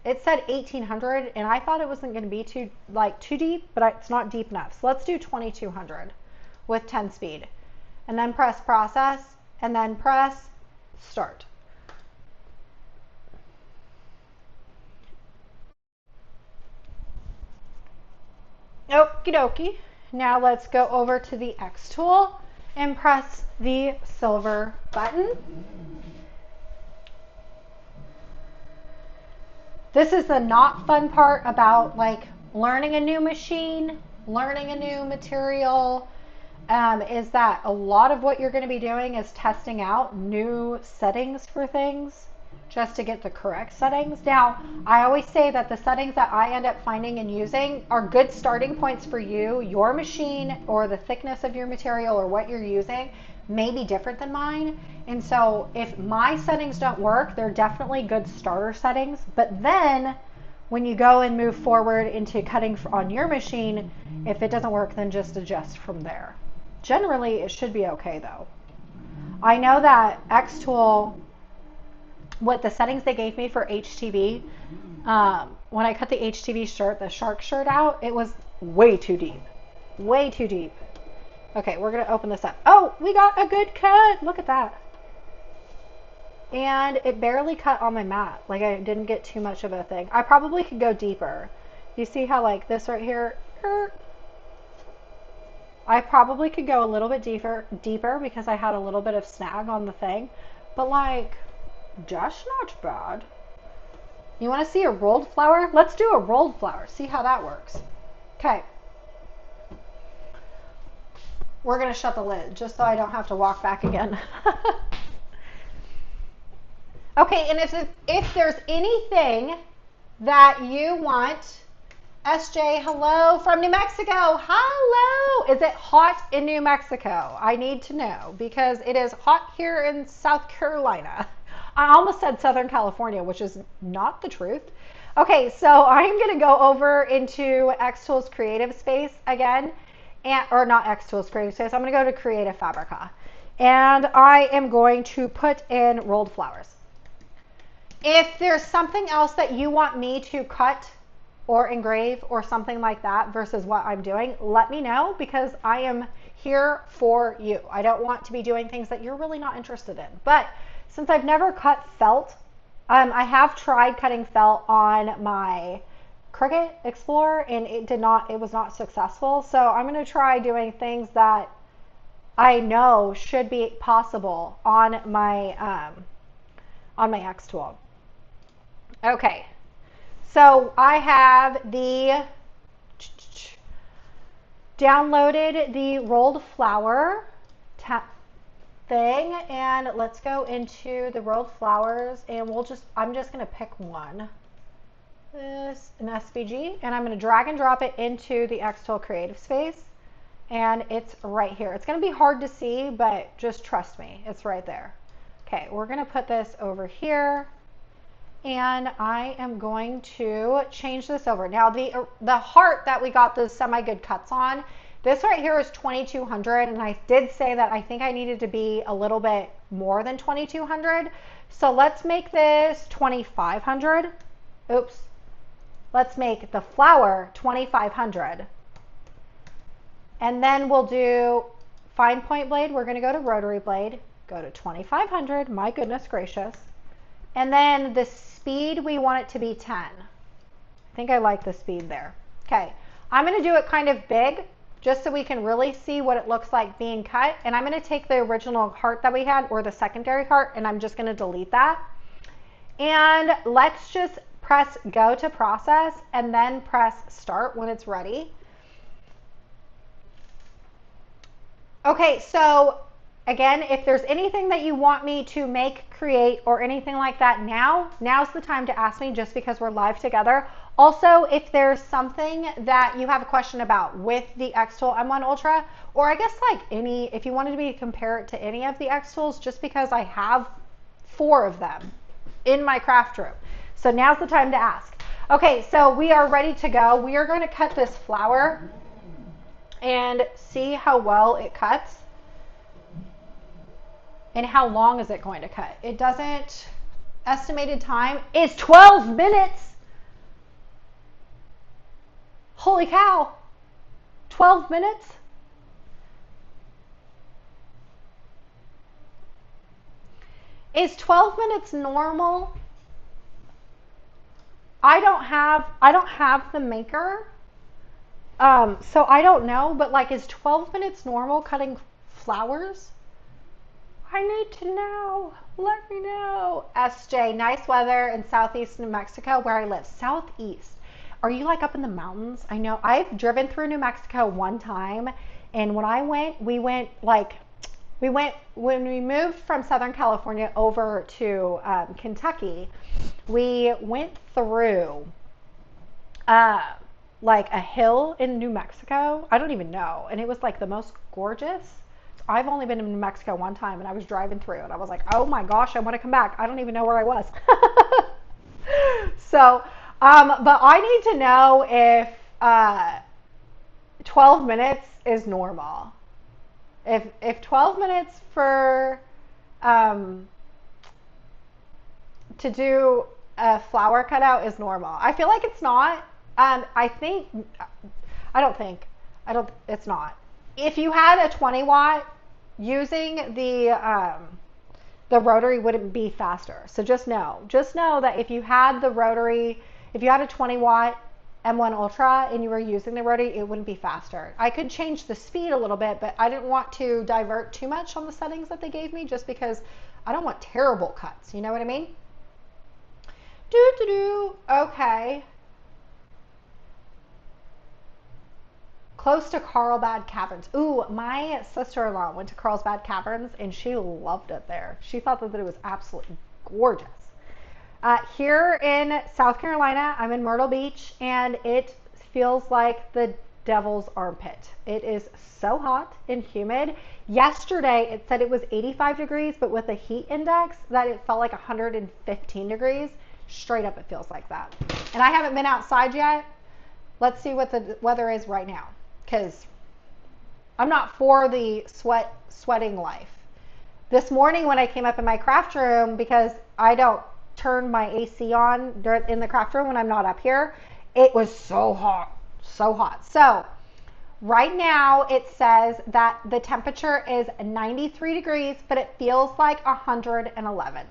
It said 1800, and I thought it wasn't going to be too deep, but it's not deep enough. So let's do 2200 with 10 speed, and then press process, and then press start. Okie dokie. Now let's go over to the X tool and press the silver button. This is the not fun part about like learning a new machine, learning a new material, is that a lot of what you're going to be doing is testing out new settings for things just to get the correct settings. Now, I always say that the settings that I end up finding and using are good starting points for you. Your machine or the thickness of your material or what you're using may be different than mine. And so if my settings don't work, they're definitely good starter settings. But then when you go and move forward into cutting on your machine, if it doesn't work, then just adjust from there. Generally, it should be okay though. I know that xTool, what the settings they gave me for HTV, when I cut the HTV shirt, the shark shirt out, it was way too deep. Way too deep. Okay, we're going to open this up. Oh, we got a good cut. Look at that. And it barely cut on my mat. Like, I didn't get too much of a thing. I probably could go deeper. You see how, like, this right here, I probably could go a little bit deeper because I had a little bit of snag on the thing. But, like, just not bad. You want to see a rolled flower? Let's do a rolled flower. See how that works. Okay. We're going to shut the lid just so I don't have to walk back again. Okay, and if there's anything that you want, SJ, hello from New Mexico. Hello. Is it hot in New Mexico? I need to know because it is hot here in South Carolina. I almost said Southern California, which is not the truth. Okay, so I'm going to go over into xTool's Creative Space again, or not xTool's Creative Space. I'm going to go to Creative Fabrica, and I am going to put in rolled flowers. If there's something else that you want me to cut or engrave or something like that versus what I'm doing, let me know because I am here for you. I don't want to be doing things that you're really not interested in. But since I've never cut felt, I have tried cutting felt on my Cricut Explorer and it was not successful. So I'm going to try doing things that I know should be possible on my xTool. Okay, so I have downloaded the rolled flower thing, and let's go into the rolled flowers, and I'm just going to pick one. This an SVG, and I'm going to drag and drop it into the xTool Creative Space, and it's right here. It's going to be hard to see, but just trust me, it's right there. Okay, we're gonna put this over here, and I am going to change this over. Now the heart that we got those semi-good cuts on, this right here is 2200, and I did say that I think I needed to be a little bit more than 2200. So let's make this 2500. Oops. Let's make the flower 2500. And then we'll do fine point blade. We're going to go to rotary blade, go to 2500. My goodness gracious. And then the speed, we want it to be 10. I think I like the speed there. Okay. I'm going to do it kind of big just so we can really see what it looks like being cut. And I'm going to take the original heart that we had, or the secondary heart, and I'm just going to delete that. And let's just press go to process and then press start when it's ready. Okay, so again, if there's anything that you want me to make, create, or anything like that, now's the time to ask me, just because we're live together. Also, if there's something that you have a question about with the xTool M1 Ultra, or I guess like if you wanted me to compare it to any of the xTools, just because I have 4 of them in my craft room. So now's the time to ask. Okay, so we are ready to go. We are going to cut this flower and see how well it cuts. And how long is it going to cut? It doesn't, estimated time is 12 minutes. Holy cow, 12 minutes? Is 12 minutes normal? I don't have the maker, so I don't know, but like, is 12 minutes normal cutting flowers? I need to know. Let me know. SJ, nice weather in southeast New Mexico, where I live. Southeast. Are you like up in the mountains? I know I've driven through New Mexico one time, and when we moved from Southern California over to Kentucky, we went through like a hill in New Mexico. I don't even know. And it was like the most gorgeous. I've only been in New Mexico one time, and I was driving through and I was like, oh my gosh, I want to come back. I don't even know where I was. So, but I need to know if 12 minutes is normal. If 12 minutes for to do a flower cutout is normal. I feel like it's not. It's not. If you had a 20 watt, using the rotary wouldn't be faster. So just know that if you had the rotary, if you had a 20 watt M1 Ultra and you were using the rotary, it wouldn't be faster. I could change the speed a little bit, but I didn't want to divert too much on the settings that they gave me, just because I don't want terrible cuts. You know what I mean? Okay. Close to Carlsbad Caverns. Ooh, my sister-in-law went to Carlsbad Caverns and she loved it there. She thought that it was absolutely gorgeous. Here in South Carolina, I'm in Myrtle Beach, and it feels like the devil's armpit. It is so hot and humid. Yesterday, it said it was 85 degrees, but with a heat index that it felt like 115 degrees. Straight up, it feels like that. And I haven't been outside yet. Let's see what the weather is right now, because I'm not for the sweating life. This morning when I came up in my craft room, because I don't turn my AC on in the craft room when I'm not up here, it was so hot, so hot. So right now it says that the temperature is 93 degrees, but it feels like 111.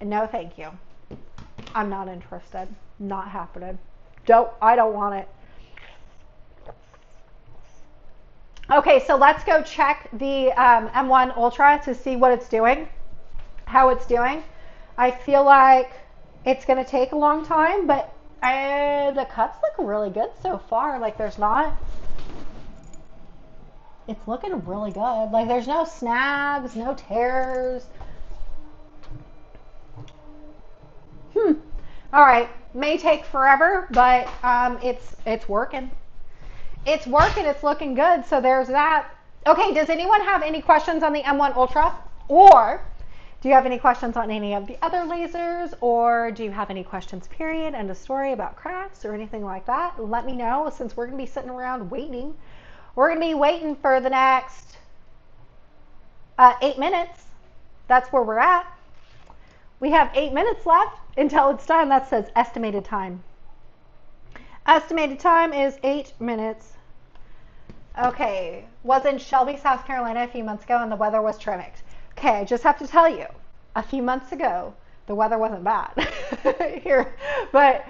No, thank you. I'm not interested. Not happening. I don't want it. Okay, so let's go check the M1 Ultra to see what it's doing, how it's doing. I feel like it's going to take a long time, but the cuts look really good so far. Like, it's looking really good. Like, there's no snags, no tears. All right, may take forever, but it's working. It's working. It's looking good. So there's that. Okay, does anyone have any questions on the M1 Ultra? Or Do you have any questions on any of the other lasers, or do you have any questions, period, and a story about crafts or anything like that? Let me know, since we're going to be sitting around waiting. We're going to be waiting for the next 8 minutes. That's where we're at. We have 8 minutes left until it's done. That says estimated time. Estimated time is 8 minutes. Okay, was in Shelby, South Carolina a few months ago, and the weather was terrific. Okay, I just have to tell you, a few months ago, the weather wasn't bad here. But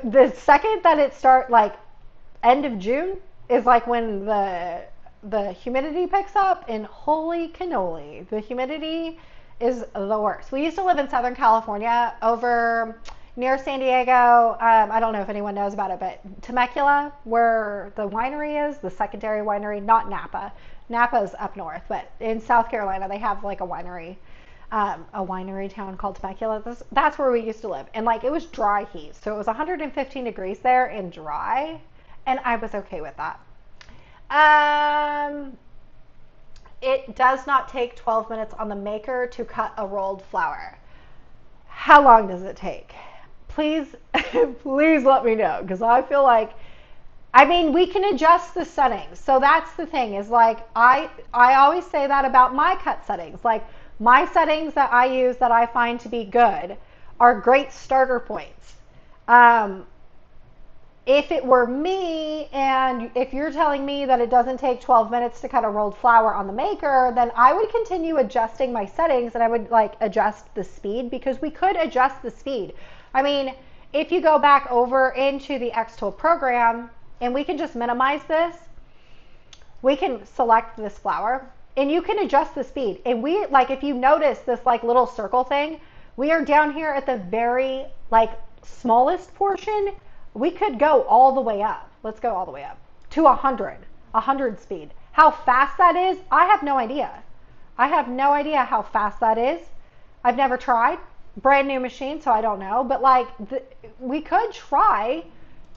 the second that it starts, like end of June, is like when the humidity picks up, and holy cannoli, the humidity is the worst. We used to live in Southern California over near San Diego. I don't know if anyone knows about it, but Temecula, where the winery is, the secondary winery, not Napa. Napa's up north, but in South Carolina, they have like a winery town called Temecula. That's where we used to live. And like, it was dry heat. So it was 115 degrees there and dry. And I was okay with that. It does not take 12 minutes on the maker to cut a rolled flower. How long does it take? Please, please let me know, because I feel like, I mean, we can adjust the settings. So that's the thing, is like, I always say that about my cut settings. Like, my settings that I use that I find to be good are great starter points. If it were me, and if you're telling me that it doesn't take 12 minutes to cut a rolled flower on the maker, then I would continue adjusting my settings, and I would like adjust the speed, because we could adjust the speed. I mean, if you go back over into the xTool program, and we can just minimize this, we can select this flower, and you can adjust the speed. And we, like, if you notice this like little circle thing, we are down here at the very like smallest portion. We could go all the way up. Let's go all the way up to 100 speed. How fast that is, I have no idea. I have no idea how fast that is. I've never tried. Brand new machine, so I don't know. But like, we could try.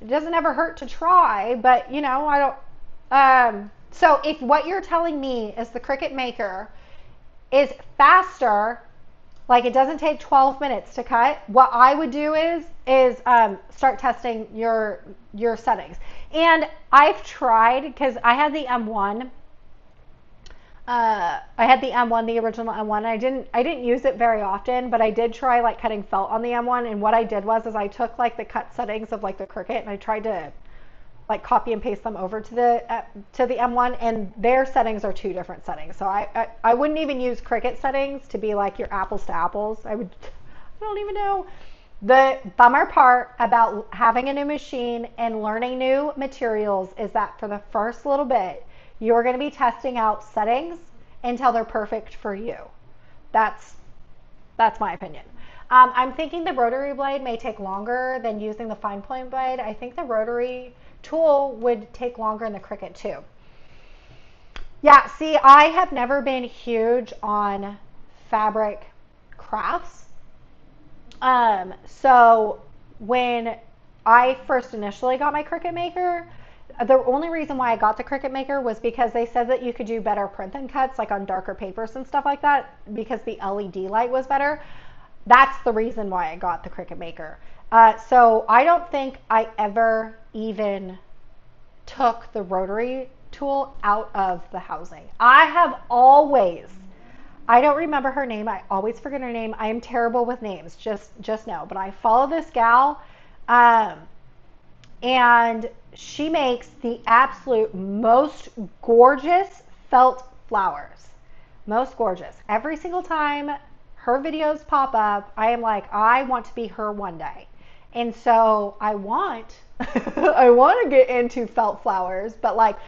It doesn't ever hurt to try. But you know, I don't. So if what you're telling me is the Cricut Maker is faster, like it doesn't take 12 minutes to cut, what I would do is start testing your settings. And I've tried, because I had the M1. The original M1. I didn't use it very often, but I did try like cutting felt on the M1. And what I did was I took like the cut settings of like the Cricut, and I tried to like copy and paste them over to the M1, and their settings are two different settings. So I wouldn't even use Cricut settings to be like your apples to apples. I don't even know. The bummer part about having a new machine and learning new materials is that for the first little bit, you're going to be testing out settings until they're perfect for you. That's my opinion. I'm thinking the rotary blade may take longer than using the fine point blade. I think the rotary tool would take longer in the Cricut too. Yeah, see, I have never been huge on fabric crafts. So when I first initially got my Cricut Maker, the only reason why I got the Cricut Maker was because they said that you could do better print and cuts, like on darker papers and stuff like that, because the LED light was better. That's the reason why I got the Cricut Maker. So I don't think I ever even took the rotary tool out of the housing. I have always, I don't remember her name. I always forget her name. I am terrible with names, just know. But I follow this gal, and she makes the absolute most gorgeous felt flowers. Most gorgeous. Every single time her videos pop up, I am like, I want to be her one day. And so I want to get into felt flowers, but like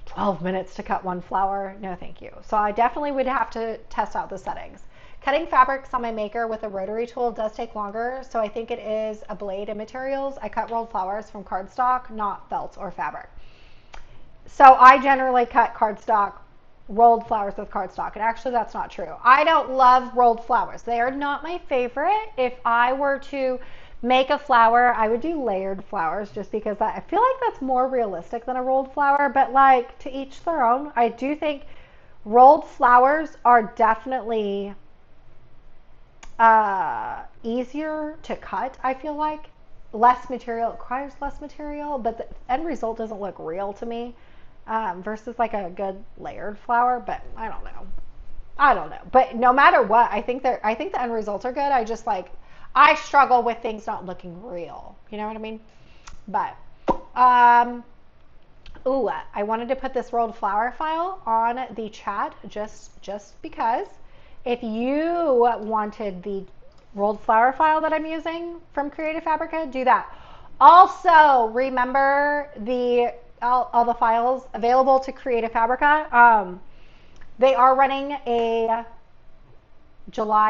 12 minutes to cut one flower, no thank you. So I definitely would have to test out the settings. Cutting fabrics on my maker with a rotary tool does take longer, so I think it is a blade and materials. I cut rolled flowers from cardstock, not felt or fabric. So I generally cut cardstock, rolled flowers with cardstock, and actually that's not true. I don't love rolled flowers. They are not my favorite. If I were to make a flower, I would do layered flowers, just because I feel like that's more realistic than a rolled flower, but like, to each their own. I do think rolled flowers are definitely easier to cut, I feel like. Less material, it requires less material, but the end result doesn't look real to me, versus like a good layered flower. But I don't know. But no matter what, I think the end results are good. I struggle with things not looking real. You know what I mean? But ooh, I wanted to put this rolled flower file on the chat just because. If you wanted the rolled flower file that I'm using from Creative Fabrica, do that. Also, remember all the files available to Creative Fabrica. They are running a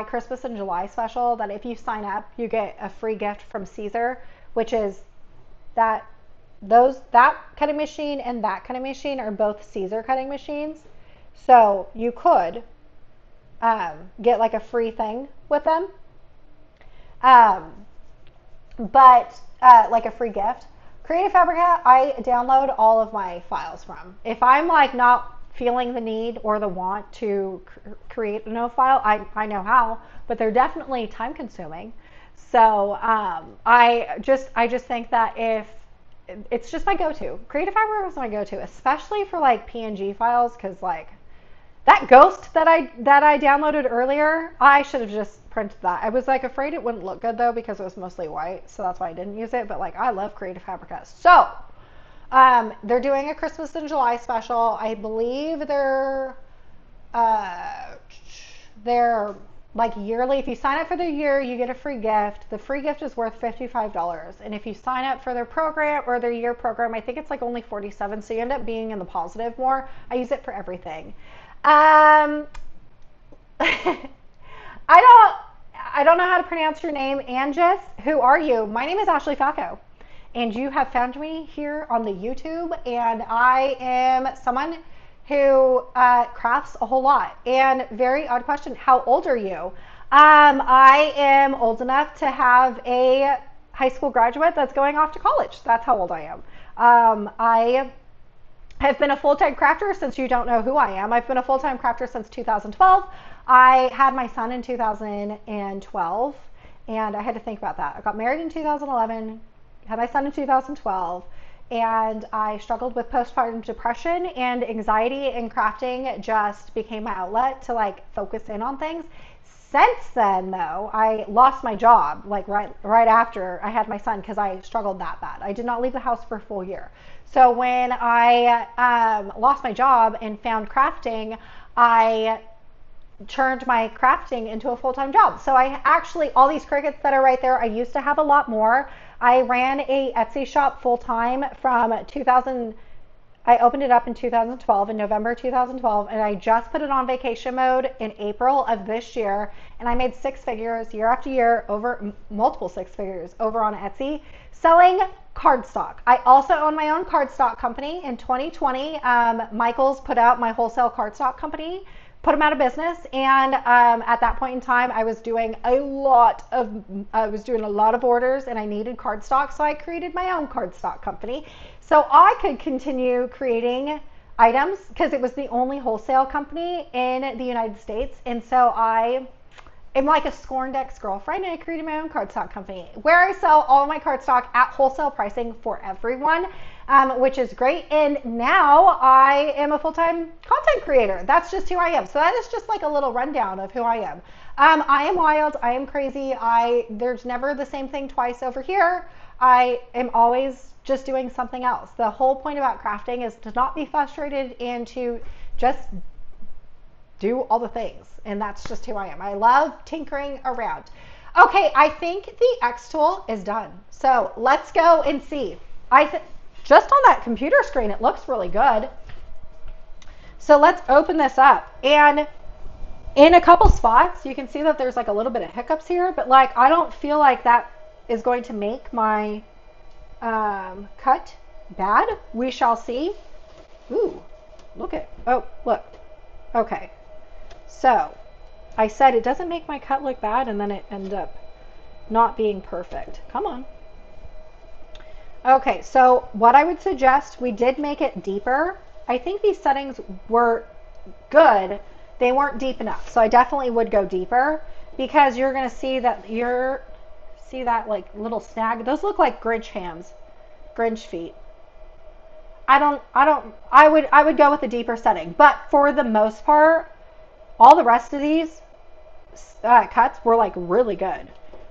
Christmas and July special that if you sign up, you get a free gift from Caesar, which is that cutting machine and that cutting machine are both Caesar cutting machines. So you could get like a free thing with them. But like a free gift. Creative Fabrica, I download all of my files from. If I'm like not feeling the need or the want to create a no file, I know how, but they're definitely time consuming. So I just think that if it's just my go-to. Creative Fabrica is my go-to, especially for like PNG files, because like that ghost that I downloaded earlier, I should have just printed that. I was like afraid it wouldn't look good though because it was mostly white, so that's why I didn't use it. But like I love Creative Fabrica. So they're doing a Christmas in July special. I believe they're like yearly. If you sign up for the year, you get a free gift. The free gift is worth $55. And if you sign up for their program or their year program, I think it's like only $47. So you end up being in the positive more. I use it for everything. I don't know how to pronounce your name, Angus. Who are you? My name is Ashley Falco, and you have found me here on the YouTube, and I am someone who crafts a whole lot. And very odd question, how old are you? I am old enough to have a high school graduate that's going off to college. That's how old I am. I have been a full-time crafter since you don't know who I am. I've been a full-time crafter since 2012. I had my son in 2012, and I had to think about that. I got married in 2011, had my son in 2012, and I struggled with postpartum depression and anxiety, and crafting just became my outlet to like focus in on things. Since then, though, I lost my job like right after I had my son because I struggled that bad. I did not leave the house for a full year. So when I lost my job and found crafting, I turned my crafting into a full-time job. So I actually, all these crickets that are right there, I used to have a lot more. I ran a Etsy shop full-time from 2000. I opened it up in 2012, in November 2012, and I just put it on vacation mode in April of this year. And I made six figures year after year, over multiple six figures over on Etsy, selling cardstock. I also own my own cardstock company. In 2020, Michaels put out my wholesale cardstock company, put them out of business. And at that point in time, I was doing a lot of orders, and I needed cardstock. So I created my own cardstock company, so I could continue creating items because it was the only wholesale company in the United States. And so I am like a scorned ex-girlfriend, and I created my own cardstock company where I sell all of my cardstock at wholesale pricing for everyone, which is great. And now I am a full-time content creator. That's just who I am. So that is just like a little rundown of who I am. I am wild. I am crazy. There's never the same thing twice over here. I am always just doing something else. The whole point about crafting is to not be frustrated and to just do all the things. And that's just who I am. I love tinkering around. Okay, I think the xTool is done. So let's go and see. Just on that computer screen, it looks really good. So let's open this up. And in a couple spots, you can see that there's like a little bit of hiccups here, but like I don't feel like that is going to make my cut bad. We shall see. Ooh, look. Okay. So I said it doesn't make my cut look bad, and then it ended up not being perfect. Come on. Okay, so what I would suggest, we did make it deeper. I think these settings were good. They weren't deep enough, so I definitely would go deeper. because you're going to see that like little snag. Those look like Grinch feet. I would go with a deeper setting, but for the most part, all the rest of these cuts were like really good.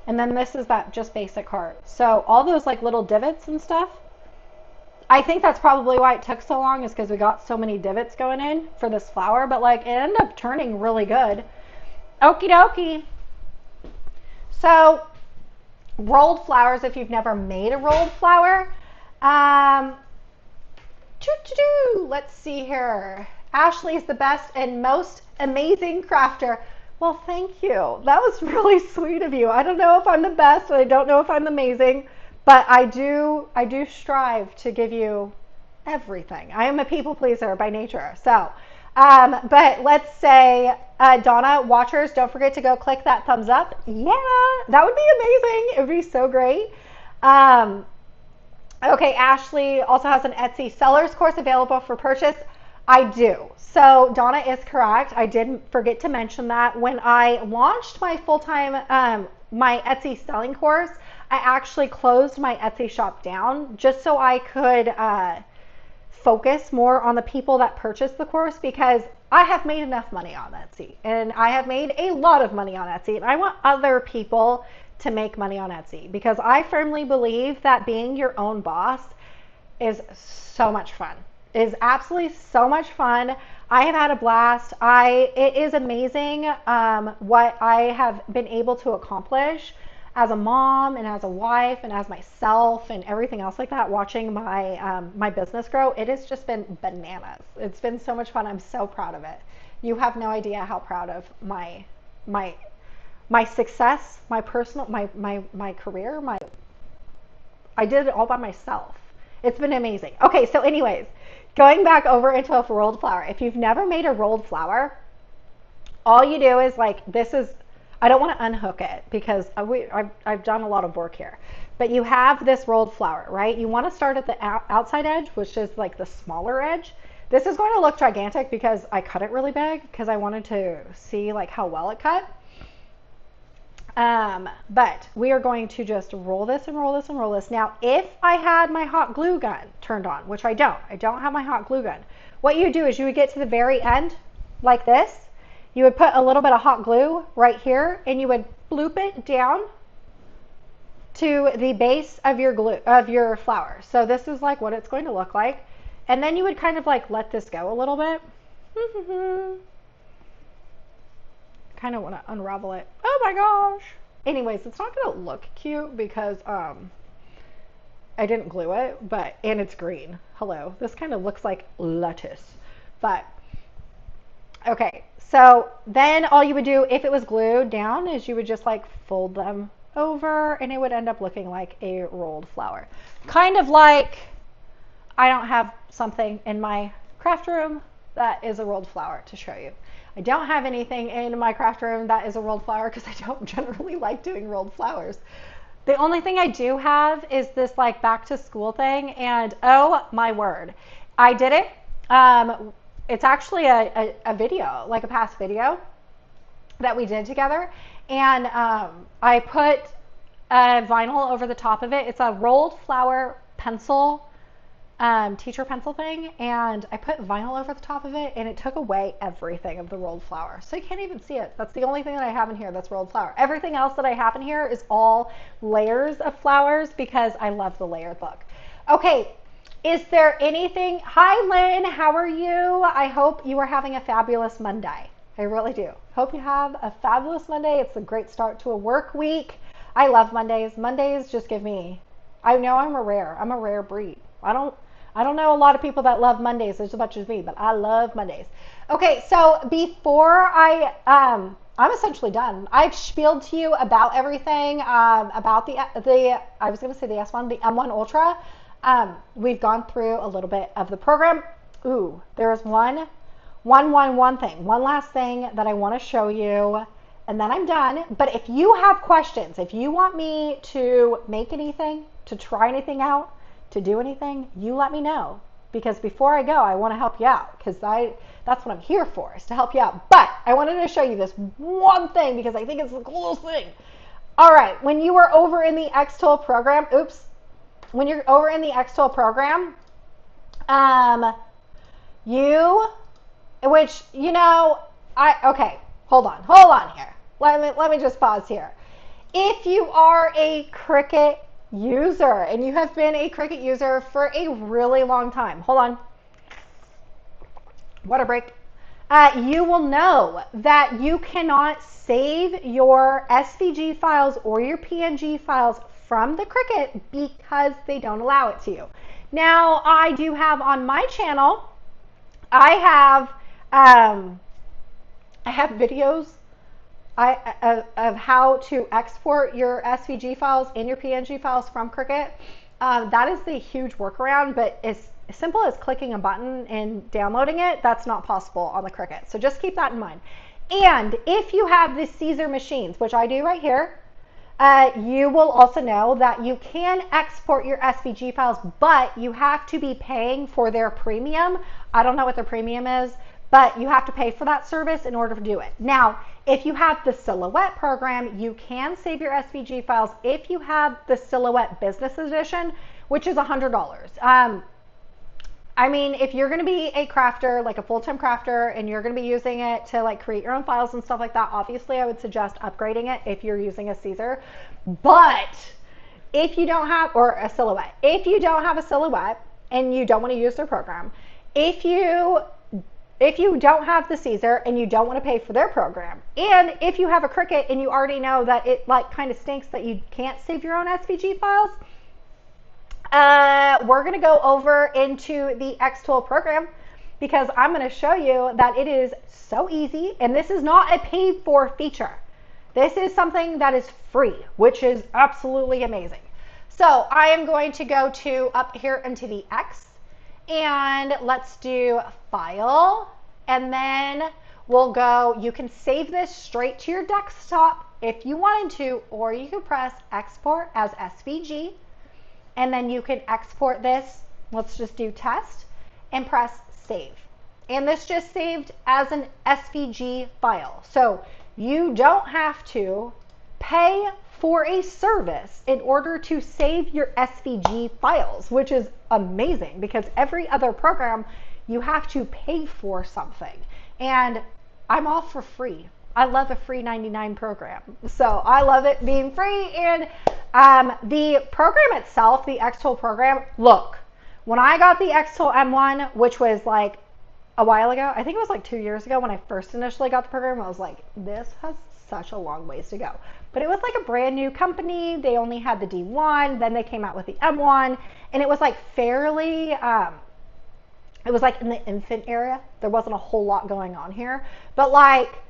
And then this is that just basic heart. So all those like little divots and stuff, I think that's probably why it took so long, is because we got so many divots going in for this flower, but like it ended up turning really good. Okie dokie. So rolled flowers, if you've never made a rolled flower, let's see here. Ashley is the best and most amazing crafter. Well, thank you. That was really sweet of you. I don't know if I'm the best, and I don't know if I'm amazing, but I do strive to give you everything. I am a people pleaser by nature. So, but let's say, Donna, watchers, don't forget to go click that thumbs up. Yeah, that would be amazing. It would be so great. Okay, Ashley also has an Etsy sellers course available for purchase. I do. So Donna is correct. I did forget to mention that when I launched my full-time, my Etsy selling course, I actually closed my Etsy shop down just so I could focus more on the people that purchased the course, because I have made enough money on Etsy, and I have made a lot of money on Etsy, and I want other people to make money on Etsy, because I firmly believe that being your own boss is so much fun. It is absolutely so much fun. I have had a blast. It is amazing what I have been able to accomplish as a mom and as a wife and as myself and everything else like that, watching my business grow. It has just been bananas. It's been so much fun. I'm so proud of it. You have no idea how proud of my success, my personal, my career, I did it all by myself. It's been amazing. Okay, so anyways, going back over into a rolled flower. If you've never made a rolled flower, all you do is like, I don't want to unhook it because I've done a lot of work here, but you have this rolled flower, right? You want to start at the outside edge, which is like the smaller edge. This is going to look gigantic because I cut it really big because I wanted to see like how well it cut. But we are going to just roll this and roll this and roll this. Now, if I had my hot glue gun turned on, which I don't have my hot glue gun. What you do is you would get to the very end like this. You would put a little bit of hot glue right here, and you would bloop it down to the base of your flower. So this is like what it's going to look like. And then you would kind of like let this go a little bit. Kind of want to unravel it. Oh my gosh. Anyways, it's not going to look cute because I didn't glue it, and it's green. Hello. This kind of looks like lettuce. But okay. So then all you would do if it was glued down is you would just like fold them over, and it would end up looking like a rolled flower. Kind of like, I don't have something in my craft room that is a rolled flower to show you. I don't have anything in my craft room that is a rolled flower because I don't generally like doing rolled flowers. The only thing I do have is this like back to school thing, and oh my word, I did it. It's actually a video, like a past video that we did together, and I put a vinyl over the top of it. It's a rolled flower pencil, teacher pencil thing, and I put vinyl over the top of it, and it took away everything of the rolled flower, so you can't even see it. That's the only thing that I have in here that's rolled flower. Everything else that I have in here is all layers of flowers because I love the layered look. Okay, is there anything? Hi Lynn, how are you? I hope you are having a fabulous Monday. I really do. Hope you have a fabulous Monday. It's a great start to a work week. I love Mondays. Mondays just give me, I know I'm a rare breed. I don't know a lot of people that love Mondays as much as me, but I love Mondays. Okay, so before I'm essentially done. I've spieled to you about everything, about I was going to say the S1, the M1 Ultra. We've gone through a little bit of the program. Ooh, there is one last thing that I want to show you, and then I'm done. But if you have questions, if you want me to make anything, to try anything out, to do anything, you let me know, because before I go, I want to help you out, because That's what I'm here for, is to help you out. But I wanted to show you this one thing because I think it's the coolest thing. All right, when you were over in the xTool program, when you're over in the xTool program, okay, hold on here. Let me just pause here. If you are a Cricut user and you have been a Cricut user for a really long time, hold on, water break. You will know that you cannot save your SVG files or your PNG files from the Cricut because they don't allow it to you. Now, I do have on my channel, I have videos of how to export your SVG files and your PNG files from Cricut. That is the huge workaround, but as simple as clicking a button and downloading it, that's not possible on the Cricut. So just keep that in mind. And if you have the Caesar machines, which I do right here, you will also know that you can export your SVG files, but you have to be paying for their premium. I don't know what their premium is, but you have to pay for that service in order to do it. Now, if you have the Silhouette program, you can save your SVG files if you have the Silhouette Business Edition, which is $100. I mean, if you're going to be a crafter, like a full-time crafter, and you're going to be using it to like create your own files and stuff like that, obviously I would suggest upgrading it if you're using a Caesar. But if you don't have, or a Silhouette, if you don't have a Silhouette and you don't want to use their program, if you don't have the Caesar and you don't want to pay for their program, and if you have a Cricut and you already know that it like kind of stinks that you can't save your own SVG files, we're going to go over into the xTool program because I'm going to show you that it is so easy, and this is not a paid for feature. This is something that is free, which is absolutely amazing. So I am going to go to up here into the X, and let's do File, and then we'll go, you can save this straight to your desktop if you wanted to, or you can press Export as SVG. And then you can export this, let's just do test, and press save. And this just saved as an SVG file. So you don't have to pay for a service in order to save your SVG files, which is amazing because every other program you have to pay for something. And I'm all for free. I love a free 99 program. So I love it being free. And the program itself, the xTool program, look, when I got the xTool M1, which was like a while ago, I think it was like 2 years ago when I first initially got the program, I was like, this has such a long ways to go. But it was like a brand new company. They only had the D1, then they came out with the M1, and it was like fairly, it was like in the infant area. There wasn't a whole lot going on here. But like,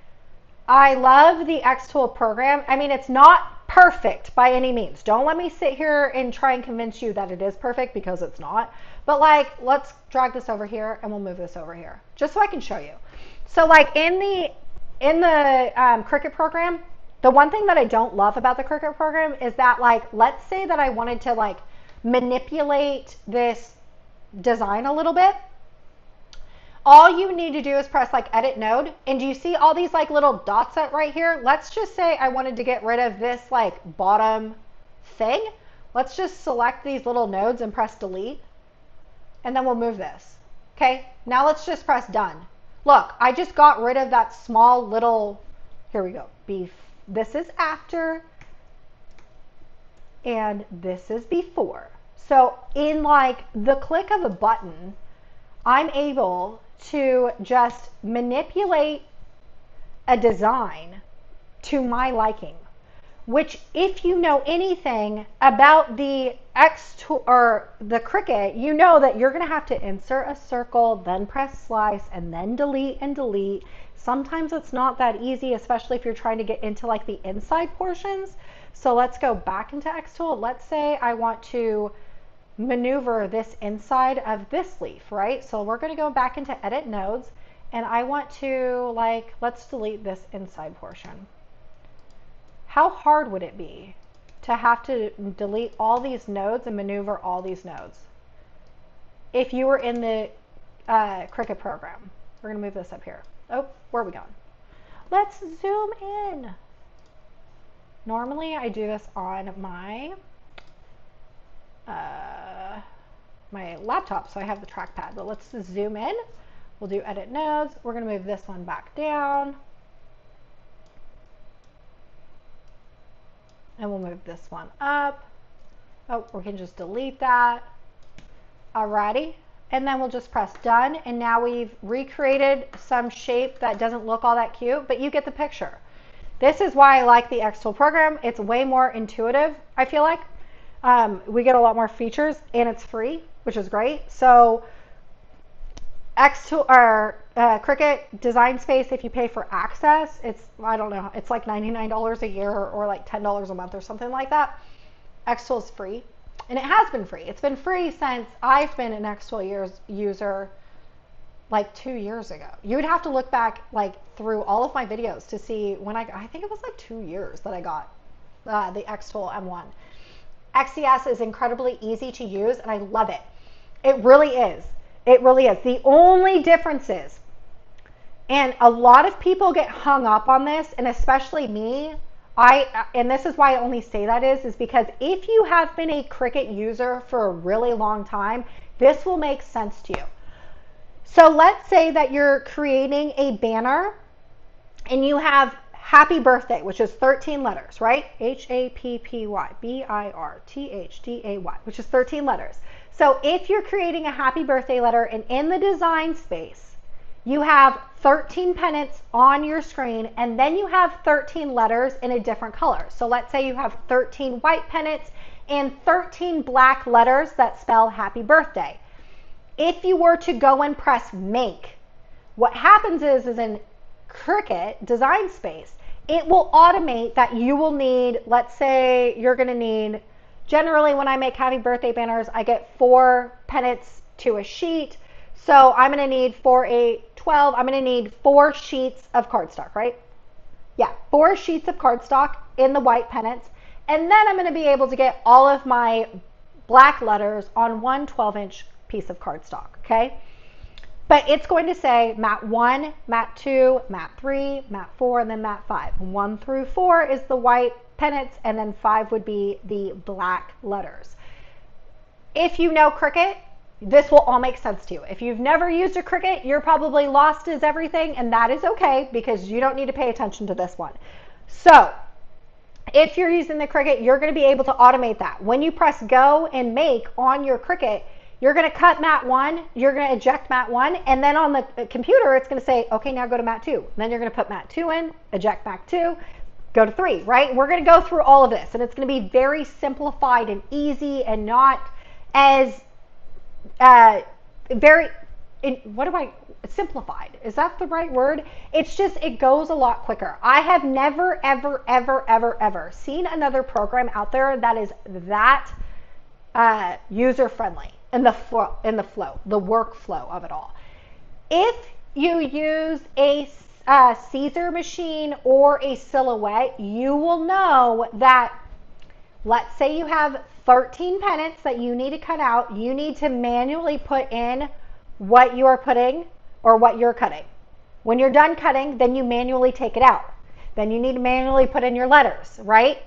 I love the xTool program. I mean, it's not perfect by any means. Don't let me sit here and try and convince you that it is perfect because it's not. But like, let's drag this over here and we'll move this over here just so I can show you. So like in the Cricut program, the one thing that I don't love about the Cricut program is that like, let's say that I wanted to like manipulate this design a little bit. All you need to do is press like edit node, and do you see all these like little dots at right here? Let's just say I wanted to get rid of this like bottom thing. Let's just select these little nodes and press delete, and then we'll move this. Okay, now let's just press done. Look, I just got rid of that small little, here we go, this is after, and this is before. So in like the click of a button, I'm able to just manipulate a design to my liking, which if you know anything about the xTool or the Cricut, you know that you're going to have to insert a circle, then press slice, and then delete and delete. Sometimes it's not that easy, especially if you're trying to get into like the inside portions. So let's go back into xTool. Let's say I want to maneuver this inside of this leaf, right? So we're going to go back into edit nodes, and I want to like, let's delete this inside portion. How hard would it be to have to delete all these nodes and maneuver all these nodes if you were in the Cricut program? We're gonna move this up here. Oh, where are we going? Let's zoom in. Normally I do this on my my laptop, so I have the trackpad, but let's zoom in. We'll do edit nodes. We're gonna move this one back down. And we'll move this one up. Oh, we can just delete that. Alrighty. And then we'll just press done. And now we've recreated some shape that doesn't look all that cute, but you get the picture. This is why I like the xTool program. It's way more intuitive, I feel like. We get a lot more features and it's free, which is great. So xTool or Cricut Design Space, if you pay for access, it's, I don't know, it's like $99 a year or like $10 a month or something like that. xTool is free, and it has been free. It's been free since I've been an xTool user like 2 years ago. You would have to look back like through all of my videos to see when I think it was like 2 years that I got the xTool M1. XCS is incredibly easy to use and I love it. It really is. It really is. The only difference is, and a lot of people get hung up on this, and especially me, and this is why I only say that is because if you have been a Cricut user for a really long time, this will make sense to you. So let's say that you're creating a banner and you have happy birthday, which is 13 letters, right? HAPPY, BIRTHDAY, which is 13 letters. So if you're creating a happy birthday letter and in the design space, you have 13 pennants on your screen and then you have 13 letters in a different color. So let's say you have 13 white pennants and 13 black letters that spell happy birthday. If you were to go and press make, what happens is in Cricut Design Space, it will automate that you will need, let's say you're going to need, generally when I make happy birthday banners, I get 4 pennants to a sheet. So I'm going to need 4, 8, 12. I'm going to need 4 sheets of cardstock, right? Yeah, 4 sheets of cardstock in the white pennants. And then I'm going to be able to get all of my black letters on one 12-inch piece of cardstock, okay? But it's going to say mat 1, mat 2, mat 3, mat 4, and then mat 5. 1 through 4 is the white pennants, and then 5 would be the black letters. If you know Cricut, this will all make sense to you. If you've never used a Cricut, you're probably lost as everything, and that is okay because you don't need to pay attention to this one. So if you're using the Cricut, you're going to be able to automate that. When you press go and make on your Cricut, you're going to cut mat 1, you're going to eject mat 1, and then on the computer, it's going to say, okay, now go to mat 2. Then you're going to put mat 2 in, eject mat 2, go to 3, right? We're going to go through all of this, and it's going to be very simplified and easy and not as simplified. Is that the right word? It's just, it goes a lot quicker. I have never, ever, ever, ever, ever seen another program out there that is that user-friendly in the flow, the workflow of it all. If you use a Caesar machine or a Silhouette, you will know that, let's say you have 13 pennants that you need to cut out, you need to manually put in what you are putting or what you're cutting. When you're done cutting, then you manually take it out. Then you need to manually put in your letters, right?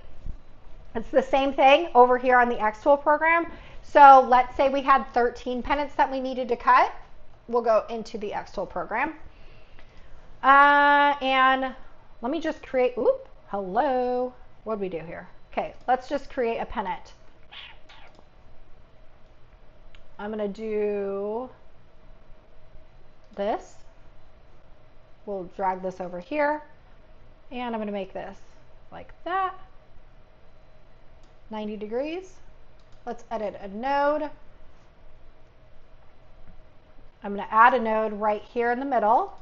It's the same thing over here on the xTool program. So let's say we had 13 pennants that we needed to cut. We'll go into the xTool program. And let me just create, hello. What did we do here? Okay, let's just create a pennant. I'm going to do this. We'll drag this over here. And I'm going to make this like that. 90 degrees. Let's edit a node. I'm going to add a node right here in the middle.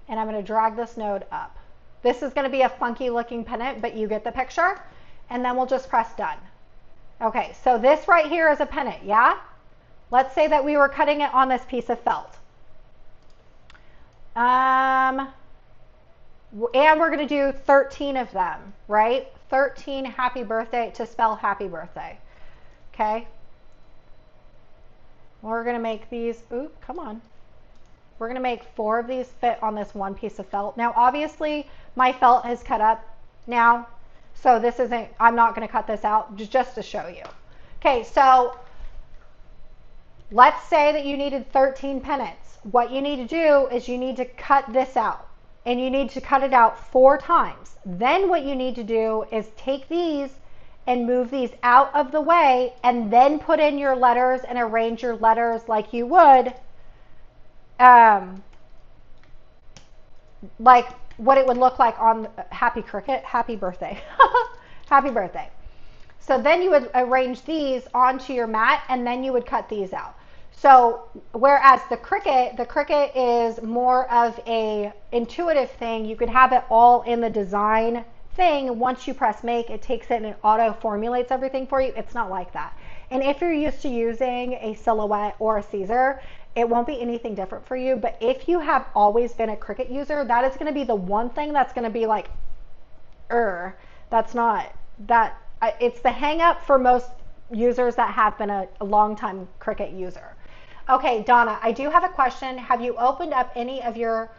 And I'm going to drag this node up. This is going to be a funky looking pennant, but you get the picture. And then we'll just press done. Okay, so this right here is a pennant, yeah? Let's say that we were cutting it on this piece of felt. And we're going to do 13 of them, right? 13 happy birthday to spell happy birthday. Okay? We're going to make these, come on. We're gonna make 4 of these fit on this one piece of felt. Now, obviously, my felt is cut up now, so this isn't, I'm not gonna cut this out just to show you. Okay, so let's say that you needed 13 pennants. What you need to do is you need to cut this out, and you need to cut it out 4 times. Then what you need to do is take these and move these out of the way, and then put in your letters and arrange your letters like you would, like what it would look like on Happy Cricket, happy birthday, happy birthday. So then you would arrange these onto your mat, and then you would cut these out. So whereas the cricket is more of a intuitive thing. You could have it all in the design thing. Once you press make, it takes it and it auto formulates everything for you. It's not like that. And if you're used to using a silhouette or a Caesar, it won't be anything different for you. But if you have always been a Cricut user, that is going to be the one thing that's going to be like, that's not that. It's the hang up for most users that have been a long time Cricut user. Okay, Donna, I do have a question. Have you opened up any of your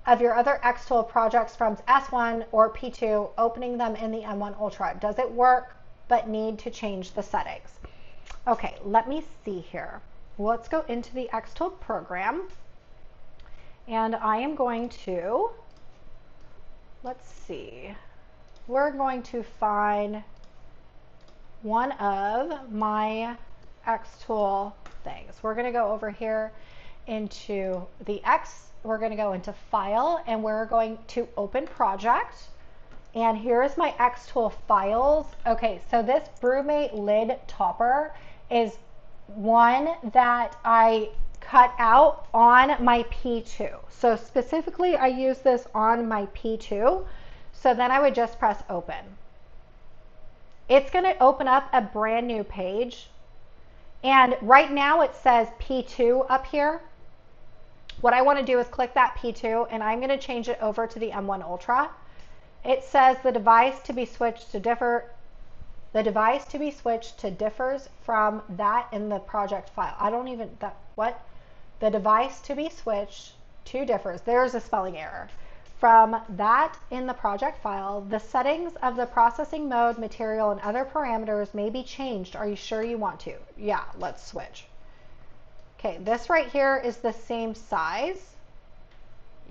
other xTool projects from S1 or P2, opening them in the M1 Ultra? Does it work but need to change the settings? Okay, let me see here. Let's go into the xTool program, and I am going to, let's see, we're going to find one of my xTool things. We're going to go over here into the we're going to go into File, and we're going to Open Project. And here's my xTool files. Okay, so this BrewMate lid topper is one that I cut out on my P2. So specifically, I use this on my P2. So then I would just press open. It's going to open up a brand new page. And right now it says P2 up here. What I want to do is click that P2, and I'm going to change it over to the M1 Ultra. It says the device to be switched to differs from that in the project file. The device to be switched to differs. There's a spelling error. From that in the project file, the settings of the processing mode, material, and other parameters may be changed. Are you sure you want to? Yeah, let's switch. Okay, this right here is the same size.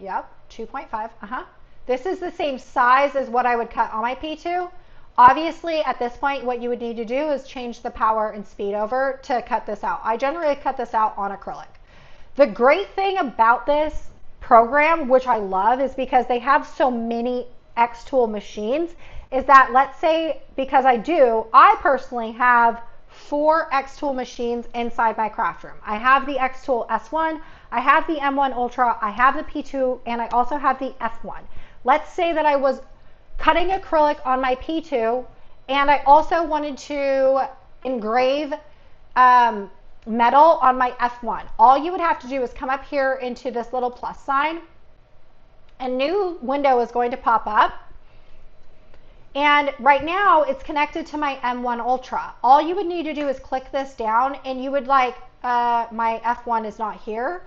Yep, 2.5. This is the same size as what I would cut on my P2. Obviously, at this point, what you would need to do is change the power and speed over to cut this out. I generally cut this out on acrylic. The great thing about this program, which I love, is because they have so many xTool machines, is that, let's say, because I personally have 4 xTool machines inside my craft room. I have the xTool S1, I have the M1 Ultra, I have the P2, and I also have the F1. Let's say that I was cutting acrylic on my P2, and I also wanted to engrave metal on my F1. All you would have to do is come up here into this little plus sign. A new window is going to pop up. And right now it's connected to my M1 Ultra. All you would need to do is click this down, and you would my F1 is not here,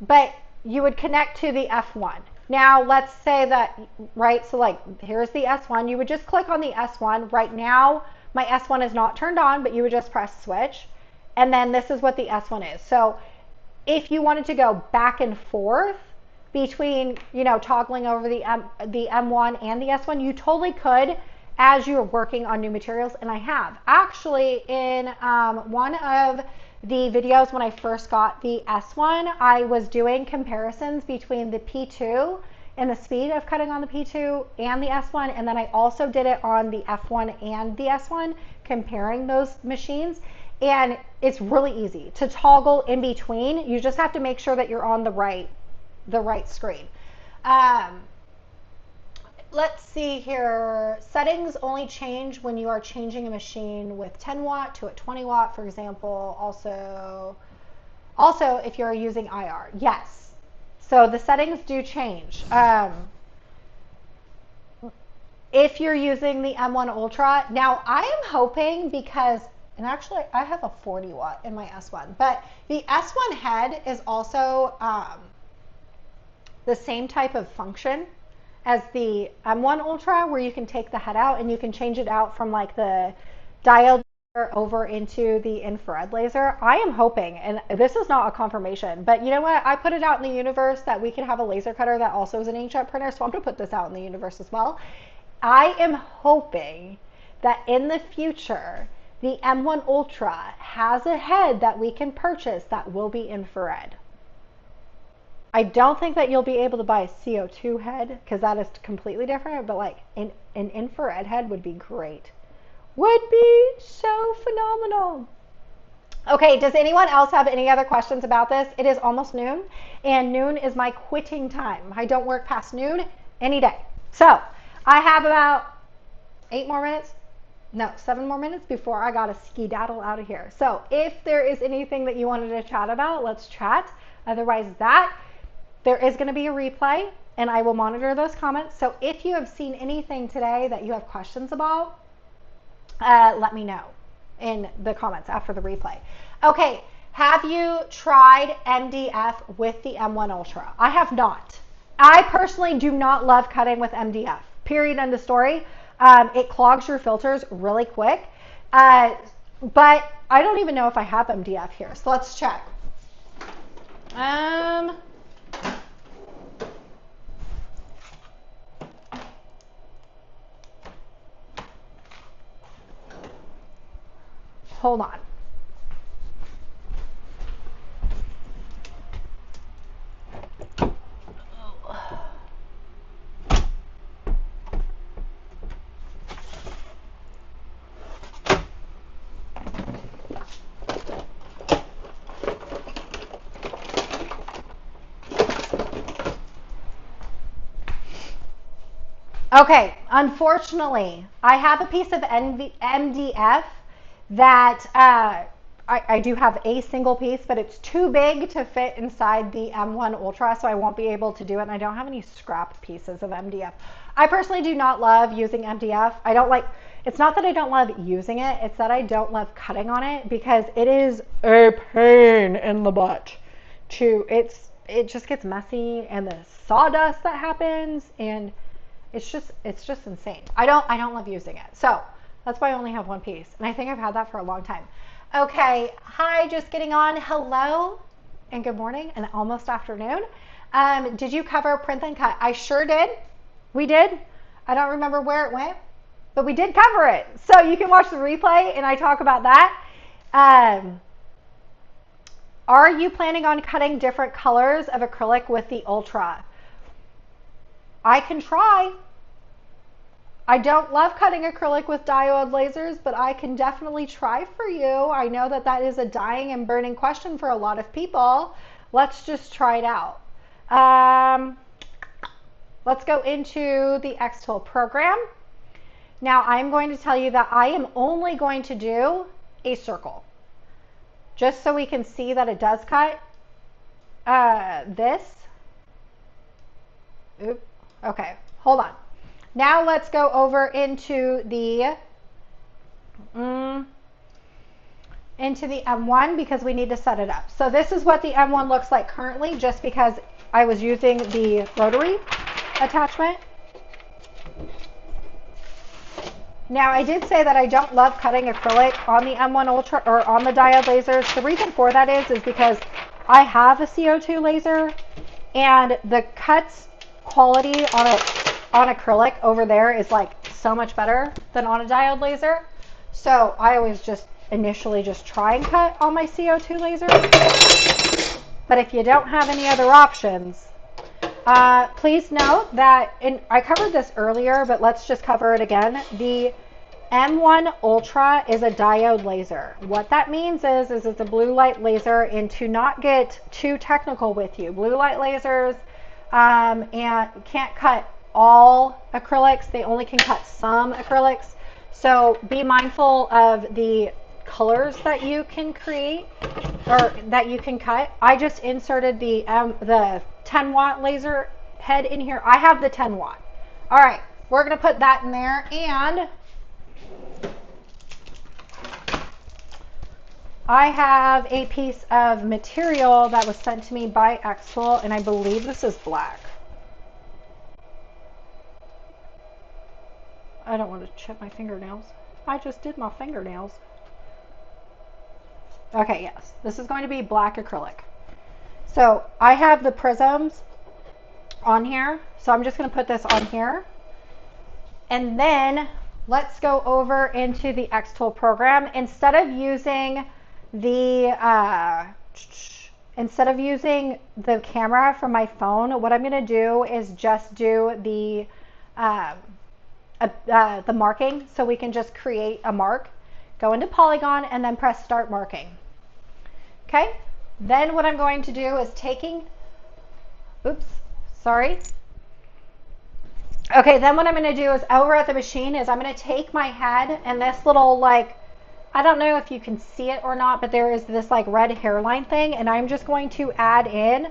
but you would connect to the F1. Now let's say that, right, so like here's the S1. You would just click on the S1. Right now my S1 is not turned on, but you would just press switch. And then this is what the S1 is. So if you wanted to go back and forth between, toggling over the M1 and the S1, you totally could as you're working on new materials. And I have. Actually, in one of the videos when I first got the S1, I was doing comparisons between the P2 and the speed of cutting on the P2 and the S1. And then I also did it on the F1 and the S1, comparing those machines. And it's really easy to toggle in between. You just have to make sure that you're on the right screen. Let's see here. Settings only change when you are changing a machine with 10 watt to a 20 watt, for example. Also if you're using IR. Yes. So the settings do change. If you're using the M1 Ultra. Now I am hoping, because and actually, I have a 40 watt in my S1, but the S1 head is also the same type of function as the M1 Ultra, where you can take the head out and you can change it out from like the diode over into the infrared laser. I am hoping, and this is not a confirmation, but you know what? I put it out in the universe that we could have a laser cutter that also is an inkjet printer, so I'm going to put this out in the universe as well. I am hoping that in the future, the M1 Ultra has a head that we can purchase that will be infrared. I don't think that you'll be able to buy a CO2 head because that is completely different, but like an infrared head would be great. Would be so phenomenal. Okay, does anyone else have any other questions about this? It is almost noon, and noon is my quitting time. I don't work past noon any day. So I have about 8 more minutes. No, 7 more minutes before I gotta skedaddle out of here. So if there is anything that you wanted to chat about, let's chat. Otherwise, there is going to be a replay, and I will monitor those comments. So if you have seen anything today that you have questions about, let me know in the comments after the replay. Okay, have you tried MDF with the M1 Ultra? I have not. I personally do not love cutting with MDF. Period. End of story. It clogs your filters really quick. But I don't even know if I have MDF here. So let's check. Hold on. Okay, unfortunately, I have a piece of MDF that I do have a single piece, but it's too big to fit inside the M1 Ultra, so I won't be able to do it, and I don't have any scrap pieces of MDF. I personally do not love using MDF. I don't like, it's not that I don't love using it, it's that I don't love cutting on it because it is a pain in the butt it just gets messy, and the sawdust that happens, and it's just insane. I don't love using it. So that's why I only have one piece. And I think I've had that for a long time. Okay. Hi, just getting on. Hello and good morning and almost afternoon. Did you cover print and cut? I sure did. We did. I don't remember where it went, but we did cover it. So you can watch the replay and I talk about that. Are you planning on cutting different colors of acrylic with the Ultra? I can try. I don't love cutting acrylic with diode lasers, but I can definitely try for you. I know that that is a dying and burning question for a lot of people. Let's just try it out. Let's go into the xTool program. Now I'm going to tell you that I am only going to do a circle, just so we can see that it does cut. This. Oop. Okay, hold on. Now let's go over into the M1 because we need to set it up. So this is what the M1 looks like currently, just because I was using the Rotary attachment. Now I did say that I don't love cutting acrylic on the M1 Ultra or on the diode lasers. The reason for that is because I have a CO2 laser and the cuts quality on acrylic over there is like so much better than on a diode laser. So I always just initially just try and cut on my CO2 lasers. But if you don't have any other options, please note that, and I covered this earlier, but let's just cover it again. The M1 Ultra is a diode laser. What that means is it's a blue light laser, and to not get too technical with you, blue light lasers and can't cut all acrylics. They only can cut some acrylics. So be mindful of the colors that you can create or that you can cut. I just inserted the 10 watt laser head in here. I have the 10 watt. All right, we're gonna put that in there, and I have a piece of material that was sent to me by xTool, and I believe this is black. I don't want to chip my fingernails. I just did my fingernails. Okay, yes. This is going to be black acrylic. So I have the prisms on here. So I'm just going to put this on here. And then let's go over into the xTool program. Instead of using the camera from my phone, what I'm going to do is just do the marking. So we can just create a mark, go into Polygon, and then press Start Marking. Okay. Then what I'm going to do is Okay, then what I'm going to do is over at the machine is I'm going to take my head and this little, like, I don't know if you can see it or not, but there is this like red hairline thing, and I'm just going to add in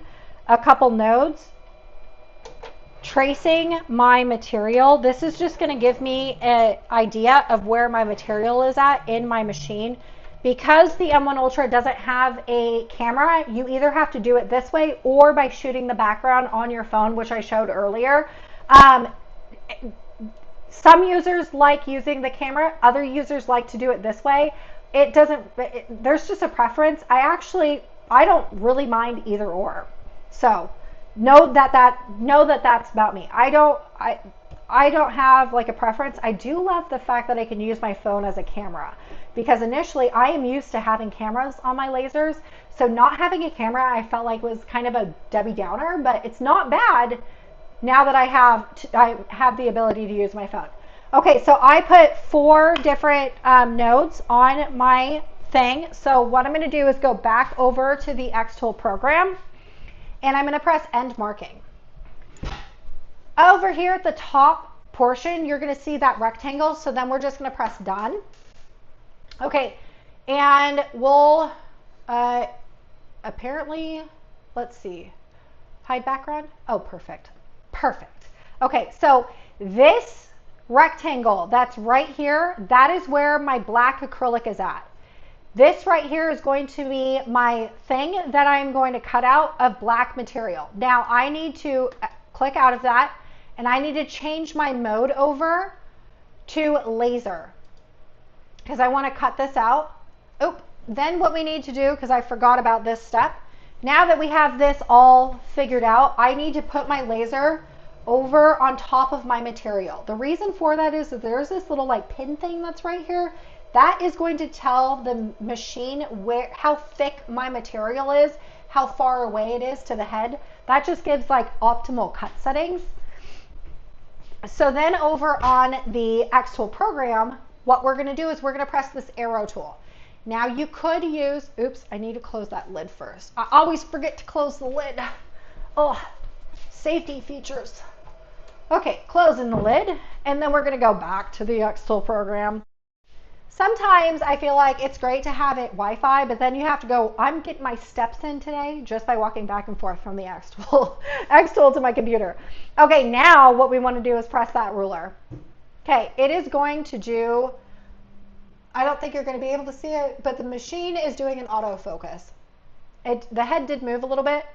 a couple nodes tracing my material. This is just going to give me an idea of where my material is at in my machine. Because the M1 Ultra doesn't have a camera, you either have to do it this way or by shooting the background on your phone, which I showed earlier. Some users like using the camera, other users like to do it this way. There's just a preference. I don't really mind either or. So know that that's about me. I don't have like a preference. I do love the fact that I can use my phone as a camera, because initially I am used to having cameras on my lasers. So not having a camera, I felt like was kind of a Debbie Downer, but it's not bad now that I have the ability to use my phone. Okay, so I put 4 different nodes on my thing. So what I'm going to do is go back over to the xTool program, and I'm going to press End Marking. Over here at the top portion, you're going to see that rectangle. So then we're just going to press Done. Okay, and we'll apparently, let's see, hide background. Oh, perfect. Perfect. Okay, so this rectangle that's right here, that is where my black acrylic is at. This right here is going to be my thing that I'm going to cut out of black material. Now I need to click out of that, and I need to change my mode over to laser because I want to cut this out. Then what we need to do, because I forgot about this step, now that we have this all figured out, I need to put my laser over on top of my material. The reason for that is that there's this little like pin thing that's right here. That is going to tell the machine how thick my material is, how far away it is to the head. That just gives like optimal cut settings. So then over on the xTool program, what we're going to do is we're going to press this arrow tool. Now you could use, I need to close that lid first. I always forget to close the lid. Oh, safety features. Okay, closing the lid, and then we're going to go back to the xTool program. Sometimes I feel like it's great to have it Wi-Fi, but then you have to go, I'm getting my steps in today just by walking back and forth from the xTool to my computer. Okay, now what we want to do is press that ruler. Okay, it is going to do, I don't think you're going to be able to see it, but the machine is doing an autofocus. The head did move a little bit.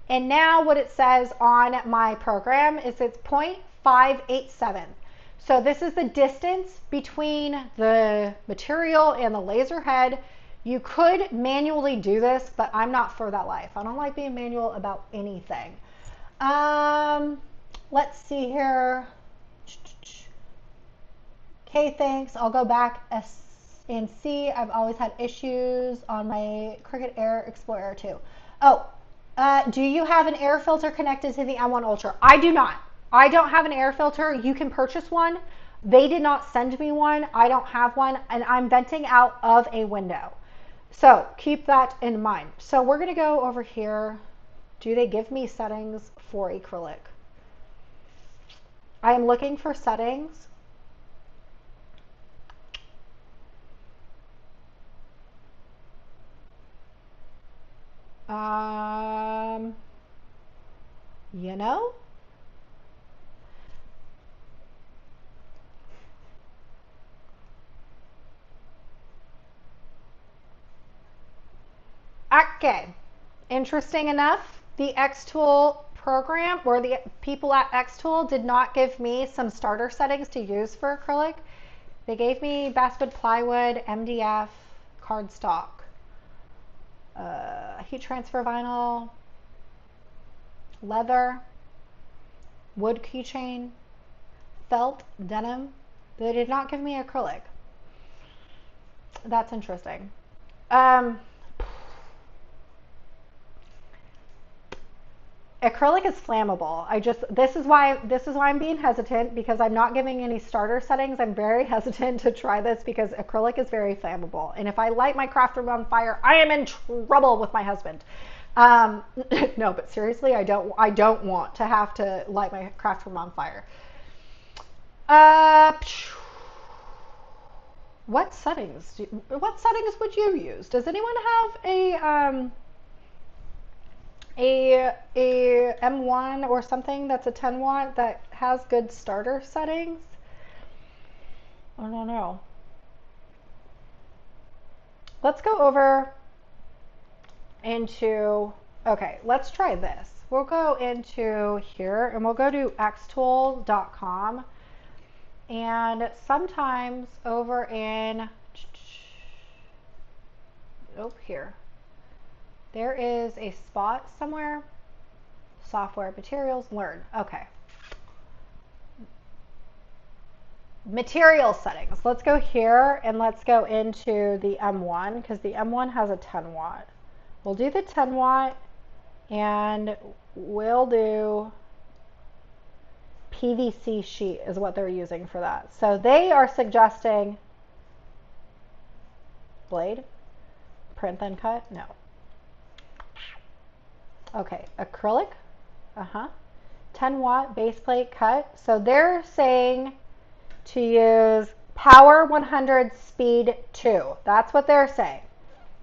And now what it says on my program is it's 0.587. So this is the distance between the material and the laser head. You could manually do this, but I'm not for that life. I don't like being manual about anything. Let's see here. Okay, thanks. I'll go back and see. I've always had issues on my Cricut Air Explorer 2. Do you have an air filter connected to the M1 Ultra? I do not. I don't have an air filter. You can purchase one. They did not send me one. I don't have one, and I'm venting out of a window. So keep that in mind. So we're going to go over here. Do they give me settings for acrylic? I am looking for settings. You know? Okay. Interesting enough, the xTool program or the people at xTool did not give me some starter settings to use for acrylic. They gave me basswood plywood, MDF, cardstock, heat transfer vinyl, leather, wood keychain, felt, denim. They did not give me acrylic. That's interesting. Acrylic is flammable. This is why I'm being hesitant, because I'm not giving any starter settings. I'm very hesitant to try this because acrylic is very flammable. And if I light my craft room on fire, I am in trouble with my husband. No, but seriously, I don't want to have to light my craft room on fire. What settings would you use? Does anyone have a M1 or something that's a 10 watt that has good starter settings? I don't know. Let's go over into, okay, let's try this. We'll go into here and we'll go to xTool.com, and sometimes over in, here, there is a spot somewhere, software, materials, learn. Okay. Material settings. Let's go here and let's go into the M1 because the M1 has a 10 watt. We'll do the 10 watt and we'll do PVC sheet is what they're using for that. So they are suggesting blade, print then cut, no. Okay, acrylic, 10 watt base plate cut. So they're saying to use power 100 speed 2. That's what they're saying,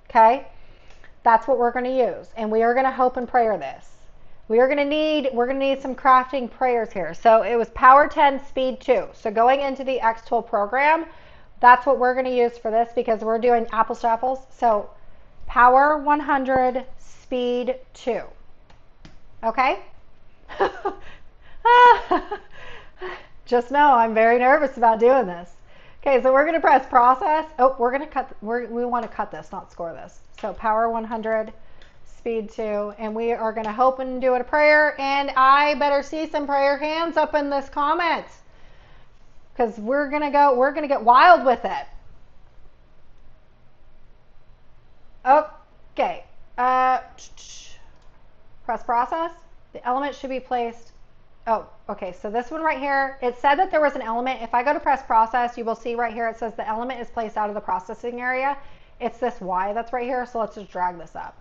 okay? That's what we're gonna use. And we are gonna hope and prayer this. We're gonna need some crafting prayers here. So it was power 10 speed 2. So going into the xTool program, that's what we're gonna use for this because we're doing apples to apples. So power 100 speed 2. Okay? Just know I'm very nervous about doing this. Okay, so we're gonna press process. Oh, we want to cut this, not score this. So power 100 speed 2, and we are gonna hope and do it a prayer, and I better see some prayer hands up in this comment because we're gonna get wild with it. Okay, press process. The element should be placed. Oh, okay, so this one right here, it said that there was an element. If I go to press process, you will see right here it says the element is placed out of the processing area. It's this Y that's right here, so let's just drag this up.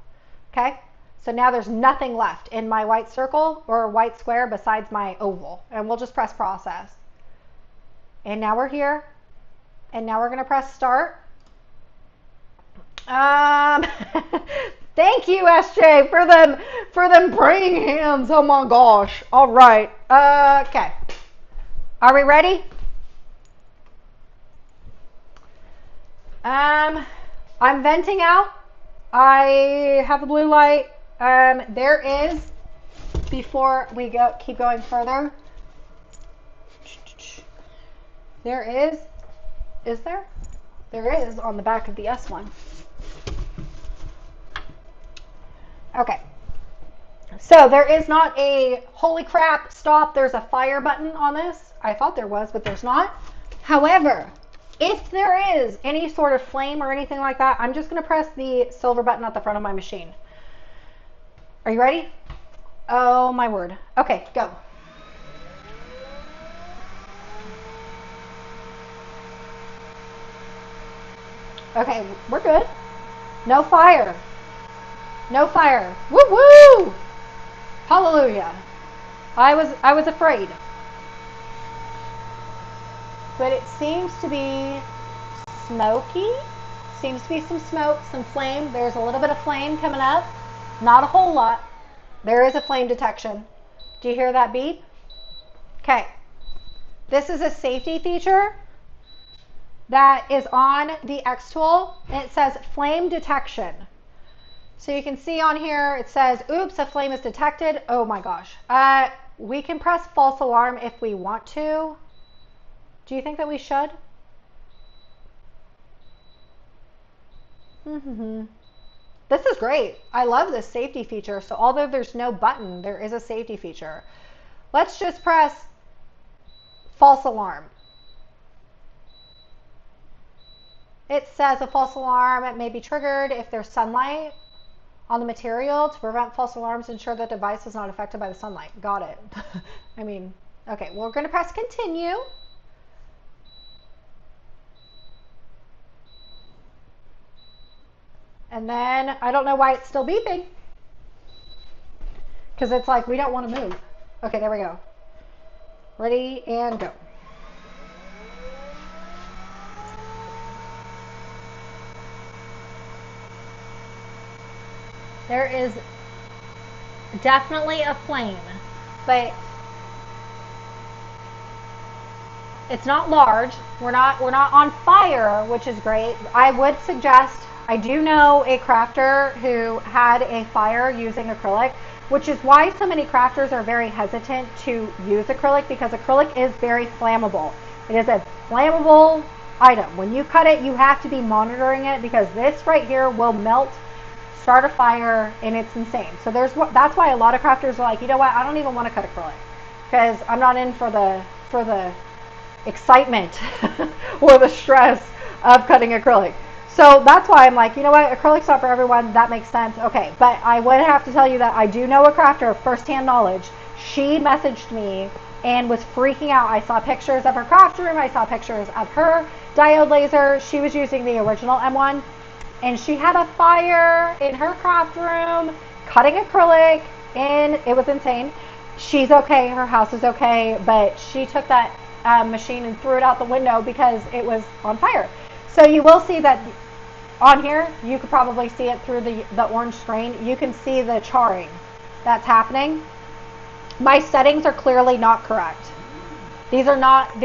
Okay, so now there's nothing left in my white circle or white square besides my oval, and we'll just press process. And now we're here, and now we're gonna press start. Thank you, SJ, for them praying hands. Oh my gosh. All right. Okay. Are we ready? I'm venting out. I have a blue light. There is, before we keep going further, there is there? There is on the back of the S1. Okay, so there is not a holy crap stop, there's a fire button on this. I thought there was, but there's not. However, if there is any sort of flame or anything like that, I'm just going to press the silver button at the front of my machine. Are you ready? Oh my word. Okay, go. Okay, we're good. No fire. No fire. Woo woo! Hallelujah. I was afraid. But it seems to be smoky. Seems to be some smoke, some flame. There's a little bit of flame coming up. Not a whole lot. There is a flame detection. Do you hear that beep? Okay. This is a safety feature that is on the xTool, and it says flame detection. So you can see on here, it says, oops, a flame is detected. Oh my gosh. We can press false alarm if we want to. Do you think that we should? This is great. I love this safety feature. So although there's no button, there is a safety feature. Let's just press false alarm. It says a false alarm may be triggered if there's sunlight on the material. To prevent false alarms, ensure the device is not affected by the sunlight. Got it. I mean, okay, we're going to press continue. And then I don't know why it's still beeping. Because it's like we don't want to move. Okay, there we go. Ready and go. There is definitely a flame, but it's not large. We're not on fire, which is great. I would suggest, I do know a crafter who had a fire using acrylic, which is why so many crafters are very hesitant to use acrylic, because acrylic is very flammable. It is a flammable item. When you cut it, you have to be monitoring it, because this right here will melt, start a fire, and it's insane. So that's why a lot of crafters are like, you know what, I don't even want to cut acrylic, because I'm not in for the excitement or the stress of cutting acrylic. So that's why I'm like, you know what, acrylic's not for everyone. That makes sense. Okay, but I would have to tell you that I do know a crafter, firsthand knowledge. She messaged me and was freaking out. I saw pictures of her craft room. I saw pictures of her diode laser. She was using the original M1, and she had a fire in her craft room cutting acrylic, and it was insane. She's okay. Her house is okay, but she took that machine and threw it out the window because it was on fire. So you will see that on here, you could probably see it through the orange screen. You can see the charring that's happening. My settings are clearly not correct. These would not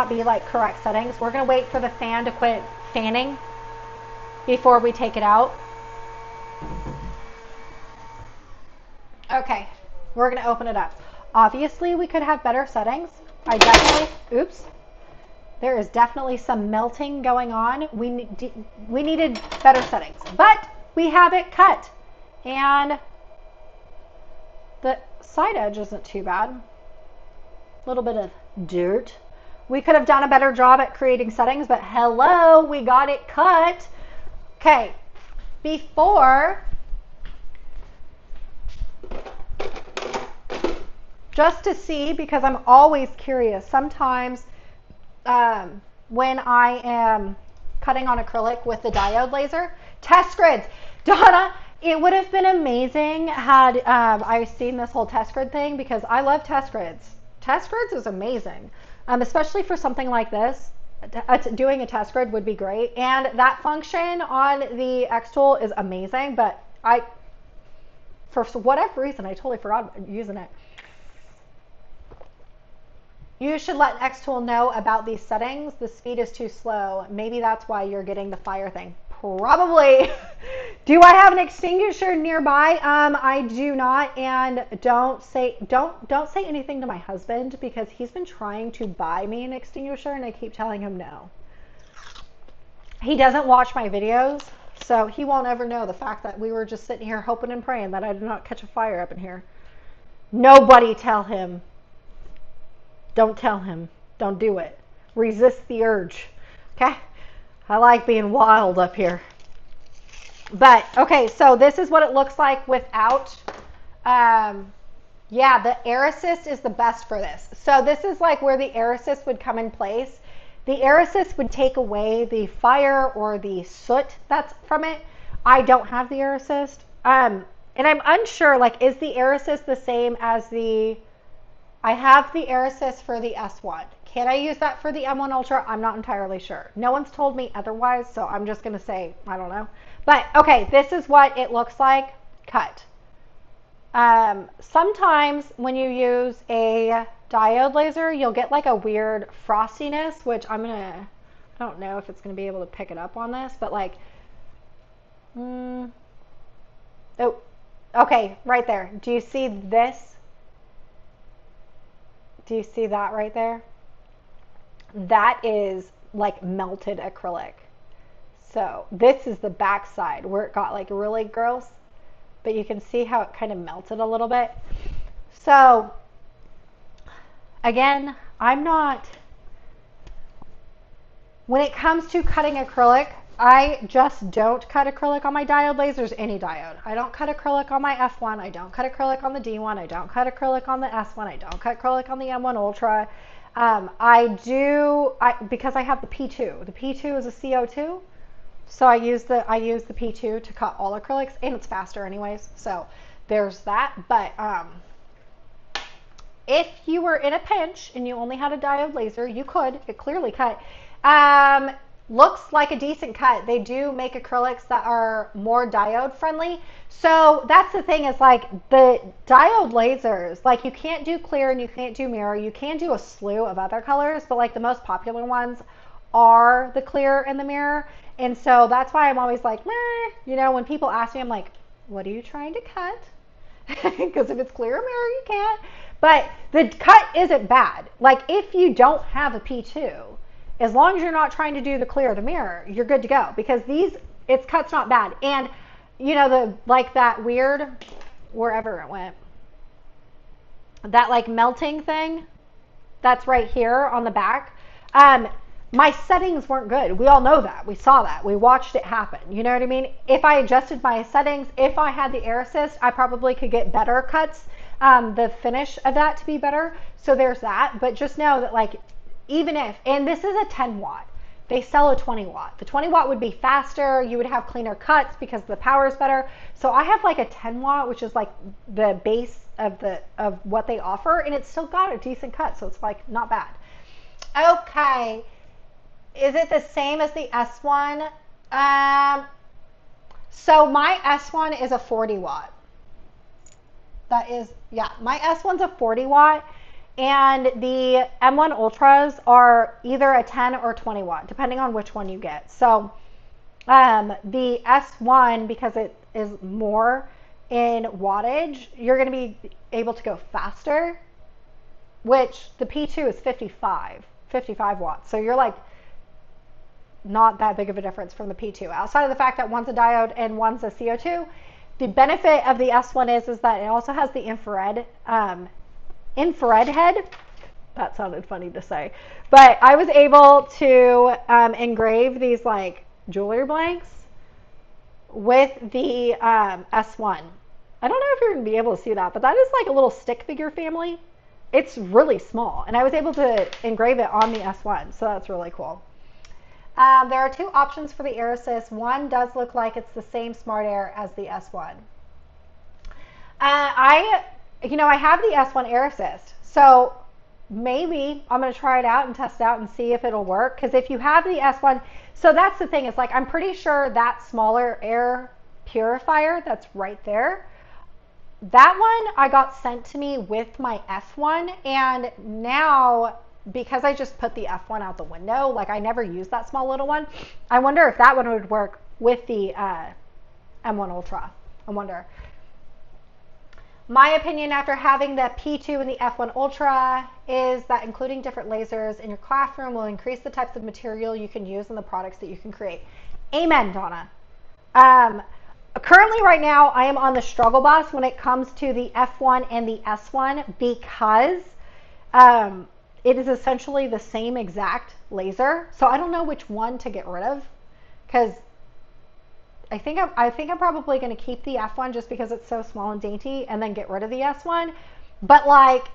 be like correct settings. We're going to wait for the fan to quit fanning before we take it out. Okay, we're going to open it up. Obviously, we could have better settings. Oops. There is definitely some melting going on. We needed better settings, but we have it cut. And the side edge isn't too bad. A little bit of dirt. We could have done a better job at creating settings, but hello, we got it cut. Okay, before, just to see, because I'm always curious, sometimes when I am cutting on acrylic with the diode laser, test grids. Donna, it would have been amazing had I seen this whole test grid thing, because I love test grids. Test grids is amazing, especially for something like this. Doing a test grid would be great, and that function on the xTool is amazing, but for whatever reason, I totally forgot using it. You should let xTool know about these settings. The speed is too slow. Maybe that's why you're getting the fire thing. Probably. Do I have an extinguisher nearby? I do not, and don't say anything to my husband, because he's been trying to buy me an extinguisher and I keep telling him no. He doesn't watch my videos, so he won't ever know the fact that we were just sitting here hoping and praying that I did not catch a fire up in here. Nobody tell him. Don't tell him. Don't do it. Resist the urge. Okay? I like being wild up here. But, okay, so this is what it looks like without, yeah, the air assist is the best for this. So this is like where the air assist would come in place. The air assist would take away the fire or the soot that's from it. I don't have the air assist. And I'm unsure, like, is the air assist the same as I have the air assist for the S1. Can I use that for the M1 Ultra? I'm not entirely sure. No one's told me otherwise, so I'm just going to say, I don't know. But, okay, this is what it looks like cut. Sometimes when you use a diode laser, you'll get like a weird frostiness, which I don't know if it's going to be able to pick it up on this, but like, Oh, okay, right there. Do you see this? Do you see that right there? That is like melted acrylic. So this is the back side where it got like really gross, but you can see how it kind of melted a little bit. So again, when it comes to cutting acrylic, I just don't cut acrylic on my diode lasers, any diode. I don't cut acrylic on my F1. I don't cut acrylic on the D1. I don't cut acrylic on the S1. I don't cut acrylic on the M1 Ultra. Because I have the P2. The P2 is a CO2. So I use the P2 to cut all acrylics, and it's faster anyways. So there's that. But if you were in a pinch and you only had a diode laser, you could. It clearly cut. Looks like a decent cut. They do make acrylics that are more diode friendly. So that's the thing, is like the diode lasers, like you can't do clear and you can't do mirror. You can do a slew of other colors, but like the most popular ones are the clear and the mirror. And so that's why I'm always like, meh. You know, when people ask me, I'm like, what are you trying to cut? Because if it's clear or mirror, you can't. But the cut isn't bad. Like if you don't have a P2, as long as you're not trying to do the clear or the mirror, you're good to go, because its cut's not bad. And you know, like that weird, wherever it went, that like melting thing that's right here on the back, my settings weren't good. We all know that. We saw that. We watched it happen. You know what I mean? If I adjusted my settings, if I had the air assist, I probably could get better cuts, the finish of that to be better. So there's that. But just know that, like, even if, and this is a 10 watt, they sell a 20 watt. The 20 watt would be faster. You would have cleaner cuts because the power is better. So I have like a 10 watt, which is like the base of what they offer, and it's still got a decent cut. So it's like not bad. Okay. Is it the same as the S1? So my S1 is a 40 watt. That is, yeah, my S1's a 40 watt, and the M1 Ultras are either a 10 or 20 watt, depending on which one you get. So the S1, because it is more in wattage, you're going to be able to go faster, which the P2 is 55 watts. So you're like, not that big of a difference from the P2, outside of the fact that one's a diode and one's a CO2. The benefit of the S1 is that it also has the infrared head. That sounded funny to say, but I was able to engrave these like jewelry blanks with the S1. I don't know if you're gonna be able to see that, but that is like a little stick figure family. It's really small, and I was able to engrave it on the S1, so that's really cool. There are two options for the air assist. One does look like it's the same smart air as the S1. I have the S1 air assist, so maybe I'm going to try it out and test it out and see if it'll work. Because if you have the S1, so that's the thing, it's like I'm pretty sure that smaller air purifier that's right there, that one I got sent to me with my F1, and now, because I just put the F1 out the window, like I never used that small little one, I wonder if that one would work with the M1 Ultra. I wonder. My opinion after having the P2 and the F1 Ultra is that including different lasers in your classroom will increase the types of material you can use and the products that you can create. Amen, Donna. Currently right now, I am on the struggle bus when it comes to the F1 and the S1, because it is essentially the same exact laser. So I don't know which one to get rid of, because I think I'm probably going to keep the F1 just because it's so small and dainty, and then get rid of the S1. But like,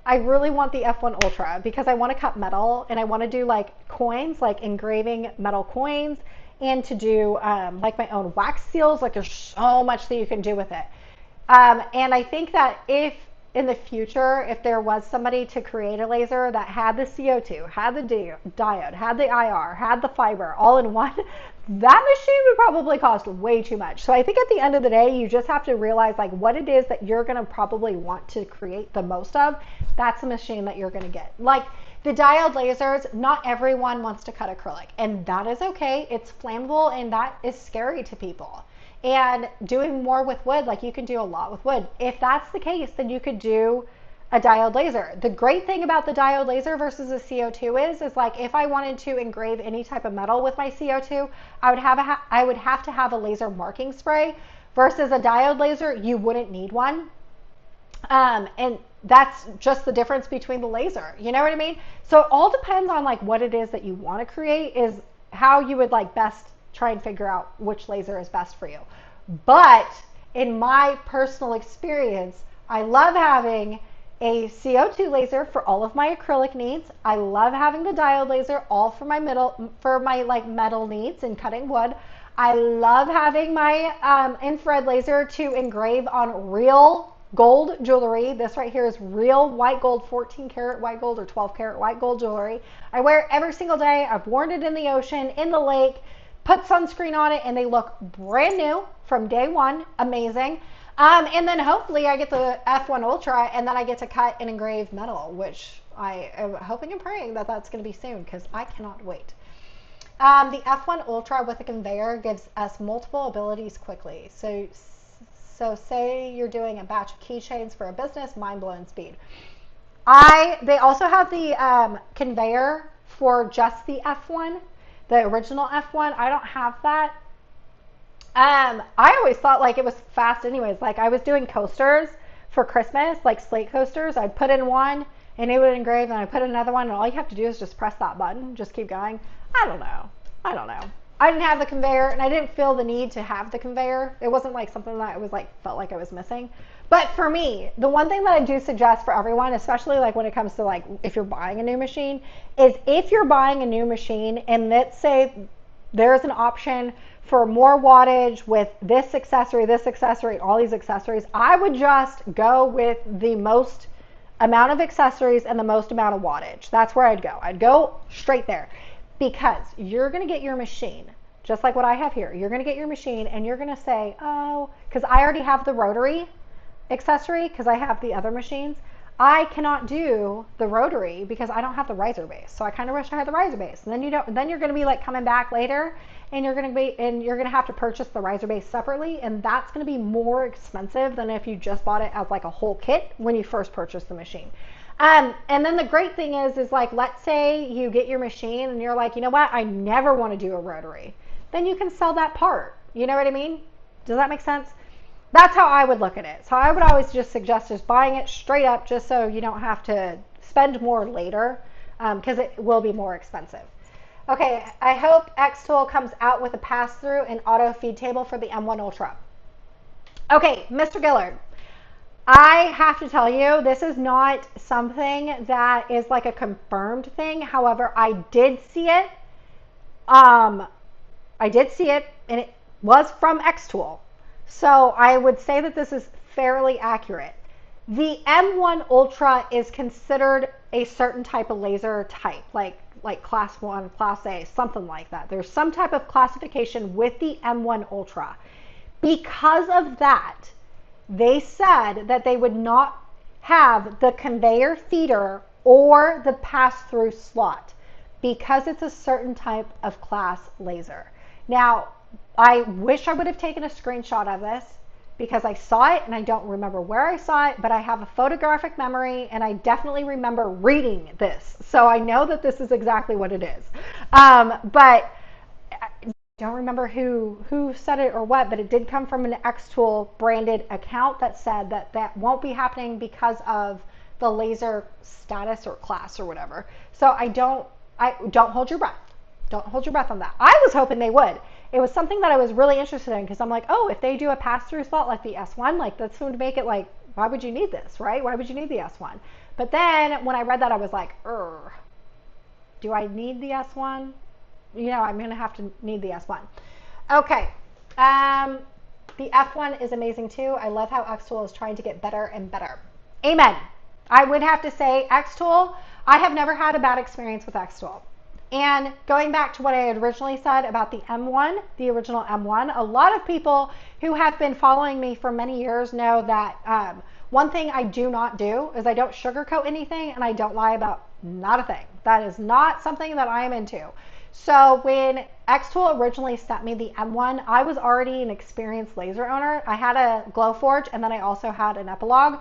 I really want the F1 Ultra because I want to cut metal, and I want to do like coins, like engraving metal coins, and to do like my own wax seals. Like there's so much that you can do with it. And I think that if in the future, if there was somebody to create a laser that had the CO2, had the diode, had the IR, had the fiber all in one, that machine would probably cost way too much. So I think at the end of the day, you just have to realize like what it is that you're going to probably want to create the most of. That's a machine that you're going to get. Like the diode lasers, not everyone wants to cut acrylic, and that is okay. It's flammable, and that is scary to people. and doing more with wood. Like you can do a lot with wood. If that's the case, then you could do a diode laser. The great thing about the diode laser versus a CO2 is like if I wanted to engrave any type of metal with my CO2, I would have to have a laser marking spray versus a diode laser. You wouldn't need one. And that's just the difference between the laser. You know what I mean? So it all depends on like what it is that you want to create is how you would like best try and figure out which laser is best for you. But in my personal experience, I love having a CO2 laser for all of my acrylic needs. I love having the diode laser all for my like metal needs and cutting wood. I love having my infrared laser to engrave on real gold jewelry. This right here is real white gold, 14 karat white gold or 12 karat white gold jewelry. I wear it every single day. I've worn it in the ocean, in the lake, put sunscreen on it, and they look brand new from day one. Amazing. And then hopefully I get the F1 Ultra and then I get to cut and engrave metal, which I am hoping and praying that that's going to be soon because I cannot wait. The F1 Ultra with a conveyor gives us multiple abilities quickly. So say you're doing a batch of keychains for a business, mind-blowing speed. They also have the conveyor for just the F1, the original F1. I don't have that. I always thought like it was fast anyways. Like I was doing coasters for Christmas, like slate coasters. I'd put in one and it would engrave and I put in another one and all you have to do is just press that button, just keep going. I don't know. I didn't have the conveyor and I didn't feel the need to have the conveyor. It wasn't like something that I was like, felt like I was missing. But for me, the one thing that I do suggest for everyone, especially like when it comes to like if you're buying a new machine, is if you're buying a new machine and let's say there's an option for more wattage with this accessory, all these accessories, I would just go with the most amount of accessories and the most amount of wattage. That's where I'd go. I'd go straight there because you're going to get your machine, just like what I have here. You're going to get your machine and you're going to say, oh, because I already have the rotary accessory because I have the other machines. I cannot do the rotary because I don't have the riser base. So I kind of wish I had the riser base. And then you're going to be like coming back later and you're going to have to purchase the riser base separately. And that's going to be more expensive than if you just bought it as like a whole kit when you first purchased the machine. And then the great thing is like, let's say you get your machine and you're like, you know what? I never want to do a rotary. Then you can sell that part. You know what I mean? Does that make sense? That's how I would look at it. So I would always just suggest just buying it straight up just so you don't have to spend more later because it will be more expensive. Okay, I hope xTool comes out with a pass-through and auto feed table for the M1 Ultra. Okay, Mr. Gillard, I have to tell you, this is not something that is like a confirmed thing. However, I did see it. And it was from xTool. So I would say that this is fairly accurate. The M1 Ultra is considered a certain type of laser type, like class 1, class A, something like that. There's some type of classification with the M1 Ultra. Because of that, they said that they would not have the conveyor feeder or the pass-through slot because it's a certain type of class laser. Now, I wish I would have taken a screenshot of this because I saw it and I don't remember where I saw it, but I have a photographic memory and I definitely remember reading this. So I know that this is exactly what it is. But I don't remember who said it or what, but it did come from an xTool branded account that said that that won't be happening because of the laser status or class or whatever. So don't hold your breath. Don't hold your breath on that. I was hoping they would. It was something that I was really interested in because I'm like, oh, if they do a pass-through slot like the S1, like that's going to make it like, why would you need this, right? Why would you need the S1? But then when I read that, I was like, do I need the S1? You know, I'm going to have to need the S1. Okay. The F1 is amazing too. I love how xTool is trying to get better and better. Amen. I would have to say xTool, I have never had a bad experience with xTool. And going back to what I had originally said about the M1, the original M1, a lot of people who have been following me for many years know that one thing I do not do is I don't sugarcoat anything and I don't lie about not a thing. That is not something that I am into. So when xTool originally sent me the M1, I was already an experienced laser owner. I had a Glowforge and then I also had an Epilogue.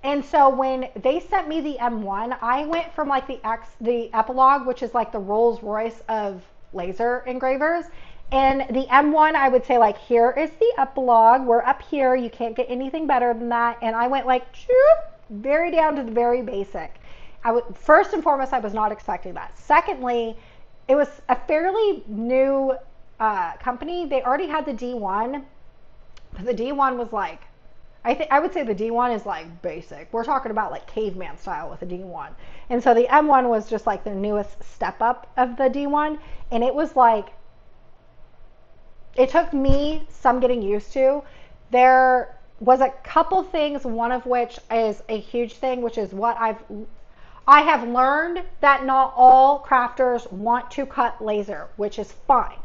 And so when they sent me the M1, I went from like the Epilogue, which is like the Rolls Royce of laser engravers. And the M1, I would say like, here is the Epilogue. We're up here. You can't get anything better than that. And I went like, very down to the very basic. First and foremost, I was not expecting that. Secondly, it was a fairly new company. They already had the D1, but the D1 was like, I would say the D1 is like basic. We're talking about like caveman style with the D1. And so the M1 was just like the newest step up of the D1. And it was like, it took me some getting used to. There was a couple things, one of which is a huge thing, which is what I have learned that not all crafters want to cut laser, which is fine.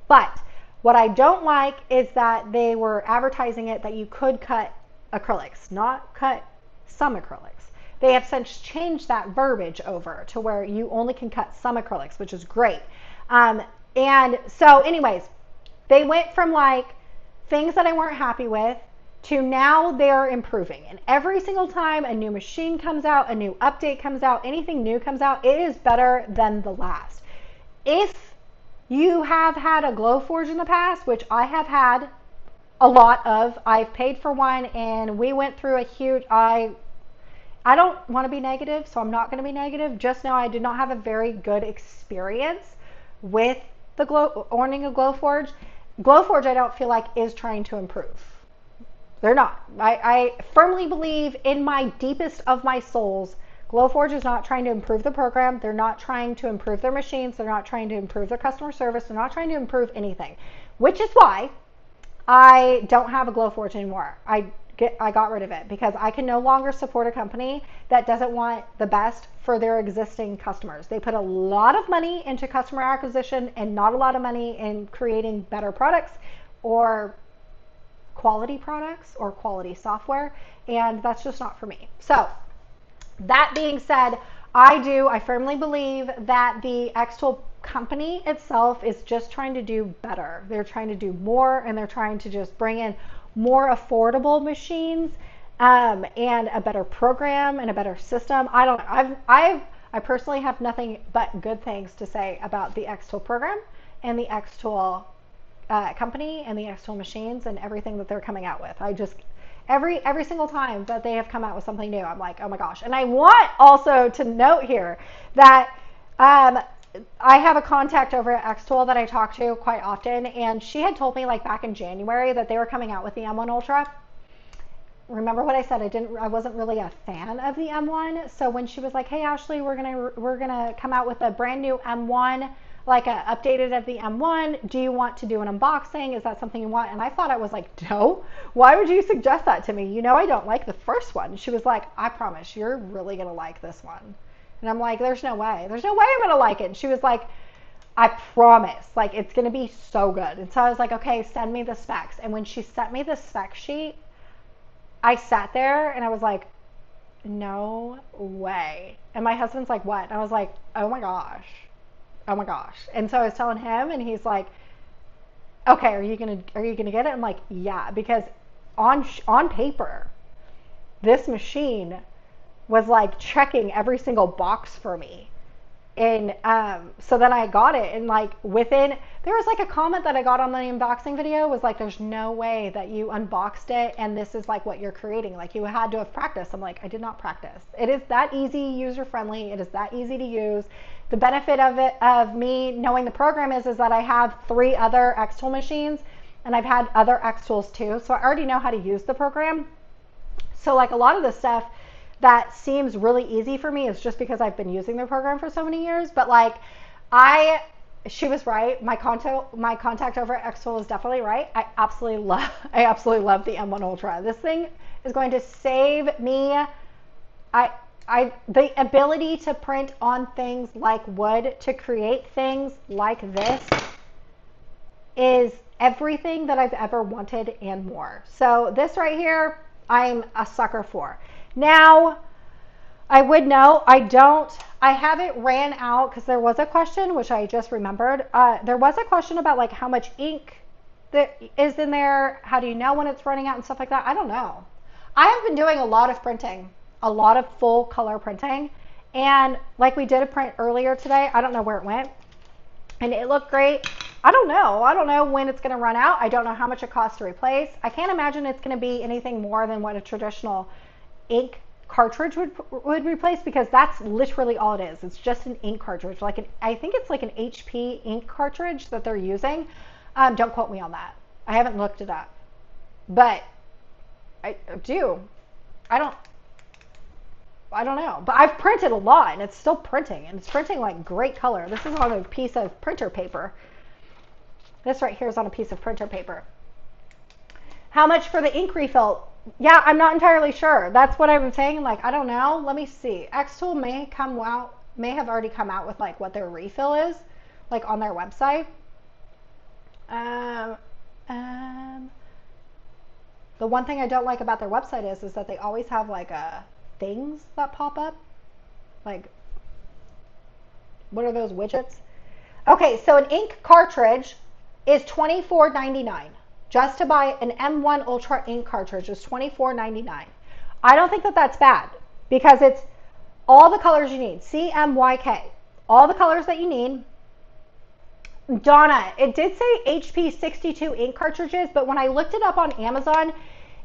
But what I don't like is that they were advertising it that you could cut acrylics, not cut some acrylics. They have since changed that verbiage over to where you only can cut some acrylics, which is great. And so anyways, they went from like things that I weren't happy with to now they're improving. And every single time a new machine comes out, a new update comes out, anything new comes out, it is better than the last. If you have had a Glowforge in the past, which I have had a lot of, I've paid for one and we went through a huge, I don't want to be negative, so I'm not going to be negative. Just know I did not have a very good experience with the owning a Glowforge. Glowforge, I don't feel like is trying to improve. They're not. I firmly believe in my deepest of my souls, Glowforge is not trying to improve the program. They're not trying to improve their machines. They're not trying to improve their customer service. They're not trying to improve anything, which is why I don't have a Glowforge anymore. I got rid of it because I can no longer support a company that doesn't want the best for their existing customers. They put a lot of money into customer acquisition and not a lot of money in creating better products or quality products or quality software, and that's just not for me. So that being said, I firmly believe that the xTool company itself is just trying to do better. They're trying to do more, and they're trying to just bring in more affordable machines and a better program and a better system. I don't know. I personally have nothing but good things to say about the xTool program and the xTool company and the xTool machines and everything that they're coming out with. I just every single time that they have come out with something new, I'm like, oh my gosh. And I want also to note here that I have a contact over at xTool that I talk to quite often, and she had told me like back in January that they were coming out with the M1 Ultra. Remember what I said? I wasn't really a fan of the M1. So when she was like, "Hey Ashley, we're gonna come out with a brand new M1, like a updated of the M1. Do you want to do an unboxing? Is that something you want?" And I thought, I was like, no, why would you suggest that to me? You know, I don't like the first one. She was like, I promise you're really gonna like this one. And I'm like, there's no way I'm gonna like it. And she was like, I promise, like it's gonna be so good. And so I was like, okay, send me the specs. And when she sent me the spec sheet, I sat there and I was like, no way. And my husband's like, what? And I was like, oh my gosh. And so I was telling him, and he's like, okay, are you gonna get it? I'm like, yeah, because on paper, this machine was like checking every single box for me. And so then I got it, and like there was like a comment that I got on the unboxing video was like, there's no way that you unboxed it and this is like what you're creating. Like you had to have practiced. I'm like, I did not practice. It is that easy, user friendly. It is that easy to use. The benefit of me knowing the program is that I have 3 other xTool machines, and I've had other xTools too. So I already know how to use the program. So like a lot of the stuff that seems really easy for me is just because I've been using the program for so many years. But like she was right. My contact over at xTool is definitely right. I absolutely love the M1 Ultra. This thing is going to save me. The ability to print on things like wood, to create things like this, is everything that I've ever wanted and more. So this right here, I'm a sucker for. Now, I would know. I haven't ran out because there was a question, which I just remembered. There was a question about like how much ink that is in there. How do you know when it's running out and stuff like that? I don't know. I have been doing a lot of printing, a lot of full color printing. And like we did a print earlier today, I don't know where it went. And it looked great. I don't know. I don't know when it's going to run out. I don't know how much it costs to replace. I can't imagine it's going to be anything more than what a traditional ink cartridge would replace, because that's literally all it is. It's just an ink cartridge. I think it's like an HP ink cartridge that they're using. Don't quote me on that. I haven't looked it up. But I do. I don't know, but I've printed a lot and it's still printing, and it's printing like great color. This is on a piece of printer paper. This right here is on a piece of printer paper. How much for the ink refill? Yeah, I'm not entirely sure. That's what I'm saying. Like, I don't know. Let me see. xTool may have already come out with like what their refill is, like on their website. The one thing I don't like about their website is that they always have like things that pop up. Like, what are those widgets? Okay, so an ink cartridge is $24.99. Just to buy an M1 Ultra ink cartridge is $24.99. I don't think that that's bad, because it's all the colors you need. CMYK. All the colors that you need. Donna, it did say HP 62 ink cartridges, but when I looked it up on Amazon,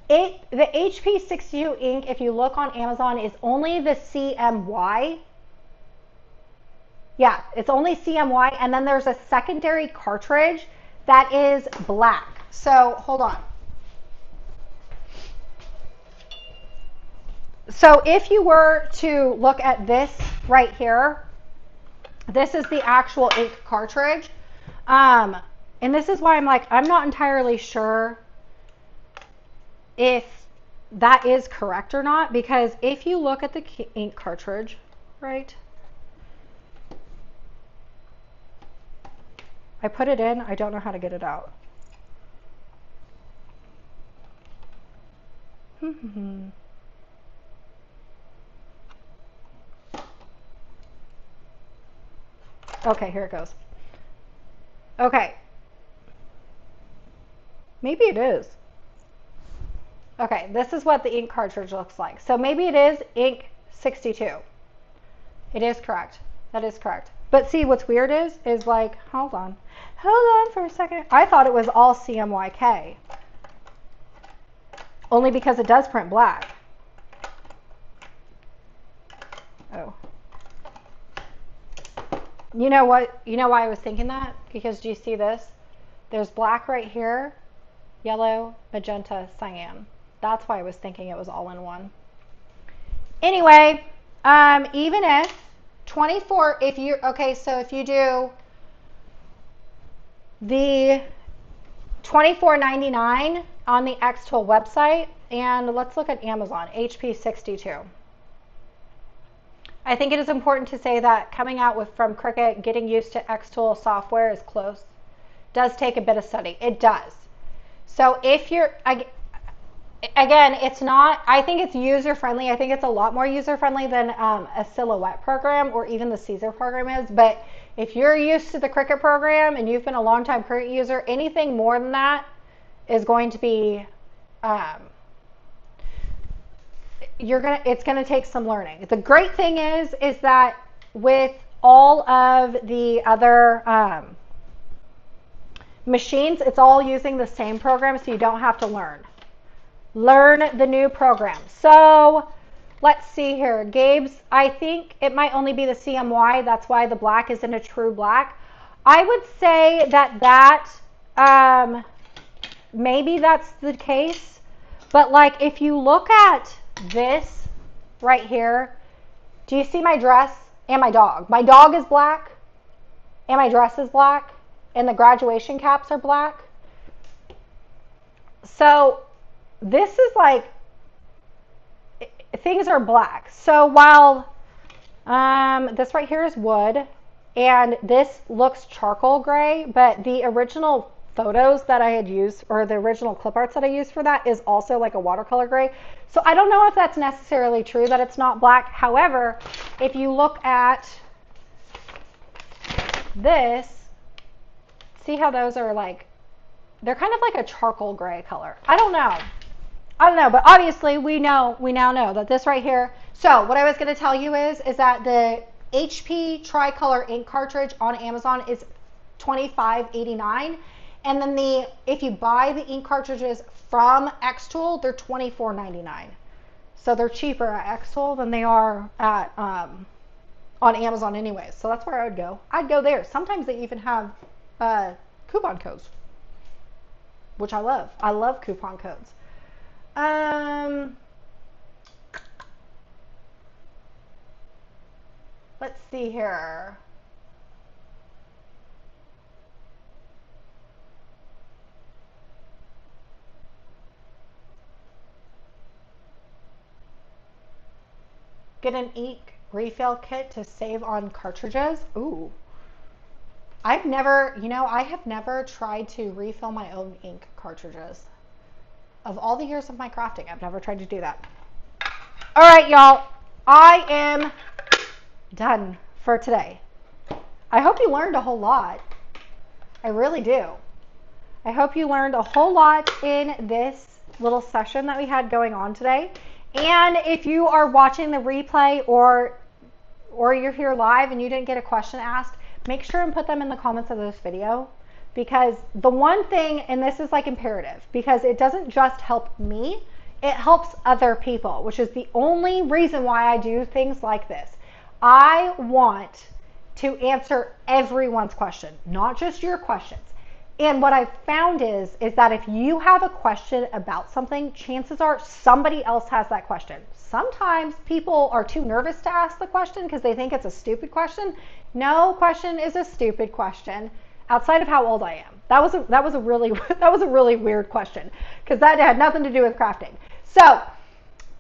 the HP 62 ink, if you look on Amazon, is only the CMY. Yeah, it's only CMY, and then there's a secondary cartridge that is black. So hold on. So if you were to look at this right here, this is the actual ink cartridge. And this is why I'm like, I'm not entirely sure if that is correct or not, because if you look at the ink cartridge, right? I put it in, I don't know how to get it out. Okay, here it goes. Okay. Maybe it is. Okay, this is what the ink cartridge looks like. So maybe it is ink 62. It is correct. That is correct. But see, what's weird is like, hold on for a second. I thought it was all CMYK. Only because it does print black. Oh. You know what? You know why I was thinking that? Because do you see this? There's black right here, yellow, magenta, cyan. That's why I was thinking it was all in one. Anyway, even if 24, so if you do the $24.99 on the xTool website, and let's look at Amazon, HP 62. I think it is important to say that coming out from Cricut, getting used to xTool software is close. It does take a bit of study. It does. So if you're, again, it's not, I think it's user-friendly. I think it's a lot more user-friendly than a Silhouette program or even the Caesar program is. But if you're used to the Cricut program and you've been a long-time Cricut user, anything more than that is going to be, it's gonna take some learning. The great thing is that with all of the other machines, it's all using the same program, so you don't have to learn the new program. So let's see here. Gabe's, I think it might only be the CMY. That's why the black isn't a true black. I would say that maybe that's the case. But like if you look at this right here, do you see my dress and my dog? My dog is black and my dress is black and the graduation caps are black. So this is like, things are black. So while this right here is wood and this looks charcoal gray, but the original photos that I had used, or the original clip arts that I used for that, is also like a watercolor gray. So I don't know if that's necessarily true that it's not black. However, if you look at this, see how those are like, they're kind of like a charcoal gray color. I don't know, but obviously we now know that this right here. So what I was going to tell you is that the HP tricolor ink cartridge on Amazon is $25.89, and then if you buy the ink cartridges from xTool, they're $24.99. So they're cheaper at xTool than they are at on Amazon anyways. So that's where I would go. I'd go there. Sometimes they even have coupon codes, which I love. I love coupon codes. Let's see here. Get an ink refill kit to save on cartridges. Ooh. I have never tried to refill my own ink cartridges. Of all the years of my crafting, I've never tried to do that. All right, y'all. I am done for today. I hope you learned a whole lot. I really do. I hope you learned a whole lot in this little session that we had going on today. And if you are watching the replay or you're here live and you didn't get a question asked, make sure and put them in the comments of this video, because the one thing, and this is like imperative, because it doesn't just help me, it helps other people, which is the only reason why I do things like this. I want to answer everyone's question, not just your questions. And what I've found is that if you have a question about something, chances are somebody else has that question. Sometimes people are too nervous to ask the question because they think it's a stupid question. No question is a stupid question, outside of how old I am. That was a really weird question, because that had nothing to do with crafting. So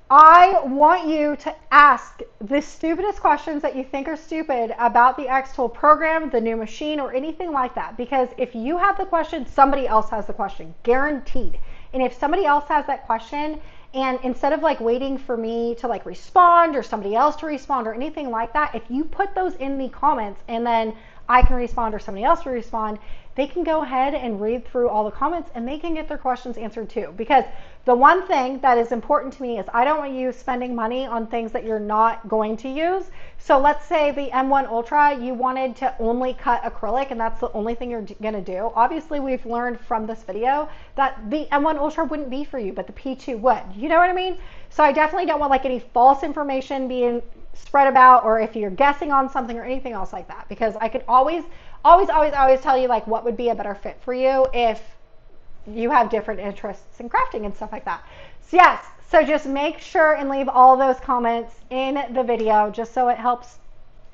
I want you to ask the stupidest questions that you think are stupid about the xTool program, the new machine, or anything like that. Because if you have the question, somebody else has the question, guaranteed. And if somebody else has that question, and instead of like waiting for me to like respond or somebody else to respond or anything like that, if you put those in the comments and then I can respond or somebody else will respond, they can go ahead and read through all the comments and they can get their questions answered too. Because the one thing that is important to me is I don't want you spending money on things that you're not going to use. So let's say the M1 Ultra, you wanted to only cut acrylic and that's the only thing you're gonna do. Obviously we've learned from this video that the M1 Ultra wouldn't be for you, but the P2 would. You know what I mean? So I definitely don't want like any false information being spread about, or if you're guessing on something or anything else like that, because I could always tell you like what would be a better fit for you if you have different interests in crafting and stuff like that. So yes, so just make sure and leave all those comments in the video, just so it helps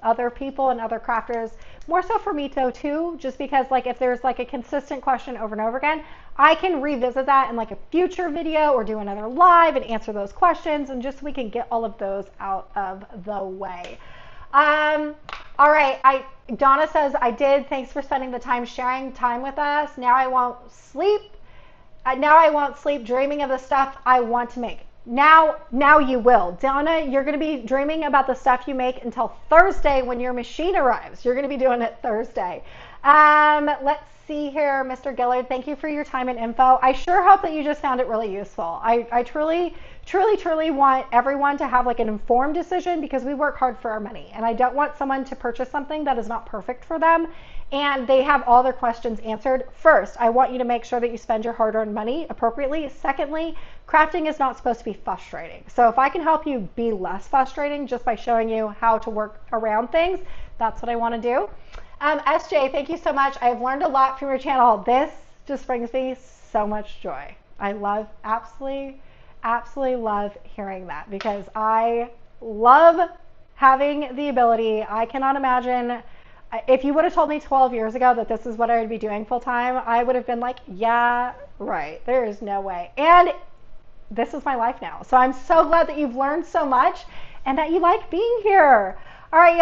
other people and other crafters, more so for me too, just because like if there's like a consistent question over and over again, I can revisit that in like a future video or do another live and answer those questions, and just so we can get all of those out of the way. All right, Donna says, I did. Thanks for spending the time sharing time with us. Now I won't sleep. Now I won't sleep dreaming of the stuff I want to make. Now you will. Donna, you're going to be dreaming about the stuff you make until Thursday when your machine arrives. You're going to be doing it Thursday. Let's see here, Mr. Gillard. Thank you for your time and info. I sure hope that you just found it really useful. I truly want everyone to have like an informed decision, because we work hard for our money, and I don't want someone to purchase something that is not perfect for them and they have all their questions answered. First, I want you to make sure that you spend your hard-earned money appropriately. Secondly, crafting is not supposed to be frustrating. So if I can help you be less frustrating just by showing you how to work around things, that's what I want to do. SJ, thank you so much. I've learned a lot from your channel. This just brings me so much joy. I absolutely love hearing that, because I love having the ability. I cannot imagine, if you would have told me 12 years ago that this is what I would be doing full time, I would have been like, yeah, right. There is no way. And this is my life now. So I'm so glad that you've learned so much and that you like being here. All right, y'all.